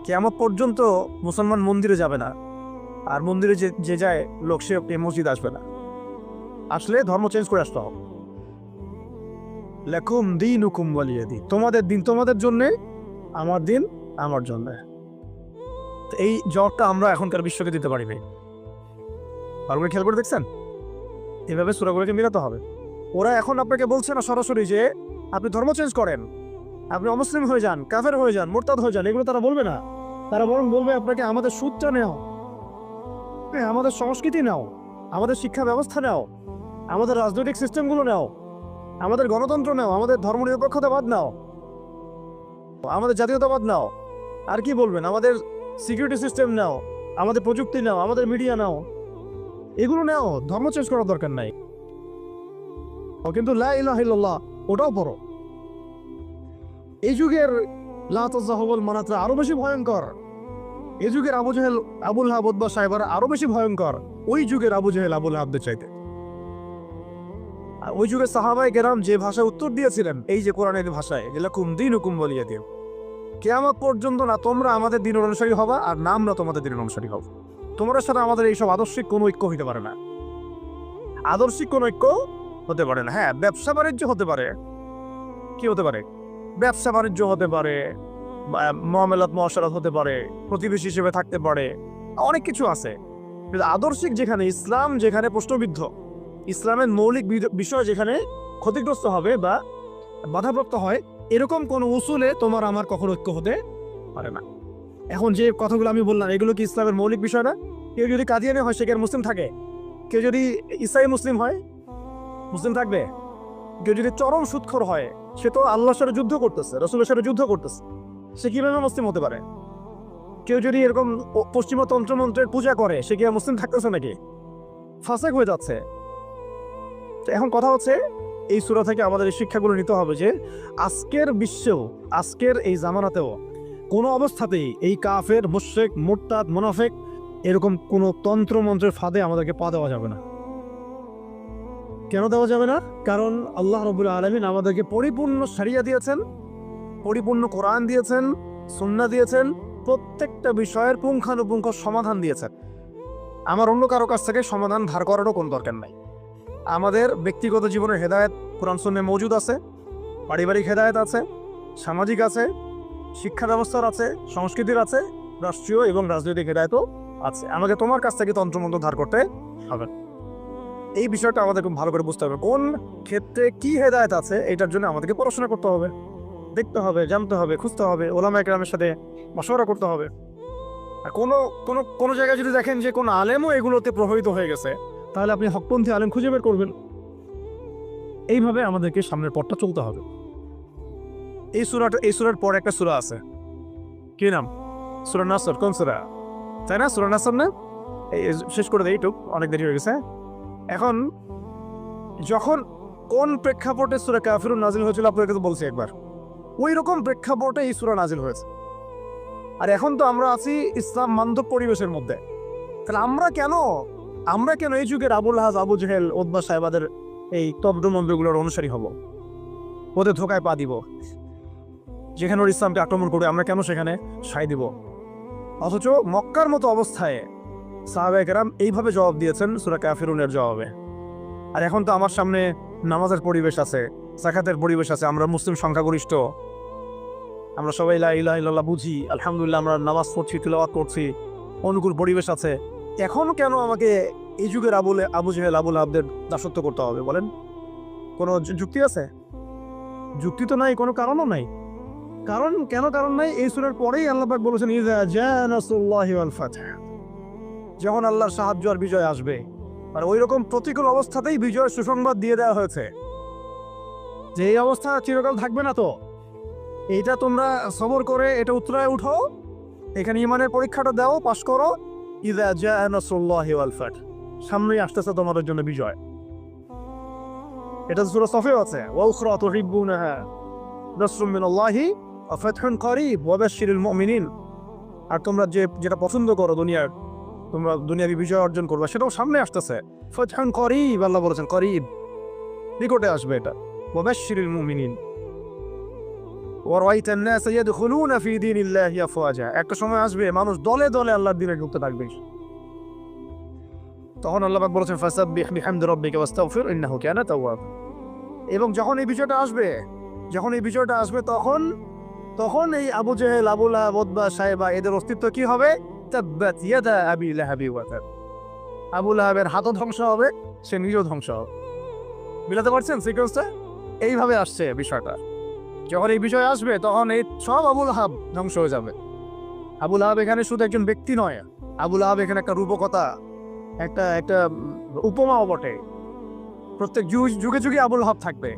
কিয়ামত পর্যন্ত মুসলমান মন্দিরে যাবে না, আর মন্দিরে যে যায় লোক, সে মসজিদ আসবে না। আসলে ধর্ম চেঞ্জ করে আসতে হবে। লাকুম দীনুকুম ওয়ালিয়া দীন, তোমাদের দিন তোমাদের জন্যে, আমার দিন আমার জন্যে। এই জবটা আমরা এখনকার বিশ্বকে দিতে পারি নাই। ভালো খেয়াল করে দেখছেন, এভাবে সূরাগুলোকে মিলাতে হবে। ওরা এখন আপনাকে বলছে না সরাসরি যে আপনি ধর্ম চেঞ্জ করেন, আপনি অমুসলিম হয়ে যান, কাফের হয়ে যান, মুরতাদ হয়ে যান, এগুলো তারা বলবে না। তারা বরং বলবে আপনাকে আমাদের সুদটা নেও, আমাদের সংস্কৃতি নাও, আমাদের শিক্ষা ব্যবস্থা নাও, আমাদের রাজনৈতিক সিস্টেমগুলো নাও, আমাদের গণতন্ত্র নাও, আমাদের ধর্মনিরপেক্ষতাবাদ নাও, আমাদের জাতীয়তাবাদ নাও। আর কি বলবেন? আমাদের সিকিউরিটি সিস্টেম নাও, আমাদের প্রযুক্তি নাও, আমাদের মিডিয়া নাও, এগুলো নাও। ধর্ম চেঞ্জ করার দরকার নাই। কিন্তু লা ইলাহা ইল্লাল্লাহ ওটাও পড়ো। এই যুগের লা তাযাহুল মানাতরা আরো বেশি ভয়ঙ্কর। এই যুগের আবু জেহেল আবুল হাব উতবা সাহেবরা আরো বেশি ভয়ঙ্কর ওই যুগের আবু জেহেল আবুল হাবদের চাইতে। আর ওই যুগের সাহাবায়ে কেরাম যে ভাষায় উত্তর দিয়েছিলেন এই যে কোরআনের ভাষায়, লাকুম দীনুকুম ওয়ালিয়া দিন, কিয়ামত পর্যন্ত না তোমরা আমাদের দিনের অনুসারী হবা আর না আমরা তোমাদের দিনের অনুসারী হব। তোমার সাথে আমাদের এইসব আদর্শিক কোনো ঐক্য হতে পারে না, আদর্শিক কোনো ঐক্য হতে পারে না। হ্যাঁ, ব্যবসা বাণিজ্য হতে পারে, কি হতে পারে, ব্যবসা বাণিজ্য হতে পারে, মুআমালাত মুআশারাত হতে পারে, প্রতিবেশী হিসেবে থাকতে পারে, অনেক কিছু আছে। কিন্তু আদর্শিক যেখানে, ইসলাম যেখানে প্রশ্নবিদ্ধ, ইসলামের মৌলিক বিষয় যেখানে ক্ষতিগ্রস্ত হবে বা বাধাপ্রাপ্ত হয়, এরকম কোন উসুলে তোমার আমার কখনো ঐক্য হতে পারে না। এখন যে কথাগুলো আমি বললাম এগুলো কি ইসলামের মৌলিক বিষয় না? কেউ যদি কাদিয়ানি হয় সে কি আর মুসলিম থাকে? কেউ যদি ইসাই মুসলিম হয় মুসলিম থাকবে? কেউ যদি চরম সুদখোর হয় সে তো আল্লাহর সাথে যুদ্ধ করতেছে, রাসূলের সাথে যুদ্ধ করতেছে, সে কিভাবে মুসলিম হতে পারে? কেউ যদি এরকম পশ্চিমা তন্ত্রমন্ত্রের পূজা করে সে কি আর মুসলিম থাকতেছে নাকি? ফাসেক হয়ে যাচ্ছে। তো এখন কথা হচ্ছে এই সূরা থেকে আমাদের এই শিক্ষাগুলো নিতে হবে যে আজকের বিশ্বেও, আজকের এই জামানাতেও কোনো অবস্থাতেই এই কাফের, মুশরিক, মুরতাদ, মুনাফিক এরকম কোনো তন্ত্রমন্ত্রের ফাঁদে আমাদেরকে পা দেওয়া যাবে না। কেন দেওয়া যাবে না? কারণ আল্লাহ রাব্বুল আলামিন আমাদেরকে পরিপূর্ণ শরিয়া দিয়েছেন, পরিপূর্ণ কোরআন দিয়েছেন, সুন্নাহ দিয়েছেন, প্রত্যেকটা বিষয়ের পুঙ্খানুপুঙ্খ সমাধান দিয়েছেন। আমার অন্য কারো কাছ থেকে সমাধান ধার করারও কোনো দরকার নাই। আমাদের ব্যক্তিগত জীবনের হেদায়েত কোরআন সুন্নাহে মওজুদ আছে, পারিবারিক হেদায়েত আছে, সামাজিক আছে, শিক্ষা ব্যবস্থার আছে, সংস্কৃতির আছে, রাষ্ট্রীয় এবং রাজনৈতিক হেদায়েতও আছে। আমাকে তোমার কাছ থেকে তন্ত্রমন্ত্র ধার করতে হবে। এই বিষয়টা আমাদের খুব ভালো করে বুঝতে হবে, কোন ক্ষেত্রে কি হেদায়েত আছে এটার জন্য আমাদেরকে পড়াশোনা করতে হবে, দেখতে হবে, জানতে হবে, খুঁজতে হবে, ওলামায়ে কেরামের সাথে মশওয়ারা করতে হবে। আর কোনো জায়গায় যদি দেখেন যে কোন আলেমও এগুলোতে প্রভাবিত হয়ে গেছে তাহলে আপনি হকপন্থী আলেম খুঁজে বের করবেন। এইভাবে আমাদেরকে সামনের পথটা চলতে হবে। এই সূরার পর একটা সূরা আছে, কি নাম? সূরা নাসর। কোন সূরা? তাই না? সূরা নাসর না? এই শেষ করে দেই, একটু অনেক দেরি হয়ে গেছে। এখন যখন কোন প্রেক্ষাপটে সূরা কাফিরুন নাজিল হয়েছিল আপনাদেরকে তো বলছি একবার, ওই রকম প্রেক্ষাপটে এই সূরা নাজিল হয়েছে। আর এখন তো আমরা আছি ইসলাম বান্ধব পরিবেশের মধ্যে। তাহলে আমরা কেন এই যুগের আবুল হাজ, আবু জেহেল, উতবা সাহেবাদের এই তন্ত্রমন্ত্রগুলোর অনুসারী হব, ওদের ধোকায় পা দিব? যেখানে ওর ইসলামকে আক্রমণ করবে আমরা কেন সেখানে সায় দিব? অথচ মক্কার মতো অবস্থায় সাহাবায়ে কেরাম এইভাবে জবাব দিয়েছেন সূরা কাফিরুনের জবাবে। আর এখন তো আমার সামনে নামাজের পরিবেশ আছে, যাকাতের পরিবেশ আছে, আমরা মুসলিম সংখ্যাগরিষ্ঠ, আমরা সবাই লা ইলাহা ইল্লাল্লাহ বুঝি, আলহামদুলিল্লাহ আমরা নামাজ পড়ছি, তিলাওয়াত করছি, অনুকূল পরিবেশ আছে। এখন কেন আমাকে এই যুগের আবু জেহেল, আবুল আবদের দাসত্ব করতে হবে বলেন? কোনো যুক্তি আছে? যুক্তি তো নাই, কোনো কারণও নাই। কারণ নাই। এই সূরার পরেই আল্লাহ পাক বলেছেন ইযা জাআ নাসরুল্লাহি ওয়াল ফাতহ, যখন আল্লাহর সাহায্য আর বিজয় আসবে। আর ওই রকম প্রতিকূল অবস্থাতেই বিজয়ের সুসংবাদ দিয়ে দেওয়া হয়েছে যে এই অবস্থা চিরকাল থাকবে না। তো এইটা তোমরা সবর করে এটা উতরায় উঠো, এখানে ঈমানের পরীক্ষাটা দাও, পাশ করো। ইযা জাআ নাসরুল্লাহি ওয়াল ফাতহ, সামনেই আসতেছে তোমাদের জন্য বিজয়। এটা সূরা সফেও আছে, ওয়া উখরা তুহিব্বুনাহা নাসরুম মিনাল্লাহি ওয়া ফাতহুন করিব ওয়া বাশশিরিল মুমিনিন। আর তোমরা যেটা পছন্দ করো দুনিয়ার, তোমরা দুনিয়াবি বিজয় অর্জন করবে, সেটাও সামনে আসতেছে। ফাতহুন করিব, আল্লাহ বলেছেন করিব, নিকটে আসবে এটা। ওয়া বাশশিরিল মুমিনিন ওয়া রাআইতান নাস ইয়াদখুলুনা ফি দীনিল্লাহি আফওয়াজা, একটা সময় আসবে মানুষ দলে দলে আল্লাহর দ্বীনে ঢুকতে থাকবে। তখন আল্লাহ পাক বলেছেন ফাসাব্বিহ বিহামদি রাব্বিকা ওয়াস্তাগফির ইন্নাহু কানা তাওয়াব। এবং যখন এই বিষয়টা আসবে তখন এই আবু জেহেল, আবু লাহাব, উতবা, সাইবা এদের অস্তিত্ব কি হবে? তাব্বাত ইয়াদা আবি লাহাবি ওয়া তাব। আবু লাহাবের হাতও ধ্বংস হবে, সে নিজেও ধ্বংস হবে। মিলাতে পারছেন সিকোয়েন্সটা? এইভাবে আসছে বিষয়টা। যখন এই বিষয় আসবে তখন এই সব আবু লাহাব ধ্বংস হয়ে যাবে। আবু লাহাব এখানে শুধু একজন ব্যক্তি নয়, আবু লাহাব এখানে একটা রূপকথা, একটা উপমাও বটে। প্রত্যেক যুগে যুগে আবু লাহাব থাকবে।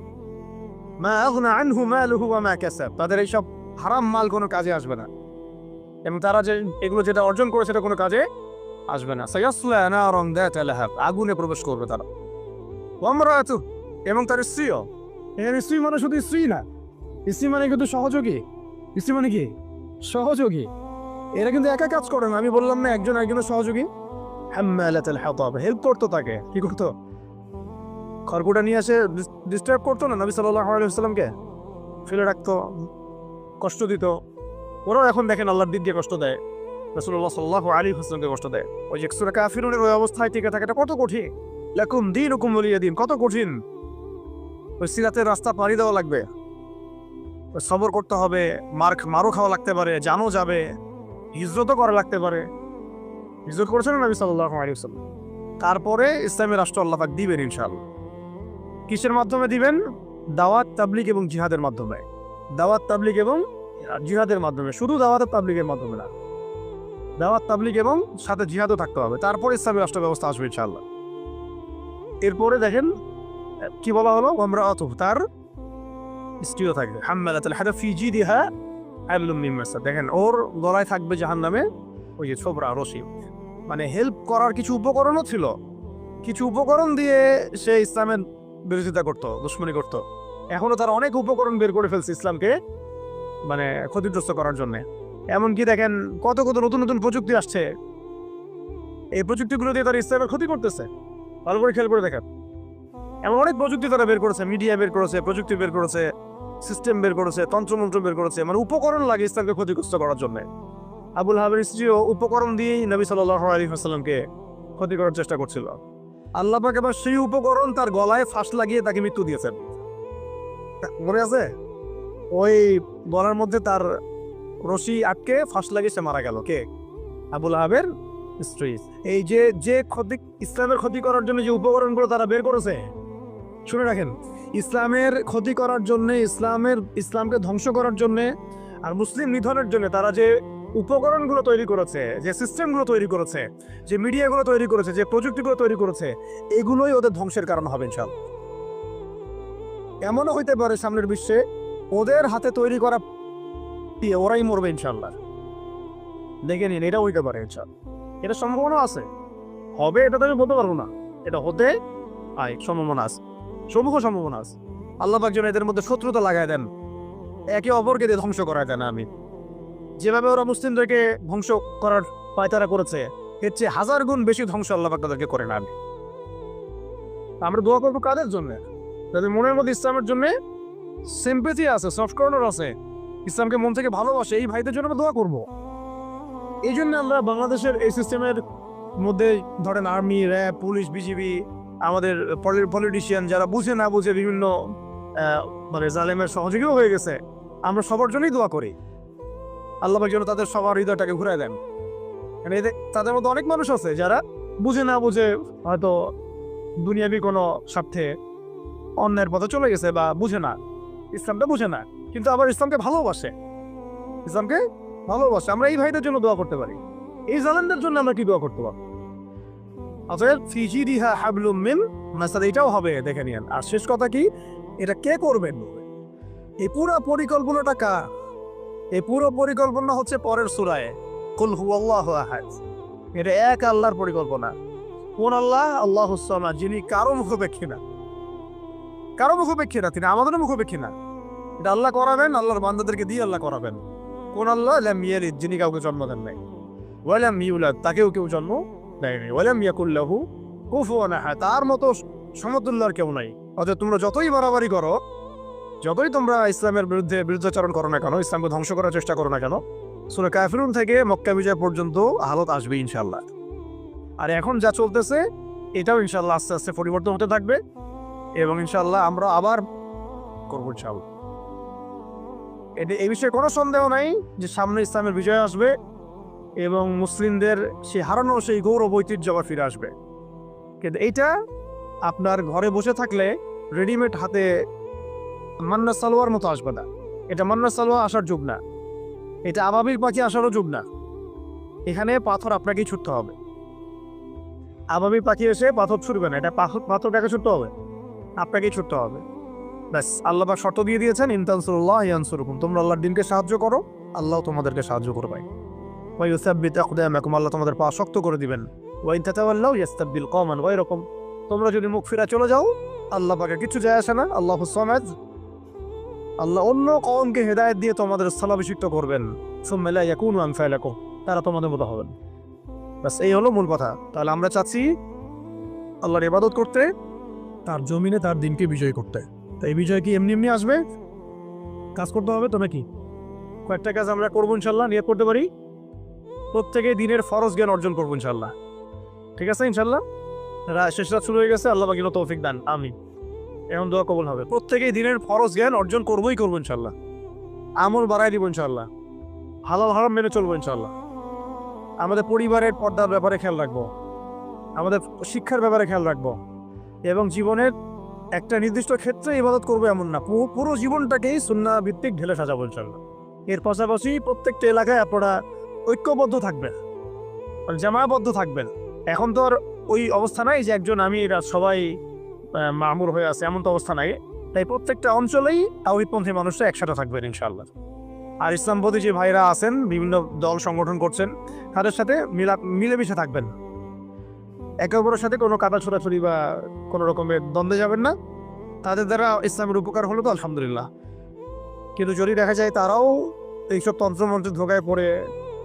মা আগনা আনহু মালুহু ওয়া মা কাসাব, তাদের এইসব হারাম মাল কোনো কাজে আসবে না, এবং তারা যে এগুলো যেটা অর্জন করে সেটা কোনো কাজে আসবে না। সায়াসলা নারান যাতা লাহাব, আগুনে প্রবেশ করবে তারা। ওয়া ইমরাতু, এবং তার স্ত্রীও। এর স্ত্রী মানে শুধু স্ত্রী না, স্ত্রী মানে কিন্তু সহযোগী। স্ত্রী মানে কি? সহযোগী। এরা কিন্তু একা কাজ করে না, আমি বললাম না একজন একজনের সহযোগী। হাম্মালাতুল হাতাব, হেল্প করতো তাকে। কি করতো? খড়কুটা নিয়ে এসে ডিস্টার্ব করতো না নবী সাল্লাল্লাহু আলাইহি ওয়াসাল্লামকে, ফেলে রাখতো, কষ্ট দিত। ওরাও এখন দেখেন আল্লাহর দিক দিয়ে কষ্ট দেয়, রাসূলুল্লাহ সাল্লাল্লাহু আলাইহি ওয়াসাল্লামকে কষ্ট দেয়। ওই যে সূরা কাফিরুনের ওই অবস্থায় টিকে থাকাটা কত কঠিন। লাকুম দীনুকুম ওয়ালিয়া দীন, কত কঠিন। ওই সিরাতের রাস্তা পাড়ি দেওয়া লাগবে, সবর করতে হবে, মারও খাওয়া লাগতে পারে, জানও যাবে, হিজরতও করা লাগতে পারে। হিজরত করেছেন নবী সাল্লাল্লাহু আলাইহি ওয়াসাল্লাম। তারপরে ইসলামী রাষ্ট্র আল্লাহ পাক দিবেন ইনশাআল্লাহ। কিসের মাধ্যমে দিবেন? দাওয়াত, তাবলীগ এবং জিহাদের মাধ্যমে। দাওয়াত, তাবলীগ এবং জিহাদের মাধ্যমে, শুধু দাওয়াত তাবলীগের মাধ্যমে না, দাওয়াত, তাবলীগ এবং সাথে জিহাদও থাকতে হবে। তারপরে ইসলামী রাষ্ট্র ব্যবস্থা আসবে ইনশাআল্লাহ। এরপরে দেখেন কি বলা হলো, ওয়ামরাআতু, তার স্ত্রীও থাকবে। হাম্মালাতুল হাতাব ফি জিদিহা হাবলুম মিন মাসাদ, দেখেন ওর গলায় থাকবে জাহান্নামে ওই যে ছোবরা, রশি। মানে হেল্প করার কিছু উপকরণও ছিল, কিছু উপকরণ দিয়ে সে ইসলামের বিরোধিতা করতো, দুশ্মনী করতো। এখনো তারা অনেক উপকরণ বের করে ফেলছে ইসলামকে মানে ক্ষতিগ্রস্ত করার জন্য। এমনকি দেখেন কত কত নতুন নতুন প্রযুক্তি আসছে, এই প্রযুক্তিগুলো দিয়ে তারা ইসলামের ক্ষতি করতেছে। ভালো করে খেয়াল করে দেখেন, এমন অনেক প্রযুক্তি তারা বের করেছে, মিডিয়া বের করেছে, প্রযুক্তি বের করেছে, সিস্টেম বের করেছে, তন্ত্রমন্ত্র বের করেছে, মানে উপকরণ লাগে ইসলামকে ক্ষতিগ্রস্ত করার জন্য। আবুল হাবের স্ত্রীও উপকরণ দিয়েই নবী সাল্লাল্লাহু আলাইহি ওয়াসাল্লামকে ক্ষতি করার চেষ্টা করছিল। আল্লাহ পাক এবার সেই উপকরণ তার গলায় ফাঁস লাগিয়ে তাকে মৃত্যু দিয়েছেন, মনে আছে? ওই গলার মধ্যে তার রশি আটকে ফাঁস লাগিয়ে সে মারা গেল। কে? আবুল হাবের স্ত্রী। এই যে ক্ষতি, ইসলামের ক্ষতি করার জন্য যে উপকরণগুলো তারা বের করেছে, শুনে রাখেন, ইসলামের ক্ষতি করার জন্য, ইসলামকে ধ্বংস করার জন্য আর মুসলিম নিধনের জন্য তারা যে উপকরণগুলো তৈরি করেছে, যে সিস্টেমগুলো তৈরি করেছে, যে মিডিয়াগুলো তৈরি করেছে, যে প্রযুক্তিগুলো তৈরি করেছে, এগুলোই ওদের ধ্বংসের কারণ হবে ইনশাআল্লাহ। এমনও হইতে পারে সামনের বিশ্বে ওদের হাতে তৈরি করা ওরাই মরবে ইনশাআল্লাহ। দেখে নিন, এটা হইতে পারে ইনশাআল্লাহ, এটা সম্ভাবনা আছে। হবে এটা তো আমি বলতে পারবো না, এটা হতে সম্ভাবনা আছে, সমূহ সম্ভাবনা আছে। আল্লাহ পাক যেন এদের মধ্যে শত্রুতা লাগায় দেন, একে অপরকে দিয়ে ধ্বংস করায় দেন। আমি যেভাবে ওরা মুসলিমদেরকে ধ্বংস করার পায়তারা করেছে, এর চেয়ে 1000 গুণ বেশি ধ্বংস আল্লাহ পাক তাদেরকে করে না। আমরা দোয়া করবো কাদের জন্য? তাদের মনের মধ্যে ইসলামের জন্য সিম্পেথি আছে, সফট কর্নার আছে, ইসলামকে মন থেকে ভালোবাসে, এই ভাইদের জন্য আমরা দোয়া করবো। এই জন্য আমরা বাংলাদেশের এই সিস্টেমের মধ্যে ধরেন আর্মি, র্যাব, পুলিশ, বিজিবি, আমাদের পলিটিশিয়ান যারা বুঝে না বুঝে বিভিন্ন মানে জালেমের সহযোগীও হয়ে গেছে, আমরা সবার জন্যই দোয়া করি আল্লাহ পাক যেন তাদের সবার হৃদয়টাকে ঘুরায় দেন। মানে তাদের মধ্যে অনেক মানুষ আছে যারা বুঝে না বুঝে হয়তো দুনিয়াবি কোনো স্বার্থে অন্যের পথে চলে গেছে, বা বুঝে না, ইসলামটা বুঝে না, কিন্তু আবার ইসলামকে ভালোবাসে, ইসলামকে ভালোবাসে। আমরা এই ভাইদের জন্য দোয়া করতে পারি, এই জালেমদের জন্য আমরা কি দোয়া করতে পারি? অতএব ফি জিদিহা হাবলুম মিন মাসাদ, এটাও হবে, দেখে নিন। আর শেষ কথা কি, এটা কে করবেন? এই পুরো পরিকল্পনাটা কার? এই পুরো পরিকল্পনা হচ্ছে পরের সূরায় কুল হুয়াল্লাহু আহাদ, এটা এক আল্লাহর পরিকল্পনা। কোন আল্লাহ? আল্লাহুস সামাদ, যিনি কারো মুখাপেক্ষী না, কারো মুখাপেক্ষী না, তিনি আমাদের মুখাপেক্ষী না। এটা আল্লাহ করাবেন, আল্লাহর বান্দাদেরকে দিয়ে আল্লাহ করাবেন। কোন আল্লাহ? লাম ইয়ালিদ, যিনি কাউকে জন্ম দেন নাই, ওয়া লাম ইউলাদ, তাকেও কেউ জন্ম দেয়নি, ওয়া লাম ইয়াকুল লাহু কুফুয়ান আহাদ, তার মতো সমতুল্যর কেউ নাই। অতএব তোমরা যতই বাড়াবাড়ি করো, যতই তোমরা ইসলামের বিরুদ্ধাচরণ করো না কেন, ইসলামকে ধ্বংস করার চেষ্টা করো না কেন, সূরা কাফিরুন থেকে মক্কা বিজয় পর্যন্ত হালত আসবে ইনশাআল্লাহ। আর এখন যা চলতেছে এটাও ইনশাআল্লাহ আস্তে আস্তে পরিবর্তন হতে থাকবে, এবং ইনশাআল্লাহ আমরা আবার করবো ইনশাআল্লাহ। এই বিষয়ে কোনো সন্দেহ নাই যে সামনে ইসলামের বিজয় আসবে এবং মুসলিমদের সেই হারানো সেই গৌরব ঐতিহ্য আবার ফিরে আসবে। কিন্তু এইটা আপনার ঘরে বসে থাকলে রেডিমেড হাতে মান্না সালোয়ার মতো আসবে না। এটা মান্না সালোয়ার আসার যুগ না, এটা আবাবিল পাখি আসারও যুগ না। এখানে পাথর আপনাকেই ছুটতে হবে। আবাবিল পাখি এসে পাথর ছুটবে না, এটা পাথরটাকে ছুটতে হবে, আপনাকেই ছুটতে হবে। ব্যাস, আল্লাহ পাক শর্ত দিয়ে দিয়েছেন, ইন তানসুরুল্লাহ ইয়ানসুরকুম, তোমরা আল্লাহর দ্বীনকে সাহায্য করো, আল্লাহ তোমাদেরকে সাহায্য করবে। ওয়া ইউসাব্বিত আকদামাকুম, আল্লাহ তোমাদের পা শক্ত করে দিবেন। ওয়া ইন তাতাওয়াল্লাউ ইস্তাবদিল কওমান গায়রাকুম, তোমরা যদি মুখ ফিরা চলে যাও, আল্লাহ পাকে কিছু যায় আসে না, আল্লাহুস সামাদ, আল্লাহ অন্য কওমকে হেদায়েত দিয়ে তোমাদের স্থলাভিষিক্ত করবেন। সুম্মা লা ইয়াকুনু আমসালাকুম, তারা তোমাদের মতো হবেন। ব্যাস এই হলো মূল কথা। তাহলে আমরা চাচ্ছি আল্লাহর ইবাদত করতে, তার জমিনে তার দিনকে বিজয় করতে। তো এই বিজয় কি এমনি এমনি আসবে? কাজ করতে হবে তো নাকি? কয়েকটা কাজ আমরা করবো ইনশাল্লাহ, নিয়ত করতে পারি। প্রত্যেকে দিনের ফরজ জ্ঞান অর্জন করবো ইনশাল্লাহ। ঠিক আছে ইনশাল্লাহ। শেষ রাত শুরু হয়ে গেছে, আল্লাহ বাকি তৌফিক দান, আমিন। এখন দোয়া কবুল হবে। প্রত্যেকেই দিনের ফরজ জ্ঞান অর্জন করবোই করবো ইনশাল্লাহ। আমল বাড়াই দিব ইনশাল্লাহ। হালাল হারাম মেনে চলবো ইনশাল্লাহ। আমাদের পরিবারের পর্দার ব্যাপারে খেয়াল রাখবো, আমাদের শিক্ষার ব্যাপারে খেয়াল রাখবো, এবং জীবনের একটা নির্দিষ্ট ক্ষেত্রে ইবাদত করবো এমন না, পুরো জীবনটাকেই সুন্নাহ ভিত্তিক ঢেলে সাজাবো ইনশাল্লাহ। এর পাশাপাশি প্রত্যেকটা এলাকায় আপনারা ঐক্যবদ্ধ থাকবেন, জামায়াবদ্ধ থাকবেন। এখন তো আর ওই অবস্থা নাই যে একজন আমি সবাই মামুর হয়ে আছে, এমন তো অবস্থা নাই। তাই প্রত্যেকটা অঞ্চলেই তাওহীদপন্থী মানুষরা একসাথে থাকবেন ইনশাআল্লাহ। আর ইসলামপন্থী যে ভাইরা আছেন, বিভিন্ন দল সংগঠন করছেন, তাদের সাথে মিলেমিশে থাকবেন। একে অপরের সাথে কোনো কাদা ছোড়াছুড়ি বা কোনো রকমের দ্বন্দ্বে যাবেন না। তাদের দ্বারা ইসলামের উপকার হলো তো আলহামদুলিল্লাহ। কিন্তু যদি দেখা যায় তারাও এইসব তন্ত্রমন্ত্রের ধোকায় পড়ে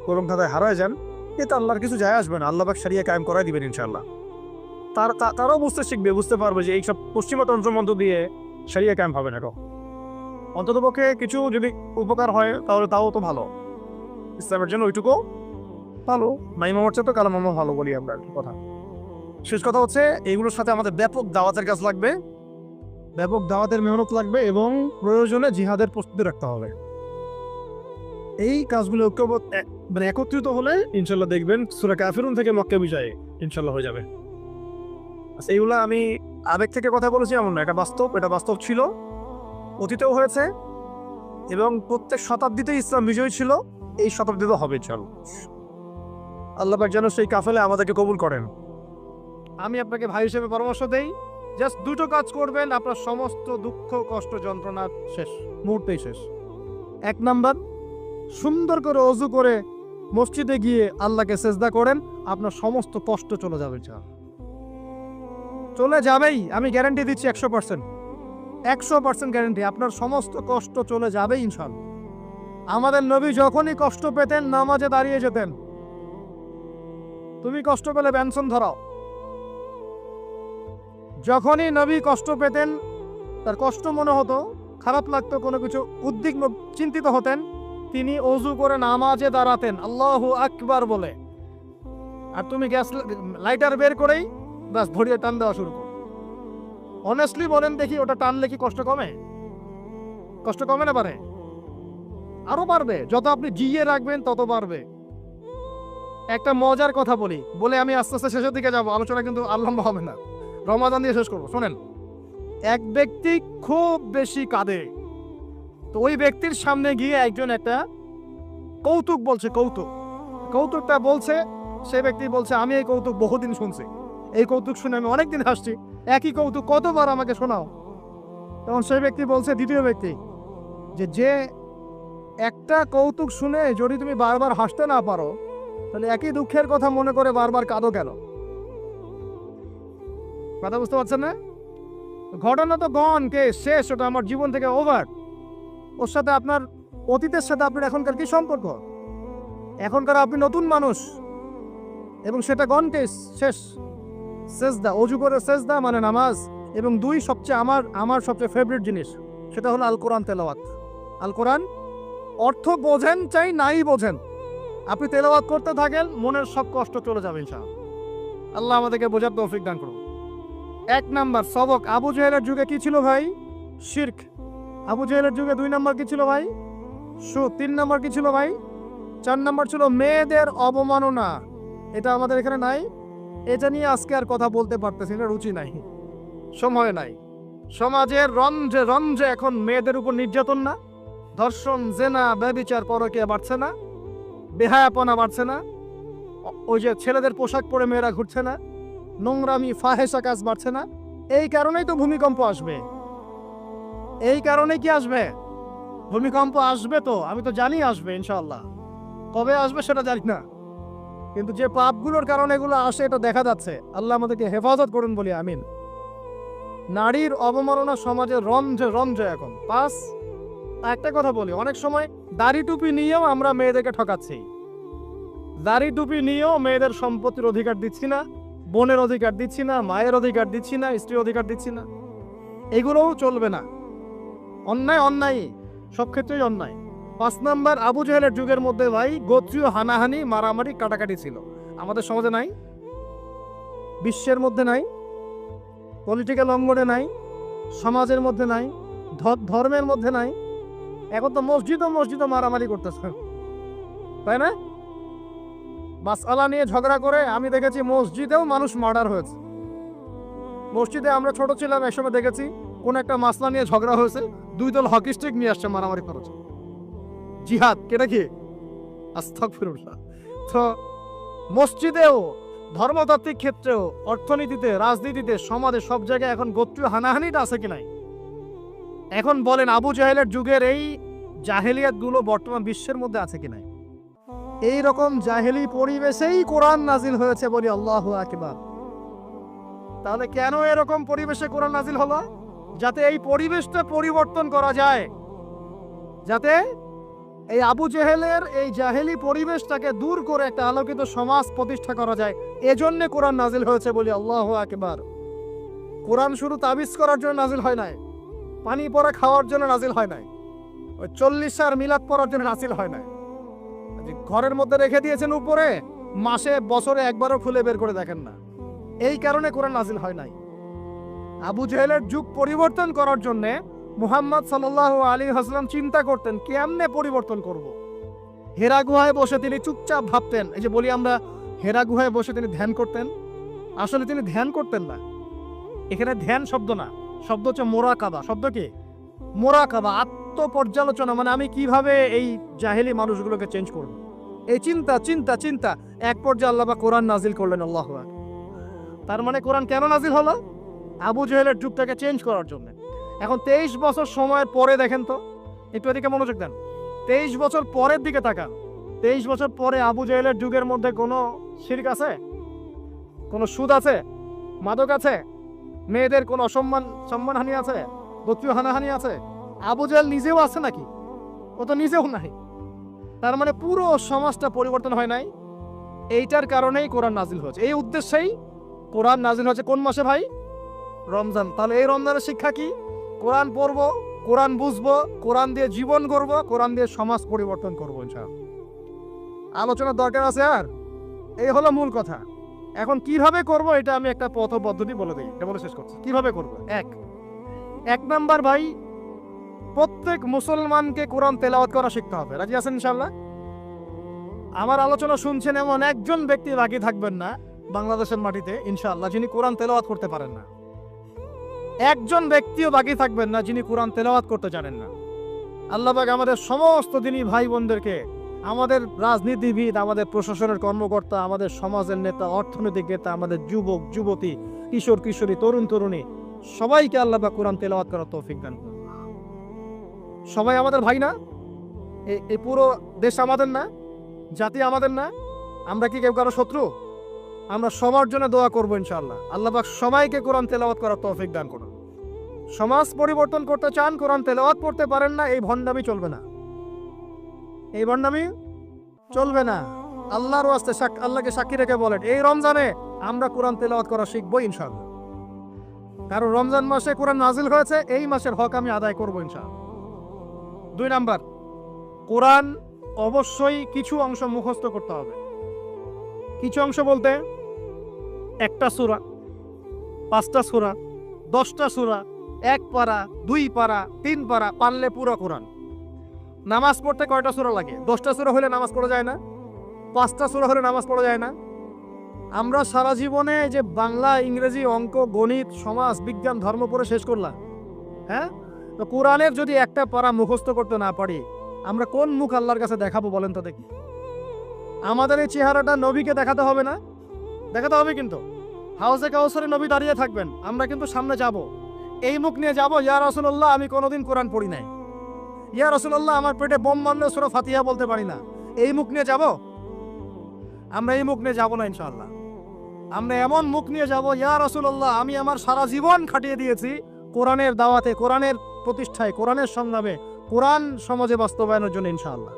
কোরম ধাঁধায় হারায় যান, এতে আল্লাহর কিছু যায় আসবে না। আল্লাহ পাক শরিয়া কায়েম করাই দিবেন ইনশাআল্লাহ। তারাও বুঝতে শিখবে, বুঝতে পারবে যে এইসব পশ্চিমা তন্ত্রমন্ত্র দিয়ে শরিয়া কায়েম হবে না। অন্ততপক্ষে কিছু যদি উপকার হয় তাহলে তাও তো ভালো, ইসলামের জন্য ওইটুকু ভালো। মাইমা হচ্ছে তো কালাম ভালো বলি আমরা কথা। শেষ কথা হচ্ছে এইগুলোর সাথে আমাদের ব্যাপক দাওয়াতের কাজ লাগবে, ব্যাপক দাওয়াতের মেহনত লাগবে, এবং প্রয়োজনে জিহাদের প্রস্তুতি রাখতে হবে। এই কাজগুলো একত্রিত হলে ইনশাল্লাহ দেখবেন সূরা কাফিরুন থেকে মক্কা বিজয় ইনশাল্লাহ হয়ে যাবে। আচ্ছা, এইগুলো আমি আবেগ থেকে কথা বলেছি এমন না, এটা বাস্তব ছিল, অতীতেও হয়েছে, এবং প্রত্যেক শতাব্দীতে ইসলাম বিজয় ছিল, এই শতাব্দীতে হবে ইনশাল্লাহ। আল্লাহ পাক যেন সেই কাফেলে আমাদেরকে কবুল করেন। আমি আপনাকে ভাই হিসেবে পরামর্শ দেই, জাস্ট দুটো কাজ করবেন, আপনার সমস্ত দুঃখ কষ্ট যন্ত্রণা শেষ, মুহূর্তেই শেষ। এক নাম্বার, সুন্দর করে ওযু করে মসজিদে গিয়ে আল্লাহকে সেজদা করেন, আপনার সমস্ত কষ্ট চলে যাবে। চলে যাবেই, আমি গ্যারান্টি দিচ্ছি 100% গ্যারান্টি, আপনার সমস্ত কষ্ট চলে যাবে ইনশাআল্লাহ। আমাদের নবী যখনই কষ্ট পেতেন নামাজে দাঁড়িয়ে যেতেন। তুমি কষ্ট পেলে ব্যঞ্জন ধরাও। যখনই নবী কষ্ট পেতেন, তার কষ্ট মনে হতো, খারাপ লাগতো, কোনো কিছু উদ্বিগ্ন চিন্তিত হতেন, তিনি ওযু করে নামাজে দাঁড়াতেন আল্লাহু আকবার বলে। আর তুমি গ্যাস লাইটার বের করেই বাস ভরিয়ে টান দেওয়া শুরু করো। অনেস্টলি বলেন দেখি, ওটা টানলে কি কষ্ট কমে? কষ্ট কমে না? পারে, আরো বাড়বে। যত আপনি জিয়ে রাখবেন তত বাড়বে। একটা মজার কথা বলে আমি আস্তে আস্তে শেষের দিকে যাবো, আলোচনা কিন্তু লম্বা হবে না, রমাদান দিয়ে শেষ করবো। শোনেন, এক ব্যক্তি খুব বেশি কাঁদে, তো ওই ব্যক্তির সামনে গিয়ে একজন একটা কৌতুক বলছে, কৌতুকটা বলছে, সে ব্যক্তি বলছে আমি এই কৌতুক বহুদিন শুনছি, এই কৌতুক শুনে আমি অনেকদিন হাসছি, একই কৌতুক কতবার আমাকে শোনাও। তখন সেই ব্যক্তি বলছে, দ্বিতীয় ব্যক্তি, যে একটা কৌতুক শুনে যদি তুমি বারবার হাসতে না পারো, তাহলে একই দুঃখের কথা মনে করে বারবার কাঁদো কেন? কথা বুঝতে পারছেন না? ঘটনা তো গন, কে শেষ, ওটা আমার জীবন থেকে ওভার। ওর সাথে আপনার অতীতের সাথে আপনার এখনকার কি সম্পর্ক? এখনকার আপনি নতুন মানুষ, এবং সেটা গন, কেস শেষ। সেজদা, ওযু করে সেজদা মানে নামাজ, এবং দুই সবচেয়ে আমার সবচেয়ে ফেভারিট জিনিস, সেটা হলো আল কোরআন তেলাওয়াত। আল কোরআন অর্থ বোঝেন চাই নাই বোঝেন, আপনি তেলাওয়াত করতে থাকেন, মনের সব কষ্ট চলে যাবে ইনশাআল্লাহ। আল্লাহ আমাদেরকে বোঝার তৌফিক দান করুন। এক নাম্বার সবক, আবু জেহেলের যুগে কি ছিল ভাই? শিরক। আবু জেহেলের যুগে 2 নাম্বার কি ছিল ভাই? সুদ। 3 নাম্বার কি ছিল ভাই? 4 নাম্বার ছিল মেয়েদের অবমাননা। এটা আমাদের এখানে নাই, এটা নিয়ে আজকে আর কথা বলতে পারতেছি না, রুচি নাই, সময় নাই। সমাজের রঞ্জে রঞ্জে এখন মেয়েদের উপর নির্যাতন না, ধর্ষণ, জেনা, ব্যভিচার, পরকীয়া বাড়ছে না, বেহায়াপনা বাড়ছে না, ওই যে ছেলেদের পোশাক পরে মেয়েরা ঘুরছে না, নোংরামি ফাহেসা কাজ বাড়ছে না। এই কারণেই তো ভূমিকম্প আসবে। এই কারণে কি আসবে? ভূমিকম্প আসবে, তো আমি তো জানি আসবে ইনশাআল্লাহ। কবে আসবে সেটা জানি না, কিন্তু যে পাপগুলোর কারণে এগুলো আসে এটা দেখা যাচ্ছে। আল্লাহ আমাদেরকে হেফাজত করুন বলি আমিন। নারীর অবমাননা সমাজে রঞ্জে রঞ্জে এখন। একটা কথা বলি, অনেক সময় দাড়ি টুপি নিয়েও আমরা মেয়েদেরকে ঠকাচ্ছি। দাড়ি টুপি নিয়েও মেয়েদের সম্পত্তির অধিকার দিচ্ছি না, বোনের অধিকার দিচ্ছি না, মায়ের অধিকার দিচ্ছি না, স্ত্রীর অধিকার দিচ্ছি না, এগুলোও চলবে না। অন্যায় অন্যায়, সব ক্ষেত্রেই অন্যায়। 5 নাম্বার, আবু জাহেলের যুগের মধ্যে ভাই গোত্রীয় হানাহানি, মারামারি, কাটাকাটি ছিল। আমাদের সমাজে নাই, বিশ্বের মধ্যে নাই, পলিটিক্যাল অঙ্গনে নাই, সমাজের মধ্যে নাই, ধর্মের মধ্যে নাই। এখন তো মসজিদও মারামারি করতেছে, তাই না? মাসআলা নিয়ে ঝগড়া করে আমি দেখেছি মসজিদেও মানুষ মার্ডার হয়েছে। মসজিদে আমরা ছোট ছিলাম একসময় দেখেছি কোন একটা মাসলা নিয়ে ঝগড়া হয়েছে, 2 দল হকি স্টিক নিয়ে আসছে মারামারি করেছে। জিহাদ কেটা কি? আস্তাগফিরুল্লাহ। তো মসজিদেও, ধর্মতাত্ত্বিক ক্ষেত্রেও, অর্থনীতিতে, রাজনীতিতে, সমাজে, সব জায়গায় এখন গোত্রীয় হানাহানিটা আছে কি নাই? এখন বলেন আবু জাহেলের যুগের এই জাহেলিয়াত গুলো বর্তমান বিশ্বের মধ্যে আছে কি নাই? এই রকম জাহেলি পরিবেশেই কোরআন নাজিল হয়েছে, বলি আল্লাহু আকবার। তাহলে কেন এরকম পরিবেশে কোরআন নাজিল হলো? যাতে এই পরিবেশটা পরিবর্তন করা যায়, যাতে এই আবু জেহেলের এই জাহেলি পরিবেশটাকে দূর করে একটা আলোকিত সমাজ প্রতিষ্ঠা করা যায়। এজন্য কোরআন নাজিল হয়েছে, বলি আল্লাহু আকবার। কোরআন শুধু তাবিজ করার জন্য নাজিল হয় নাই, পানি পড়া খাওয়ার জন্য নাজিল হয় নাই, ওই 40 আর মিলাদ পড়ার জন্য নাজিল হয় নাই। ঘরের মধ্যে রেখে দিয়েছেন উপরে, মাসে বছরে একবারও খুলে বের করে দেখেন না, এই কারণে কোরআন নাজিল হয় নাই। আবু জেহেলের যুগ পরিবর্তন করার জন্য মুহাম্মদ সাল্লাল্লাহু আলাইহি ওয়াসাল্লাম চিন্তা করতেন কেমনে পরিবর্তন করব। হেরা গুহায় বসে তিনি চুপচাপ ভাবতেন। এই যে বলি আমরা হেরা গুহায় বসে তিনি ধ্যান করতেন, আসলে তিনি ধ্যান করতেন না। এখানে ধ্যান শব্দ না, শব্দ হচ্ছে মোরাকাবা। শব্দ কি? মোরাকাবা, আত্মপর্যালোচনা। মানে আমি কিভাবে এই জাহেলি মানুষগুলোকে চেঞ্জ করব, এই চিন্তা চিন্তা চিন্তা। এক পর্যায়ে আল্লাহ পাক কোরআন নাজিল করলেন। আল্লাহু আকবার। তার মানে কোরআন কেন নাজিল হলো? আবু জেহেলের যুগটাকে চেঞ্জ করার জন্য। এখন 23 বছর সময়ের পরে দেখেন তো, একটু এদিকে মনোযোগ দেন। 23 বছর পরের দিকে তাকান। 23 বছর পরে আবু জেহেলের যুগের মধ্যে কোনো শিরক আছে? কোনো সুদ আছে? মাদক আছে? মেয়েদের কোনো সম্মানহানি আছে? গোত্রীয় হানাহানি আছে? আবু জেহেল নিজেও আছে নাকি? ও তো নিজেও নাই। তার মানে পুরো সমাজটা পরিবর্তন হয় নাই। এইটার কারণেই কোরআন নাজিল হয়েছে, এই উদ্দেশ্যেই কোরআন নাজিল হয়েছে। কোন মাসে ভাই? রমজান। তাহলে এই রমজানের শিক্ষা কি? কোরআন পড়বো, কোরআন বুঝবো, কোরআন দিয়ে জীবন গড়বো, কোরআন দিয়ে সমাজ পরিবর্তন করবো ইনশাআল্লাহ। আলোচনার দরকার আছে আর? এই হলো মূল কথা। এখন কিভাবে করব এটা আমি একটা পথ পদ্ধতি বলে দিই, এটা বলে শেষ করছি। কিভাবে করব? এক নাম্বার ভাই, প্রত্যেক মুসলমানকে কোরআন তেলাওয়াত করা শিখতে হবে। রাজি আছেন ইনশাআল্লাহ? আমার আলোচনা শুনছেন এমন একজন ব্যক্তি বাকি থাকবেন না বাংলাদেশের মাটিতে ইনশাআল্লাহ যিনি কোরআন তেলাওয়াত করতে পারেন না। একজন ব্যক্তিও বাকি থাকবেন না যিনি কোরআন তেলাওয়াত করতে জানেন না। আল্লাহ পাক আমাদের সমস্ত দিনী ভাই বোনদেরকে, আমাদের রাজনীতিবিদ, আমাদের প্রশাসনের কর্মকর্তা, আমাদের সমাজের নেতা, অর্থনৈতিক নেতা, আমাদের যুবক যুবতী, কিশোর কিশোরী, তরুণ তরুণী, সবাইকে আল্লাহ পাক কোরআন তেলাওয়াত করার তৌফিক দান করুন। সবাই আমাদের ভাই না? এই পুরো দেশ আমাদের না? জাতি আমাদের না? আমরা কি কেউ কারো শত্রু? আমরা সবার জন্য দোয়া করবো ইনশাআল্লাহ। আল্লাহ পাক সবাইকে কোরআন তেলাওয়াত করার তৌফিক দান করুন। সমাজ পরিবর্তন করতে চান, কোরআন তেলাওয়াত পড়তে পারেন না, এই ভণ্ডামি চলবে না, এই ভণ্ডামি চলবে না। আল্লাহর ওয়াস্তে আল্লাহকে সাক্ষী রেখে বলেন, এই রমজানে আমরা কোরআন তেলাওয়াত করা শিখবো ইনশাআল্লাহ। কারণ রমজান মাসে কোরআন নাজিল হয়েছে, এই মাসের হক আমি আদায় করবো ইনশাআল্লাহ। 2 নাম্বার, কোরআন অবশ্যই কিছু অংশ মুখস্থ করতে হবে। কিছু অংশ বলতে 1টা সূরা, 5টা সূরা, 10টা সূরা, 1 পারা, 2 পারা, 3 পারা, পারলে পুরো কোরআন। নামাজ পড়তে কয়টা সূরা লাগে? 10টা সূরা হলে নামাজ পড়া যায় না? 5টা সূরা হলে নামাজ পড়া যায় না? আমরা সারা জীবনে যে বাংলা, ইংরেজি, অঙ্ক, গণিত, সমাজ, বিজ্ঞান, ধর্ম পড়ে শেষ করলাম, হ্যাঁ? তো কোরআনের যদি একটা পারা মুখস্থ করতে না পারি, আমরা কোন মুখ আল্লাহর কাছে দেখাবো বলেন তো দেখি? আমাদের এই চেহারাটা নবীকে দেখাতে হবে না? দেখাতে হবে। কিন্তু হাউজে কাউসারে নবী দাঁড়িয়ে থাকবেন, আমরা কিন্তু সামনে যাব, এই মুখ নিয়ে যাব, ইয়া রাসূলুল্লাহ আমি কোনোদিন কোরআন পড়ি নাই, ইয়া রাসূলুল্লাহ আমার পেটে বোম মারলে সূরা ফাতিহা বলতে পারি না, এই মুখ নিয়ে যাব? আমরা এই মুখ নিয়ে যাব না ইনশাআল্লাহ। আমরা এমন মুখ নিয়ে যাব, ইয়া রাসূলুল্লাহ আমি আমার সারা জীবন খাটিয়ে দিয়েছি কোরআনের দাওয়াতে, কোরআনের প্রতিষ্ঠায়, কোরআনের সংগ্রামে, কোরআন সমাজে বাস্তবায়নের জন্য ইনশাআল্লাহ।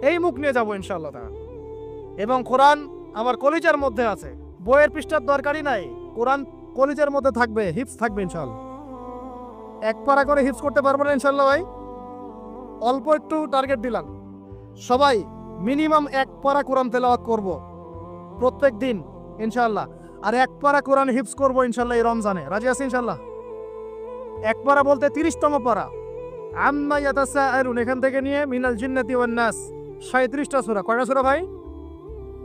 এই মুখ নিয়ে যাব ইনশাআল্লাহ। এবং কোরআন আমার কলিজার মধ্যে আছে, বইয়ের পৃষ্ঠার দরকারই নাই, কোরআন কলিজার মধ্যে থাকবে, হিফজ থাকবে ইনশাআল্লাহ। এক পারা করে হিফজ করতে পারবো না ইনশাআল্লাহ ভাই? অল্প একটু টার্গেট দিলাম, সবাই মিনিমাম এক পারা কোরআন তেলাওয়াত করব প্রত্যেক দিন ইনশাআল্লাহ। আর এক পারা কোরআন হিফজ করবো ইনশাআল্লাহ এই রমজানে। রাজি আছি ইনশাআল্লাহ? এক পারা বলতে 30তম পারা, আম্মা ইয়াতাসাআলুন এখান থেকে নিয়ে মিনাল জিন্নাতি ওয়ান নাস, 37টা সূরা। কয়টা সূরা ভাই?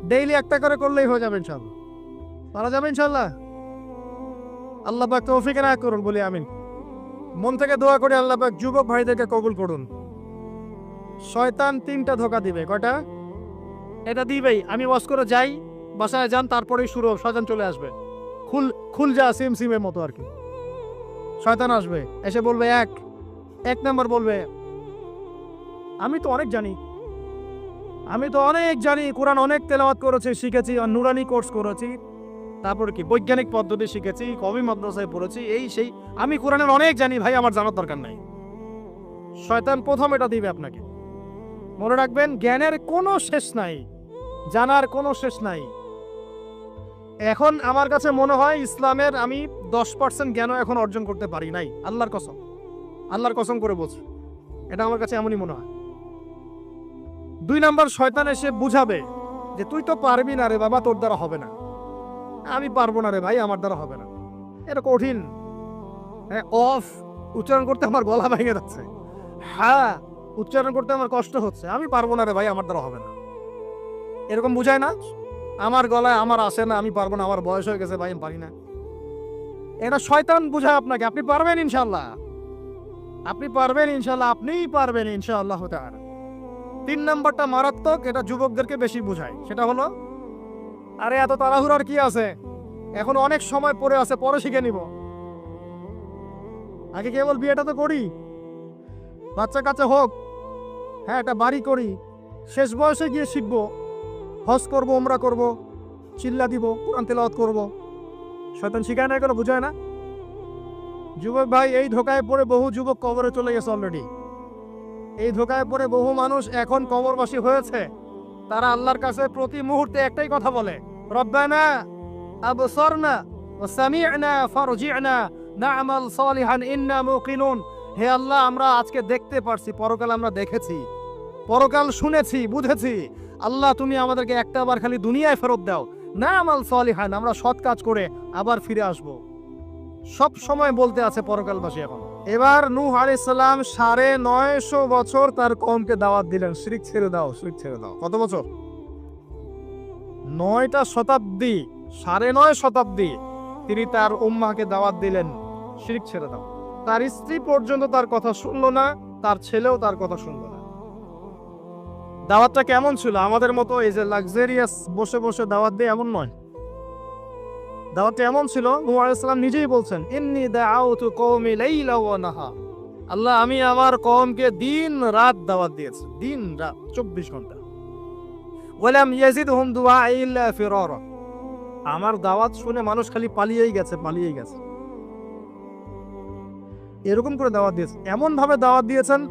ডেইলি একটা করে করলেই হয়ে যাবে ইনশাআল্লাহ। পারা যাবে ইনশাআল্লাহ? আল্লাহ পাক তৌফিক এনায়েত করুন, বলি আমিন। মন থেকে দোয়া করে আল্লাহ পাক যুবক ভাইদেরকে কবুল করুন। শয়তান 3টা ধোঁকা দিবে। কয়টা? এটা দিবেই। আমি ওয়াজ করে যাই, বাসায় যান, তারপরেই শুরু শয়তান চলে আসবে, খুল যা সিমের মতো আর কি। শয়তান আসবে, এসে বলবে এক নাম্বার বলবে আমি তো অনেক জানি, কোরআন অনেক তেলাওয়াত করেছি, শিখেছি, নুরানি কোর্স করেছি, তারপরে কি বৈজ্ঞানিক পদ্ধতি শিখেছি, কওমি মাদ্রাসায় পড়েছি, এই সেই, আমি কোরআনের অনেক জানি ভাই, আমার জানার দরকার নাই। শয়তান প্রথম এটা দিবে আপনাকে। মনে রাখবেন, জ্ঞানের কোনো শেষ নাই, জানার কোনো শেষ নাই। এখন আমার কাছে মনে হয় ইসলামের আমি 10% জ্ঞানও এখন অর্জন করতে পারি নাই। আল্লাহর কসম করে বলছি, এটা আমার কাছে এমনই মনে হয়। 2 নাম্বার, শয়তান এসে বুঝাবে যে তুই তো পারবি না রে বাবা, তোর দ্বারা হবে না। আমি পারবো না রে ভাই, আমার দ্বারা হবে না। এটা কঠিন। হ্যাঁ, অফ উচ্চারণ করতে আমার গলা ভেঙে যাচ্ছে, হ্যাঁ উচ্চারণ করতে আমার কষ্ট হচ্ছে, আমি পারবো না রে ভাই, আমার দ্বারা হবে না। এরকম বুঝায় না? আমার গলায় আমার আসে না, আমি পারবো না, আমার বয়স হয়ে গেছে ভাই, আমি পারি না। এটা শয়তান বুঝায় আপনাকে। আপনি পারবেন ইনশাআল্লাহ, আপনিই পারবেন ইনশাআল্লাহ তাআলা। 3 নাম্বারটা মারাত্মক, এটা যুবকদেরকে বেশি বুঝায়। সেটা হলো, আরে এত তাড়াহুড়ার কি আছে, এখন অনেক সময় পড়ে আছে, পরে শিখে নিব, আগে কেবল বিয়েটা তো করি, বাচ্চা কাচ্চা হোক, হ্যাঁ একটা বাড়ি করি, শেষ বয়সে গিয়ে শিখবো, হজ করবো, উমরা করবো, চিল্লা দিব, কোরআন তেলাওয়াত করবো। শয়তান শিখায় না, এগুলো বুঝায় না। যুবক ভাই, এই ধোকায় পড়ে বহু যুবক কবরে চলে গেছে অলরেডি। এই ধোকায় পড়ে বহু মানুষ এখন কবরবাসী হয়েছে। তারা আল্লাহর কাছে প্রতি মুহূর্তে একটাই কথা বলে, রব্বানা আবসারনা ওয়া সামি'না ফারজি'না না'মাল সালিহান ইন্না মুকিনুন। হে আল্লাহ, আমরা আজকে দেখতে পারছি, পরকাল আমরা দেখেছি, পরকাল শুনেছি, বুঝেছি। আল্লাহ, তুমি আমাদেরকে একটা বার খালি দুনিয়ায় ফেরত দাও, না'মাল সালিহান, আমরা সৎ কাজ করে আবার ফিরে আসব। সব সময় বলতে আছে পরকালবাসী। এখন এবার নূহ আলাইহিস সালাম 950 বছর তার কওমকে দাওয়াত দিলেন, শিরক ছেড়ে দাও। কত বছর? 9টা শতাব্দী, 9.5 শতাব্দী তিনি তার উম্মাহকে দাওয়াত দিলেন, শিরক ছেড়ে দাও। তার স্ত্রী পর্যন্ত তার কথা শুনলো না, তার ছেলেও তার কথা শুনলো না। দাওয়াতটা কেমন ছিল? আমাদের মতো এই যে লাক্সারিয়াস বসে বসে দাওয়াত দেয় এমন নয়। দাওয়াতটা এমন ছিল, নূহ আলাইহিস সালাম নিজেই বলছেন, ইন্নী দাআউতু কওমি লাইলা ওয়া নাহার। আল্লাহ, আমি আমার কওমকে দিন রাত দাওয়াত দিয়েছি, দিন রাত 24 ঘন্টা। ওয়ালাম ইয়াজিদহুম দুআই ইল্লা ফিরারা। আমার দাওয়াত শুনে মানুষ খালি পালিয়েই গেছে। এরকম করে দাওয়াত দিয়েছে, এমন ভাবে দাওয়াত দিয়েছেন,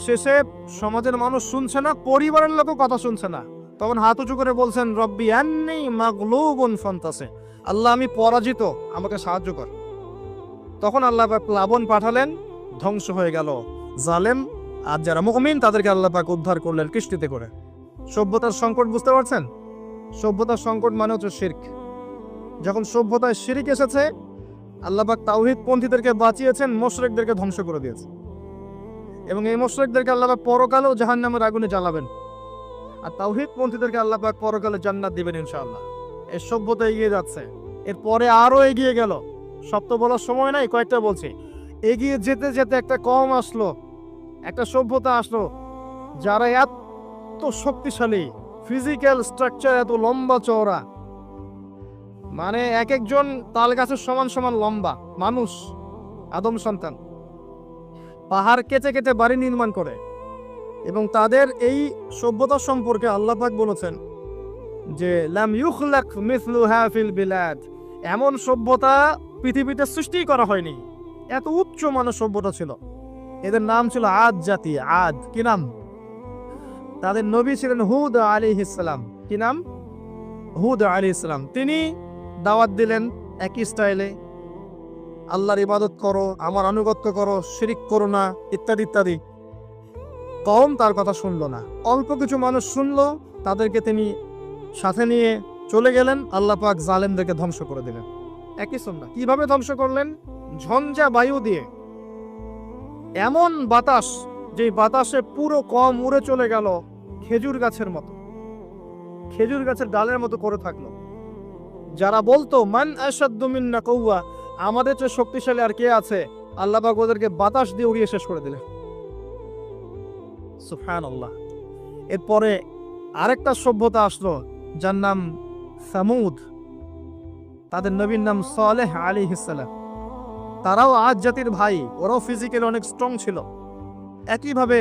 শেষে সমাজের মানুষ শুনছে না, পরিবারের লোকও কথা শুনছে না। তখন হাত উঁচু করে বলছেন, রব্বি আন্নী মাগলুবুন ফান্তাসির। আল্লাহ, আমি পরাজিত, আমাকে সাহায্য কর। তখন আল্লাহ পাক প্লাবন পাঠালেন, ধ্বংস হয়ে গেল জালেম। আর যারা মুমিন তাদেরকে আল্লাহ পাক উদ্ধার করলেন কিস্তিতে করে। সভ্যতার সংকট বুঝতে পারছেন? সভ্যতার সংকট মানে হচ্ছে শিরক। যখন সভ্যতায় শিরক এসেছে, আল্লাহ পাক তাওহীদ পন্থীদেরকে বাঁচিয়েছেন, মুশরিকদেরকে ধ্বংস করে দিয়েছে। এবং এই মুশরিকদেরকে আল্লাহ পাক পরকালেও জাহান্নামের আগুনে জ্বালাবেন, আর তাওহীদ পন্থীদেরকে আল্লাহ পাক পরকালে জান্নাত দিবেন ইনশাআল্লাহ। এই সভ্যতা এগিয়ে যাচ্ছে, এরপরে আরো এগিয়ে গেল। সব তো বলার সময় নাই, কয়েকটা বলছি। এগিয়ে যেতে যেতে একটা কওম আসলো, একটা সভ্যতা আসলো, যারা এত শক্তিশালী, ফিজিক্যাল স্ট্রাকচার এত লম্বা চওড়া, মানে এক একজন তাল গাছের সমান সমান লম্বা মানুষ, আদম সন্তান। পাহাড় কেটে কেটে বাড়ি নির্মাণ করে। এবং তাদের এই সভ্যতা সম্পর্কে আল্লাহ পাক বলেছেন যে লাম ইউখলাক মিসলুহা ফিল বিলাদ। এমন সভ্যতা পৃথিবীতে সৃষ্টি করা হয়নি। এত উচ্চ মানের সভ্যতা ছিল। এদের নাম ছিল আদ জাতি। আদ কি নাম? তাদের নবী ছিলেন হুদ আলাইহিস সালাম। কি নাম? হুদ আলাইহিস সালাম, তিনি দাওয়াত দিলেন একই স্টাইলে, আল্লাহর ইবাদত করো, আমার আনুগত্য করো, শিরিক করো না, ইত্যাদি ইত্যাদি। কওম তার কথা শুনলো না। অল্প কিছু মানুষ শুনলো, তাদেরকে তিনি সাথে নিয়ে চলে গেলেন। আল্লাহ পাক জালেমদেরকে ধ্বংস করে দিলেন। একই সুন্নাহ। কিভাবে ধ্বংস করলেন? ঝঞ্ঝা বায়ু দিয়ে, এমন বাতাস, যে বাতাসে পুরো কওম উড়ে চলে গেল খেজুর গাছের মতো, খেজুর গাছের ডালের মতো করে থাকলো। যারা বলতো মান আশাদ্দু মিন্না কুওয়া, আমাদের চেয়ে শক্তিশালী আর কে আছে, আল্লাহ পাক ওদেরকে বাতাস দিয়ে উড়িয়ে শেষ করে দিলেন। সুবহানাল্লাহ। এরপরে আরেকটা সভ্যতা আসলো, যার নাম সামুদ। তাদের নবীর নাম সালেহ আলাইহিস সালাম। তারাও আজ জাতির ভাই, ওরাও ফিজিক্যালি অনেক স্ট্রং ছিল। একইভাবে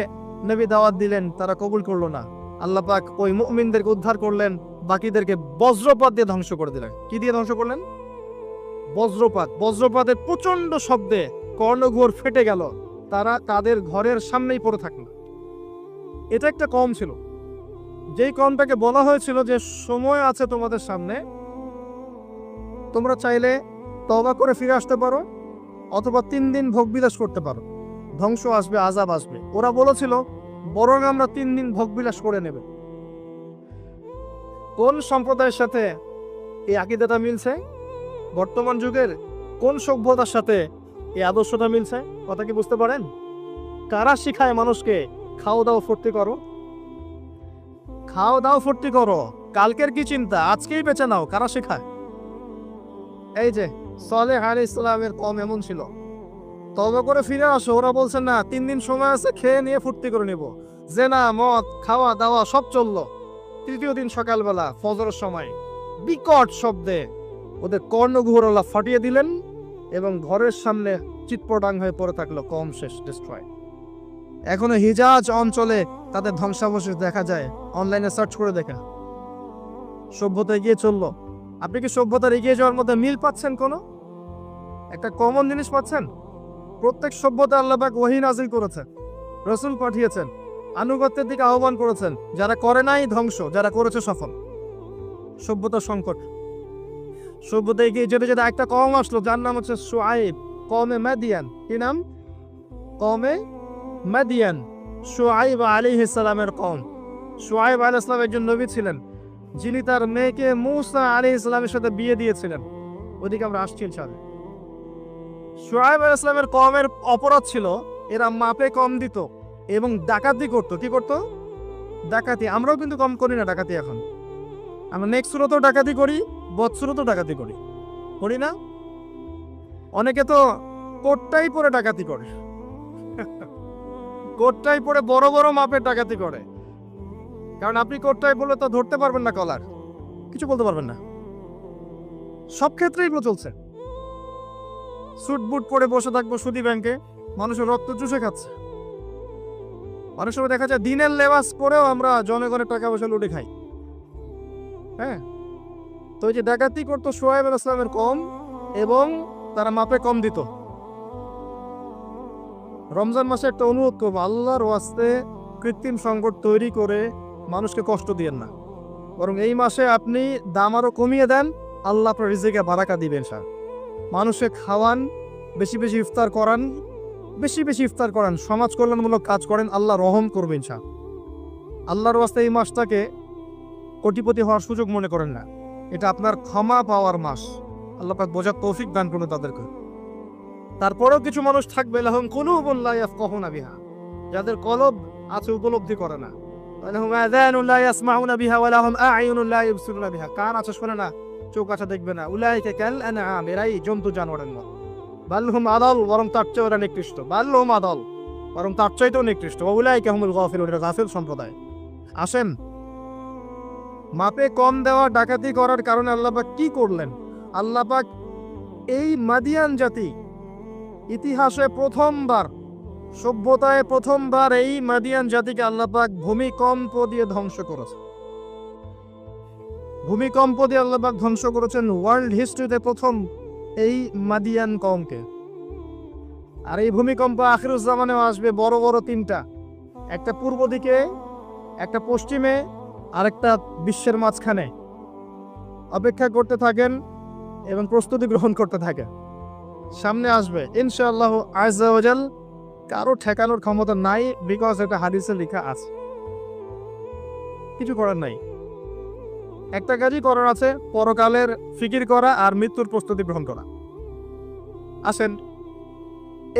নবী দাওয়াত দিলেন, তারা কবুল করলো না। আল্লাহ পাক ওই মুমিনদেরকে উদ্ধার করলেন, বাকিদেরকে বজ্রপাত দিয়ে ধ্বংস করে দিলেন। কি দিয়ে ধ্বংস করলেন? বজ্রপাত। বজ্রপাতের প্রচন্ড শব্দে কর্ণঘোর ফেটে গেল, তারা তাদের ঘরের সামনেই পড়ে থাকলো। এটা একটা কওম ছিল, যেই কওমটাকে বলা হয়েছিল যে সময় আছে তোমাদের সামনে, তোমরা চাইলে তওবা করে ফিরে আসতে পারো, অথবা 3 দিন ভোগবিলাস করতে পারো, ধ্বংস আসবে, আযাব আসবে। ওরা বলেছিল বরং আমরা 3 দিন ভোগবিলাস করে নেব। কোন সম্প্রদায়ের সাথে এই আকীদাটা মিলছে? বর্তমান যুগের কোন সভ্যতার সাথে এই আদর্শটা মিলছে? কথা কি বুঝতে পারেন? কারা শিখায় মানুষকে খাও দাও ফুর্তি করো, খাও দাও ফুর্তি করো, কালকের কি চিন্তা, আজকেই বেঁচে নাও? কারা শেখায়? এই যে সালেহ আলাইহিস সালামের কওম এমন ছিল। তওবা করে ফিরে আসো, ওরা বলছেন না, 3 দিন সময় আছে, খেয়ে নিয়ে ফুর্তি করে নিব। জেনা, মদ, খাওয়া দাওয়া সব চললো। তৃতীয় দিন সকালবেলা ফজরের সময় বিকট শব্দে ওদের কর্ণঘোর আল্লাহ ফাটিয়ে দিলেন, এবং ঘরের সামনে চিৎপটাং হয়ে পড়ে থাকলো, কওম শেষ, ডিস্ট্রয়। এখনো হিজাজ অঞ্চলে তাদের ধ্বংসাবশেষ দেখা যায়, অনলাইনে সার্চ করে দেখা। সভ্যতা এগিয়ে চললো। আপনি কি সভ্যতার এগিয়ে যাওয়ার মধ্যে মিল পাচ্ছেন? কোনো একটা কমন জিনিস পাচ্ছেন? প্রত্যেক সভ্যতা আল্লাহ পাক ওহী নাযিল করেছেন, রাসূল পাঠিয়েছেন, আনুগত্যের দিকে আহ্বান করেছেন। যারা করে নাই ধ্বংস, যারা করেছে সফল। সভ্যতার সংকট। সভ্যতা এগিয়ে যেতে যেতে একটা কওম আসলো, যার নাম হচ্ছে শুআইব, কওমে মাদিয়ান। কি নাম? কওমে মাদিয়ান। শুআইব আলাইহিস সালামের কওম। শুআইব আলাইহিস সালাম একজন নবী ছিলেন, যিনি তার মেয়েকে মূসা আলাইহিস সালামের সাথে বিয়ে দিয়েছিলেন। ওদিকে আমরা আসছি ইনশাআল্লাহ। শুআইব আলাইহিস সালামের কওমের অপরাধ ছিল, এরা মাপে কম দিত এবং ডাকাতি করত। কি করত? ডাকাতি। আমরাও কিন্তু কম করি না ডাকাতি। এখন আমরা নেক্সট সুরতেও ডাকাতি করি, বৎসুরতেও ডাকাতি করি, করি না? অনেকে তো কোটটাই পরে ডাকাতি করে, কোটটাই পরে বড় বড় মাপের ডাকাতি করে। কারণ আপনি কোটটাই বলে তো ধরতে পারবেন না কলার, কিছু বলতে পারবেন না। সব ক্ষেত্রেই এগুলো চলছে। স্যুট বুট পরে বসে থাকবো সুদী ব্যাংকে, মানুষের রক্ত চুষে খাচ্ছে। অনেক সময় দেখা যায় দিনের লেবাস পরেও আমরা জনগণের টাকা পয়সা লুটে খাই। হ্যাঁ, তো এই যে ডাকাতি করতো শুআইব আলাইহিস সালামের কওম, এবং তারা মাপে কম দিত। রমজান মাসে একটা অনুরোধ করবো, আল্লাহর ওয়াস্তে কৃত্রিম সংকট তৈরি করে মানুষকে কষ্ট দিয়েন না, বরং এই মাসে আপনি দাম আরো কমিয়ে দেন, আল্লাহ আপনার রিজিকে বারাকা দিবেন। মানুষকে খাওয়ান, বেশি বেশি ইফতার করান, বেশি বেশি ইফতার করান, সমাজ কল্যাণমূলক কাজ করেন, আল্লাহ রহম করবেন ইনশাআল্লাহ। আল্লাহর ওয়াস্তে এই মাসটাকে কোটিপতি হওয়ার সুযোগ মনে করেন না, এটা আপনার ক্ষমা পাওয়ার মাস। আল্লাহ পাক বোঝার তৌফিক দান করুন তাদেরকে। তারপরেও কিছু মানুষ থাকবে, লাহুম কুলুবুন লা ইয়াফকাহুনা বিহা, যাদের কলব আছে উপলব্ধি করে না, লাহুম আযানুন লা ইয়াসমাউনা বিহা ওয়া লাহুম আ'য়ুনুন লা ইবসিরুনা বিহা, কান আছে শোনে না, চোখ আছে দেখবে না। উলাইকা কাল আনআম, এরাই জন্তু জানোয়ারের মতো। বাল হুম আদাল, বরং তার চেয়ে ওরা নিকৃষ্ট। বাল হুম আদাল, বরং তার চাইতেও নিকৃষ্ট। ওয়া উলাইকা হুমুল গাফিলুন, এরা গাফিল সম্প্রদায়। আসেন, মাপে কম দেওয়া, ডাকাতি করার কারণে আল্লাহ পাক কি করলেন? আল্লাহ পাক এই মাদিয়ান জাতি ইতিহাসে প্রথমবার, সভ্যতায় প্রথমবার এই মাদিয়ান জাতিকে আল্লাহ পাক ভূমিকম্প দিয়ে ধ্বংস করেছে। ভূমিকম্প দিয়ে আল্লাহ পাক ধ্বংস করেছেন ওয়ার্ল্ড হিস্ট্রিতে প্রথম এই মাদিয়ান কওমকে। আর এই ভূমিকম্প আখিরুজ জামানেও আসবে, বড় বড় 3টা, একটা পূর্ব দিকে, একটা পশ্চিমে, আর একটা বিশ্বের মাঝখানে। অপেক্ষা করতে থাকেন এবং প্রস্তুতি গ্রহণ করতে থাকেন। সামনে আসবে ইনশাআল্লাহ আযজা ওয়া জাল। কারো ঠেকানোর ক্ষমতা নাই, বিকজ এটা হাদিসে লেখা আছে। কিছু করার নাই, একটা কাজই করার আছে, পরকালের ফিকির করা আর মৃত্যুর প্রস্তুতি গ্রহণ করা। আসেন,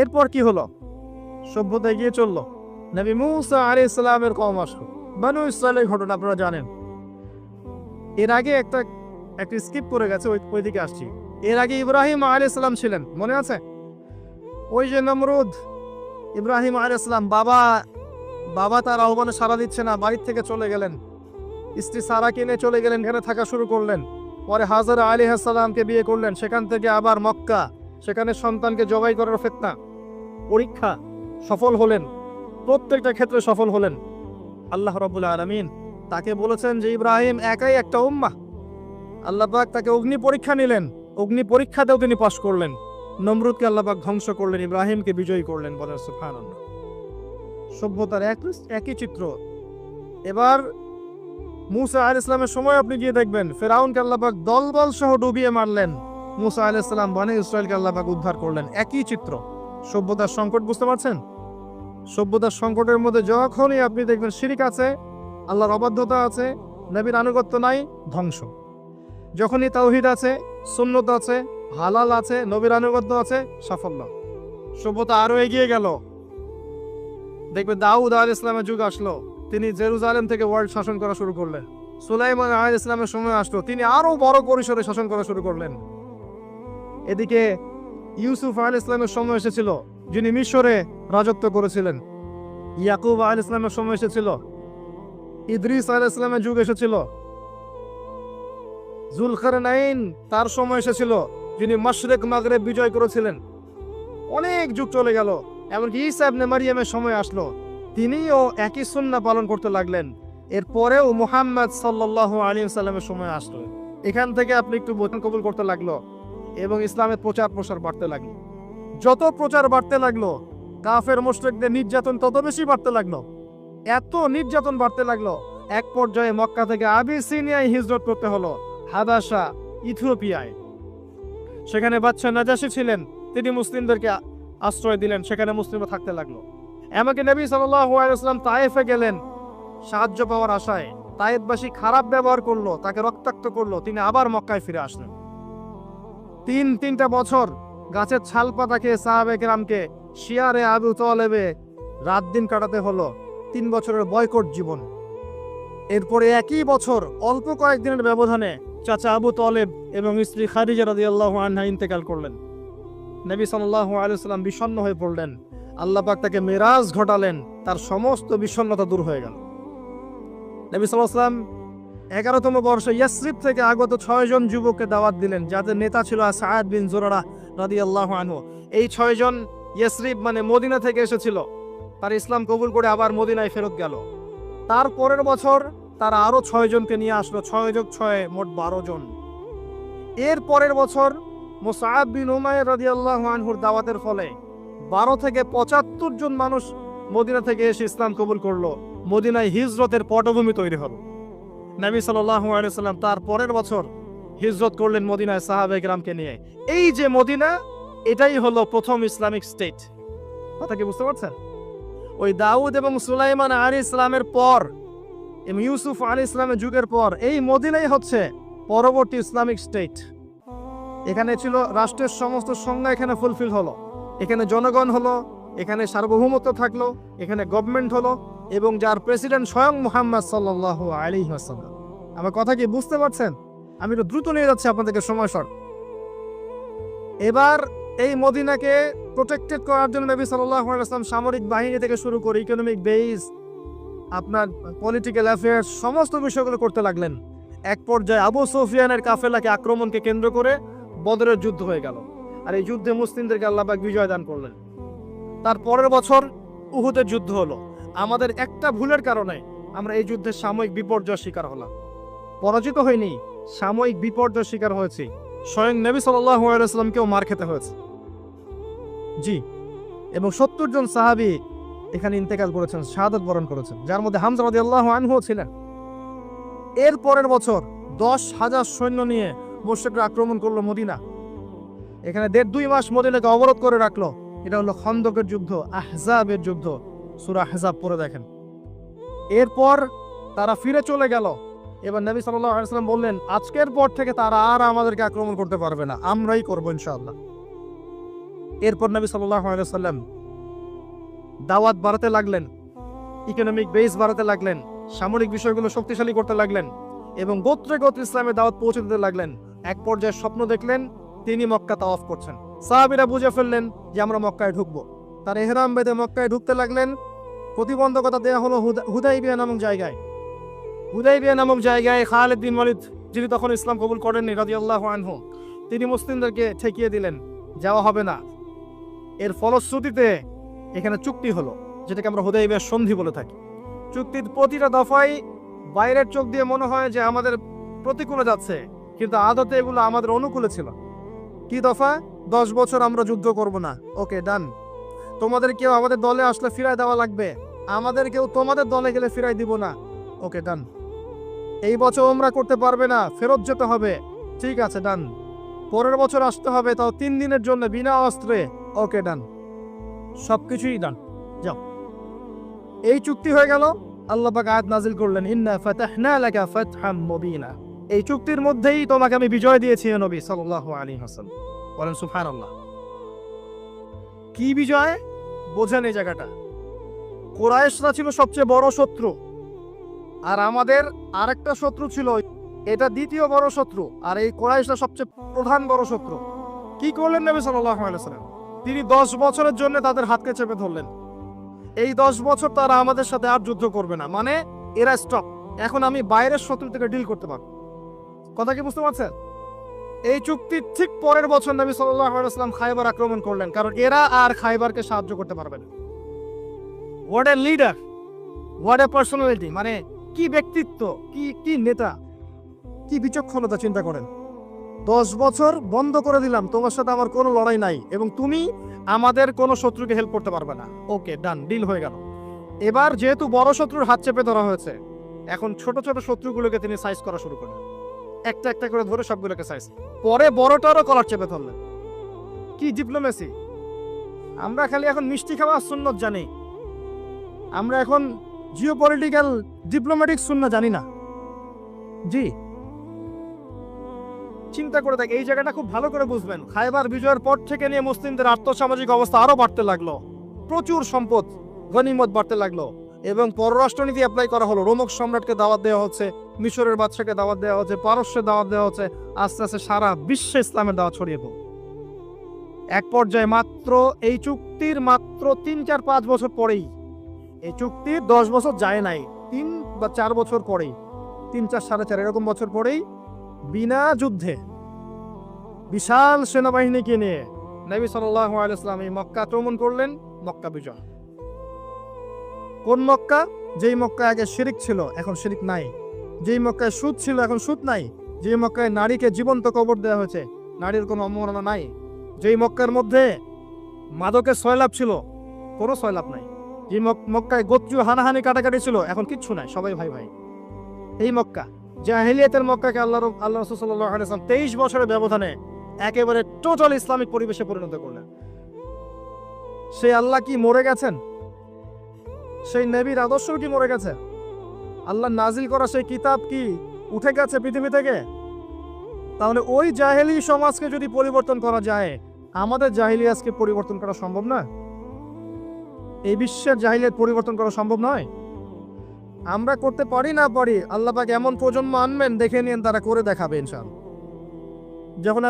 এরপর কি হলো? সভ্যতা এগিয়ে চললো। নবী মূসা আলাইহিস সালামের কওম আসলো, বনু ইসরাইলের ঘটনা আপনারা জানেন। এর আগে একটা স্কিপ করে গেছে, ওই দিকে আসছি। এর আগে ইব্রাহিম আলাইহিস সালাম ছিলেন, মনে আছে? ওই যে নমরুদ, ইব্রাহিম আলাইহিস সালাম বাবা তার আহ্বানে সাড়া দিচ্ছে না, বাড়ির থেকে চলে গেলেন। স্ত্রী সারা কিনে চলে গেলেন, এখানে থাকা শুরু করলেন। পরে হাজরা আলাইহিস সালামকে বিয়ে করলেন। সেখান থেকে আবার মক্কা, সেখানে সন্তানকে জবাই করার ফিতনা, পরীক্ষা, সফল হলেন, প্রত্যেকটা ক্ষেত্রে সফল হলেন। আল্লাহ রাব্বুল আলামিন তাকে বলেছেন যে ইব্রাহিম একাই একটা উম্মাহ। আল্লাহ পাক তাকে অগ্নি পরীক্ষা নিলেন, অগ্নি পরীক্ষাতেও তিনি পাশ করলেন। নমরুদকে আল্লাহ পাক ধ্বংস করলেন, ইব্রাহিমকে বিজয়ী করলেন। বলেন সুবহানাল্লাহ। সভ্যতার একই চিত্র। এবার মূসা আলাইহিস সালামের সময় আপনি গিয়ে দেখবেন ফেরাউনকে আল্লাহ পাক দলবল সহ ডুবিয়ে মারলেন। মূসা আলাইহিস সালাম বনি ইসরাইলকে আল্লাহ পাক উদ্ধার করলেন। একই চিত্র। সভ্যতার সংকট, বুঝতে পারছেন? সভ্যতার সংকটের মধ্যে যখনই আপনি দেখবেন শিরিক আছে, আল্লাহর অবাধ্যতা আছে, নবীর আনুগত্য নাই, ধ্বংস। যখনই তাওহীদ আছে, সুন্নত আছে, হালাল আছে, নবীর আনুগত্য আছে, সাফল্য। সভ্যতা আরো এগিয়ে গেল। দেখবে দাউদ আলাইহিস সালামের যুগ আসলো, তিনি জেরুজালেম থেকে ওয়ার্ল্ড শাসন করা শুরু করলেন। সুলাইমান আলাইহিস সালামের সময় আসলো, তিনি আরো বড় পরিসরে শাসন করা শুরু করলেন। এদিকে ইউসুফ আলাইহিস সালামের সময় এসেছিল, যিনি মিশরে রাজত্ব করেছিলেন। ইয়াকুব আলাইহিস সালামের সময় এসেছিল। ইদ্রিস আলাইহিস সালামের যুগ এসেছিল। যুলকারনাইন তার সময় এসেছিল, যিনি মাশরিক মাগরিব বিজয় করেছিলেন। অনেক যুগ চলে গেল, এমনকি ঈসা ইবনে মারইয়ামের সময় আসলো, তিনিও একই সুন্নাহ পালন করতে লাগলেন। এরপরেও মুহাম্মদ সাল্লাল্লাহু আলাইহি ওয়াসাল্লামের সময় আসলো। এখান থেকে আপনি একটু বচন কবুল করতে লাগলো এবং ইসলামের প্রচার প্রসার বাড়তে লাগলো। যত প্রচার বাড়তে লাগলো, কাফের মুশরিকদের নির্যাতন তত বেশি বাড়তে লাগলো। এত নির্যাতন বাড়তে লাগলো, এক পর্যায়ে মক্কা থেকে আবিসিনিয়ায় হিজরত করতে হলো, হাবাশা, ইথিওপিয়ায়। সেখানে বাদশা নাজাশী ছিলেন, তিনি মুসলিমদেরকে আশ্রয় দিলেন, সেখানে মুসলিমরা থাকতে লাগলো। এমনকি নবী সাল্লাল্লাহু আলাইহি ওয়াসাল্লাম তায়েফে গেলেন সাহায্য পাওয়ার আশায়। তায়েফবাসী খারাপ ব্যবহার করলো, তাকে রক্তাক্ত করলো, তিনি আবার মক্কায় ফিরে আসলেন। তিনটা বছর গাছের ছাল পাতা খেয়ে সাহাবে কেরামকে শিয়ারে আবু তালেবে রাত দিন কাটাতে হলো। 3 বছরের বয়কট জীবন। এরপরে একই বছর অল্প কয়েকদিনের ব্যবধানে চাচা আবু তালেব এবং স্ত্রী খাদিজা রাদিয়াল্লাহু আনহা ইন্তেকাল করলেন। নবী সাল্লাল্লাহু আলাইহি ওয়াসাল্লাম বিষণ্ণ হয়ে পড়লেন। আল্লাহ পাক তাকে মেরাজ ঘটালেন, তার সমস্ত বিষণ্ণতা দূর হয়ে গেল। নবী সাল্লাল্লাহু আলাইহি ওয়াসাল্লাম 11তম বর্ষে ইয়াসরিব থেকে আগত 6 জন যুবককে দাওয়াত দিলেন, যাদের নেতা ছিল সাআদ বিন জুরারা রাদিয়াল্লাহু আনহু। এই 6 জন ইয়াসরিব মানে মদিনা থেকে এসেছিল, তারা ইসলাম কবুল করে আবার মদিনায় ফেরত গেল। তার পরের বছর তারা আরো 6 জনকে নিয়ে আসলো, 6 যোগ 6 মোট 12 জন। এর পরের বছর মুসআব বিন উমাইর রাদিয়াল্লাহু আনহুর দাওয়াতের ফলে 12 থেকে 75 জন মানুষ মদিনা থেকে এসে ইসলাম কবুল করলো। মদিনায় হিজরতের পটভূমি তৈরি হলো। নবী সাল্লাল্লাহু আলাইহি ওয়াসাল্লাম তার পরের বছর হিজরত করলেন মদিনায় সাহাবায়ে কেরামকে নিয়ে। এই যে মদিনা, এটাই হলো প্রথম ইসলামিক স্টেট। কথা কি বুঝতে পারছেন? ওই দাউদ এবং সুলাইমান আলাইহিস সালামের পর এবং ইউসুফ আলাইহিস সালামের যুগের পর এই মদিনাই হচ্ছে পরবর্তী ইসলামিক স্টেট। এখানে ছিল রাষ্ট্রের সমস্ত সংজ্ঞা, এখানে ফুলফিল হলো। এখানে জনগণ হলো, এখানে সার্বভৌমত্ব থাকলো, এখানে গভর্নমেন্ট হলো এবং যার প্রেসিডেন্ট স্বয়ং মুহাম্মদ সাল্লাল্লাহু আলাইহি ওয়াসাল্লাম। আমার কথা কি বুঝতে পারছেন? আমি একটু দ্রুত নিয়ে যাচ্ছি আপনাদেরকে, সময় শর্ট। এবার এই মদিনাকে প্রোটেক্টেড করার জন্য নবী সাল্লাল্লাহু আলাইহি ওয়াসাল্লাম সামরিক বাহিনী থেকে শুরু করে ইকোনমিক বেস, আপনার পলিটিক্যাল অ্যাফেয়ার্স, সমস্ত বিষয়গুলো করতে লাগলেন। এক পর্যায়ে আবু সুফিয়ানের কাফেলাকে আক্রমণকে কেন্দ্র করে বদরের যুদ্ধ হয়ে গেল, আর এই যুদ্ধে মুসলিমদেরকে আল্লাহ পাক বিজয় দান করলেন। তার পরের বছর উহুদের যুদ্ধ হলো। আমাদের একটা ভুলের কারণে আমরা এই যুদ্ধের সাময়িক বিপর্যয়ের শিকার হলাম। পরাজিত হয়নি, সাময়িক বিপর্যয়ের শিকার হয়েছে। স্বয়ং নবী সাল্লাল্লাহু আলাইহি ওয়াসাল্লামকেও মার খেতে হয়েছে। জি, এবং 70 জন সাহাবী এখানে ইন্তেকাল করেছেন, শাহাদাত বরণ করেছেন, যার মধ্যে হামজা রাদিয়াল্লাহু আনহু ছিলেন। এর পরের বছর 10,000 সৈন্য নিয়ে মুশরিকরা আক্রমণ করলো মদিনা। এখানে 1.5-2 মাস মদিনাকে অবরোধ করে রাখলো। এটা হলো খন্দকের যুদ্ধ, আহজাবের যুদ্ধ। সূরা আহজাব পড়ে দেখেন। এরপর তারা ফিরে চলে গেল। এবার নবী সাল্লাল্লাহু আলাইহি ওয়াসাল্লাম বললেন, আজকের পর থেকে তারা আর আমাদেরকে আক্রমণ করতে পারবে না, আমরাই করবো ইনশাআল্লাহ। এরপর নবী সাল্লাল্লাহু আলাইহি ওয়াসাল্লাম দাওয়াত বাড়াতে লাগলেন, ইকোনমিক বেস বাড়াতে লাগলেন, সামরিক বিষয়গুলো শক্তিশালী করতে লাগলেন এবং গোত্রে গোত্রে ইসলামের দাওয়াত পৌঁছে দিতে লাগলেন। এক পর্যায়ে স্বপ্ন দেখলেন তিনি মক্কা তাওয়াফ করছেন। সাহাবীরা বুঝে ফেললেন যে আমরা মক্কায় ঢুকবো। তার ইহরাম বেঁধে মক্কায় ঢুকতে লাগলেন। প্রতিবন্ধকতা দেওয়া হলো হুদাইবিয়া নামক জায়গায়। হুদাইবিয়া নামক জায়গায় খালিদ বিন ওয়ালিদ, যিনি তখন ইসলাম কবুল করেননি রাদিয়াল্লাহু আনহু, তিনি মুসলিমদেরকে ঠেকিয়ে দিলেন, যাওয়া হবে না। এর ফলশ্রুতিতে এখানে চুক্তি হলো, যেটাকে আমরা হুদাইবিয়ার সন্ধি বলে থাকি। চুক্তির প্রতিটা দফায় বাইরের চোখ দিয়ে মনে হয় যে আমাদের প্রতিকূলে যাচ্ছে, কিন্তু আদতে এগুলো আমাদের অনুকূলে ছিল। কি দফা? 10 বছর আমরা যুদ্ধ করব না, ওকে ডান। তোমাদের কেউ আমাদের দলে আসলে ফিরাই দেওয়া লাগবে, আমাদের কেউ তোমাদের দলে গেলে ফিরাই দিব না, ওকে ডান। এই বছর ওমরা করতে পারবে না, ফেরত যেতে হবে, ঠিক আছে ডান। পরের বছর আসতে হবে, তাও 3 দিনের জন্য বিনা অস্ত্রে, ওকে ডান। সবকিছুই ডান, যাও। এই চুক্তি হয়ে গেল। আল্লাহ পাক আয়াত নাজিল করলেন, ইন্না ফাতাহনা লাকা ফাতহাম মুবিনা। এই চুক্তির মধ্যেই তোমাকে আমি বিজয় দিয়েছি নবী সাল্লাল্লাহু আলাইহি ওয়াসাল্লাম। বলেন সুবহানাল্লাহ। কি বিজয়? বোঝেন এই জায়গাটা। কুরাইশরা ছিল সবচেয়ে বড় শত্রু, আর আমাদের আরেকটা শত্রু ছিল, এটা দ্বিতীয় বড় শত্রু, আর এই কুরাইশরা সবচেয়ে প্রধান বড় শত্রু। কি করলেন নবী সাল্লাল্লাহু আলাইহি ওয়াসাল্লাম? তিনি 10 বছরের জন্য তাদের হাতকে চেপে ধরলেন। এই 10 বছর তারা আমাদের সাথে আর যুদ্ধ করবে না, মানে এরা স্টপ। এখন আমি বাইরের শত্রু থেকে ডিল করতে পারবো। কথা কি বুঝতে পারছেন? এই চুক্তির ঠিক পরের বছর নবী সাল্লাল্লাহু আলাইহি ওয়াসাল্লাম খায়বার আক্রমণ করলেন, কারণ এরা আর খায়বারকে সাহায্য করতে পারবে না। What a leader, what a personality, মানে কি ব্যক্তিত্ব, কি নেতা, কি বিচক্ষণতা, চিন্তা করেন। 10 বছর বন্ধ করে দিলাম, তোমার সাথে আমার কোনো লড়াই নাই এবং তুমি আমাদের কোনো শত্রুকে হেল্প করতে পারবে না, ওকে ডান, ডিল হয়ে গেল। এবার যেহেতু বড় শত্রুর হাত চেপে ধরা হয়েছে, এখন ছোট ছোট শত্রুগুলোকে তিনি সাইজ করা শুরু করলেন, একটা একটা করে ধরে সবগুলোকে সাইজ। পরে বড়টারও কলার চেপে ধরলেন। কি ডিপ্লোমেসি! আমরা খালি এখন মিষ্টি খাওয়া সুন্নত জানি, আমরা এখন জিওপলিটিক্যাল ডিপ্লোম্যাটিক সুন্নাত জানি না। জি, চিন্তা করে দেখ, এই জায়গাটা খুব ভালো করে বুঝবেন। খায়বার বিজয়ের পর থেকে নিয়ে মুসলিমদের আর্থসামাজিক অবস্থা আরো বাড়তে লাগলো, প্রচুর সম্পদ গনিমত বাড়তে লাগলো এবং পররাষ্ট্রনীতি অ্যাপ্লাই করা হলো। রোমক সম্রাটকে দাওয়াত দেওয়া হচ্ছে, মিশরের বাদশাকে দাওয়াত দেওয়া হচ্ছে, পারস্যে দাওয়াত দেওয়া হচ্ছে। আস্তে আস্তে সারা বিশ্বে ইসলামের দাওয়াত ছড়িয়ে পড়ল। এক পর্যায়ে মাত্র এই চুক্তির 3-4-5 বছর পরেই, এই চুক্তির 10 বছর যায় নাই, 3 বা 4 বছর পরেই, 3-4 4.5 এরকম বছর পরেই বিনা যুদ্ধে বিশাল সেনাবাহিনীকে নিয়ে নবী সাল্লাল্লাহু আলাইহি ওয়াসাল্লাম এই মক্কা আক্রমণ করলেন। মক্কা বিজয়। কোন মক্কা? যেই মক্কায় আগে শিরিক ছিল, এখন শিরিক নাই। যেই মক্কায় সুদ ছিল, এখন সুদ নাই। যেই মক্কায় নারীকে জীবন্ত কবর দেওয়া হয়েছে, নারীর কোনো অবমাননা নাই। যেই মক্কার মধ্যে মাদকের সয়লাভ ছিল, কোনো সয়লাভ নাই। যে মক্কায় গোত্রীয় হানাহানি কাটাকাটি ছিল, এখন কিচ্ছু নাই, সবাই ভাই ভাই। এই মক্কা, জাহেলিয়াতের মক্কাকে আল্লাহ রাসূল সাল্লাল্লাহু আলাইহি ওয়াসাল্লাম 23 বছরের ব্যবধানে একেবারে টোটাল ইসলামিক পরিবেশে পরিণত করলেন। সেই আল্লাহ কি মরে গেছেন? সেই নবীর আদর্শ কি মরে গেছে? আল্লাহ নাজিল করা সেই কিতাব কি উঠে গেছে পৃথিবী থেকে? তাহলে ওই জাহেলি সমাজকে যদি পরিবর্তন করা যায়, আমাদের জাহেলিয়াতকে পরিবর্তন করা সম্ভব না? এই বিশ্বের জাহেলিয়াত পরিবর্তন করা সম্ভব নয়? আমরা করতে পারি না পারি, আল্লাহ পাক এমন প্রজন্ম আনবেন, দেখে নিন তারা করে দেখাবে ইনশাআল্লাহ। যখন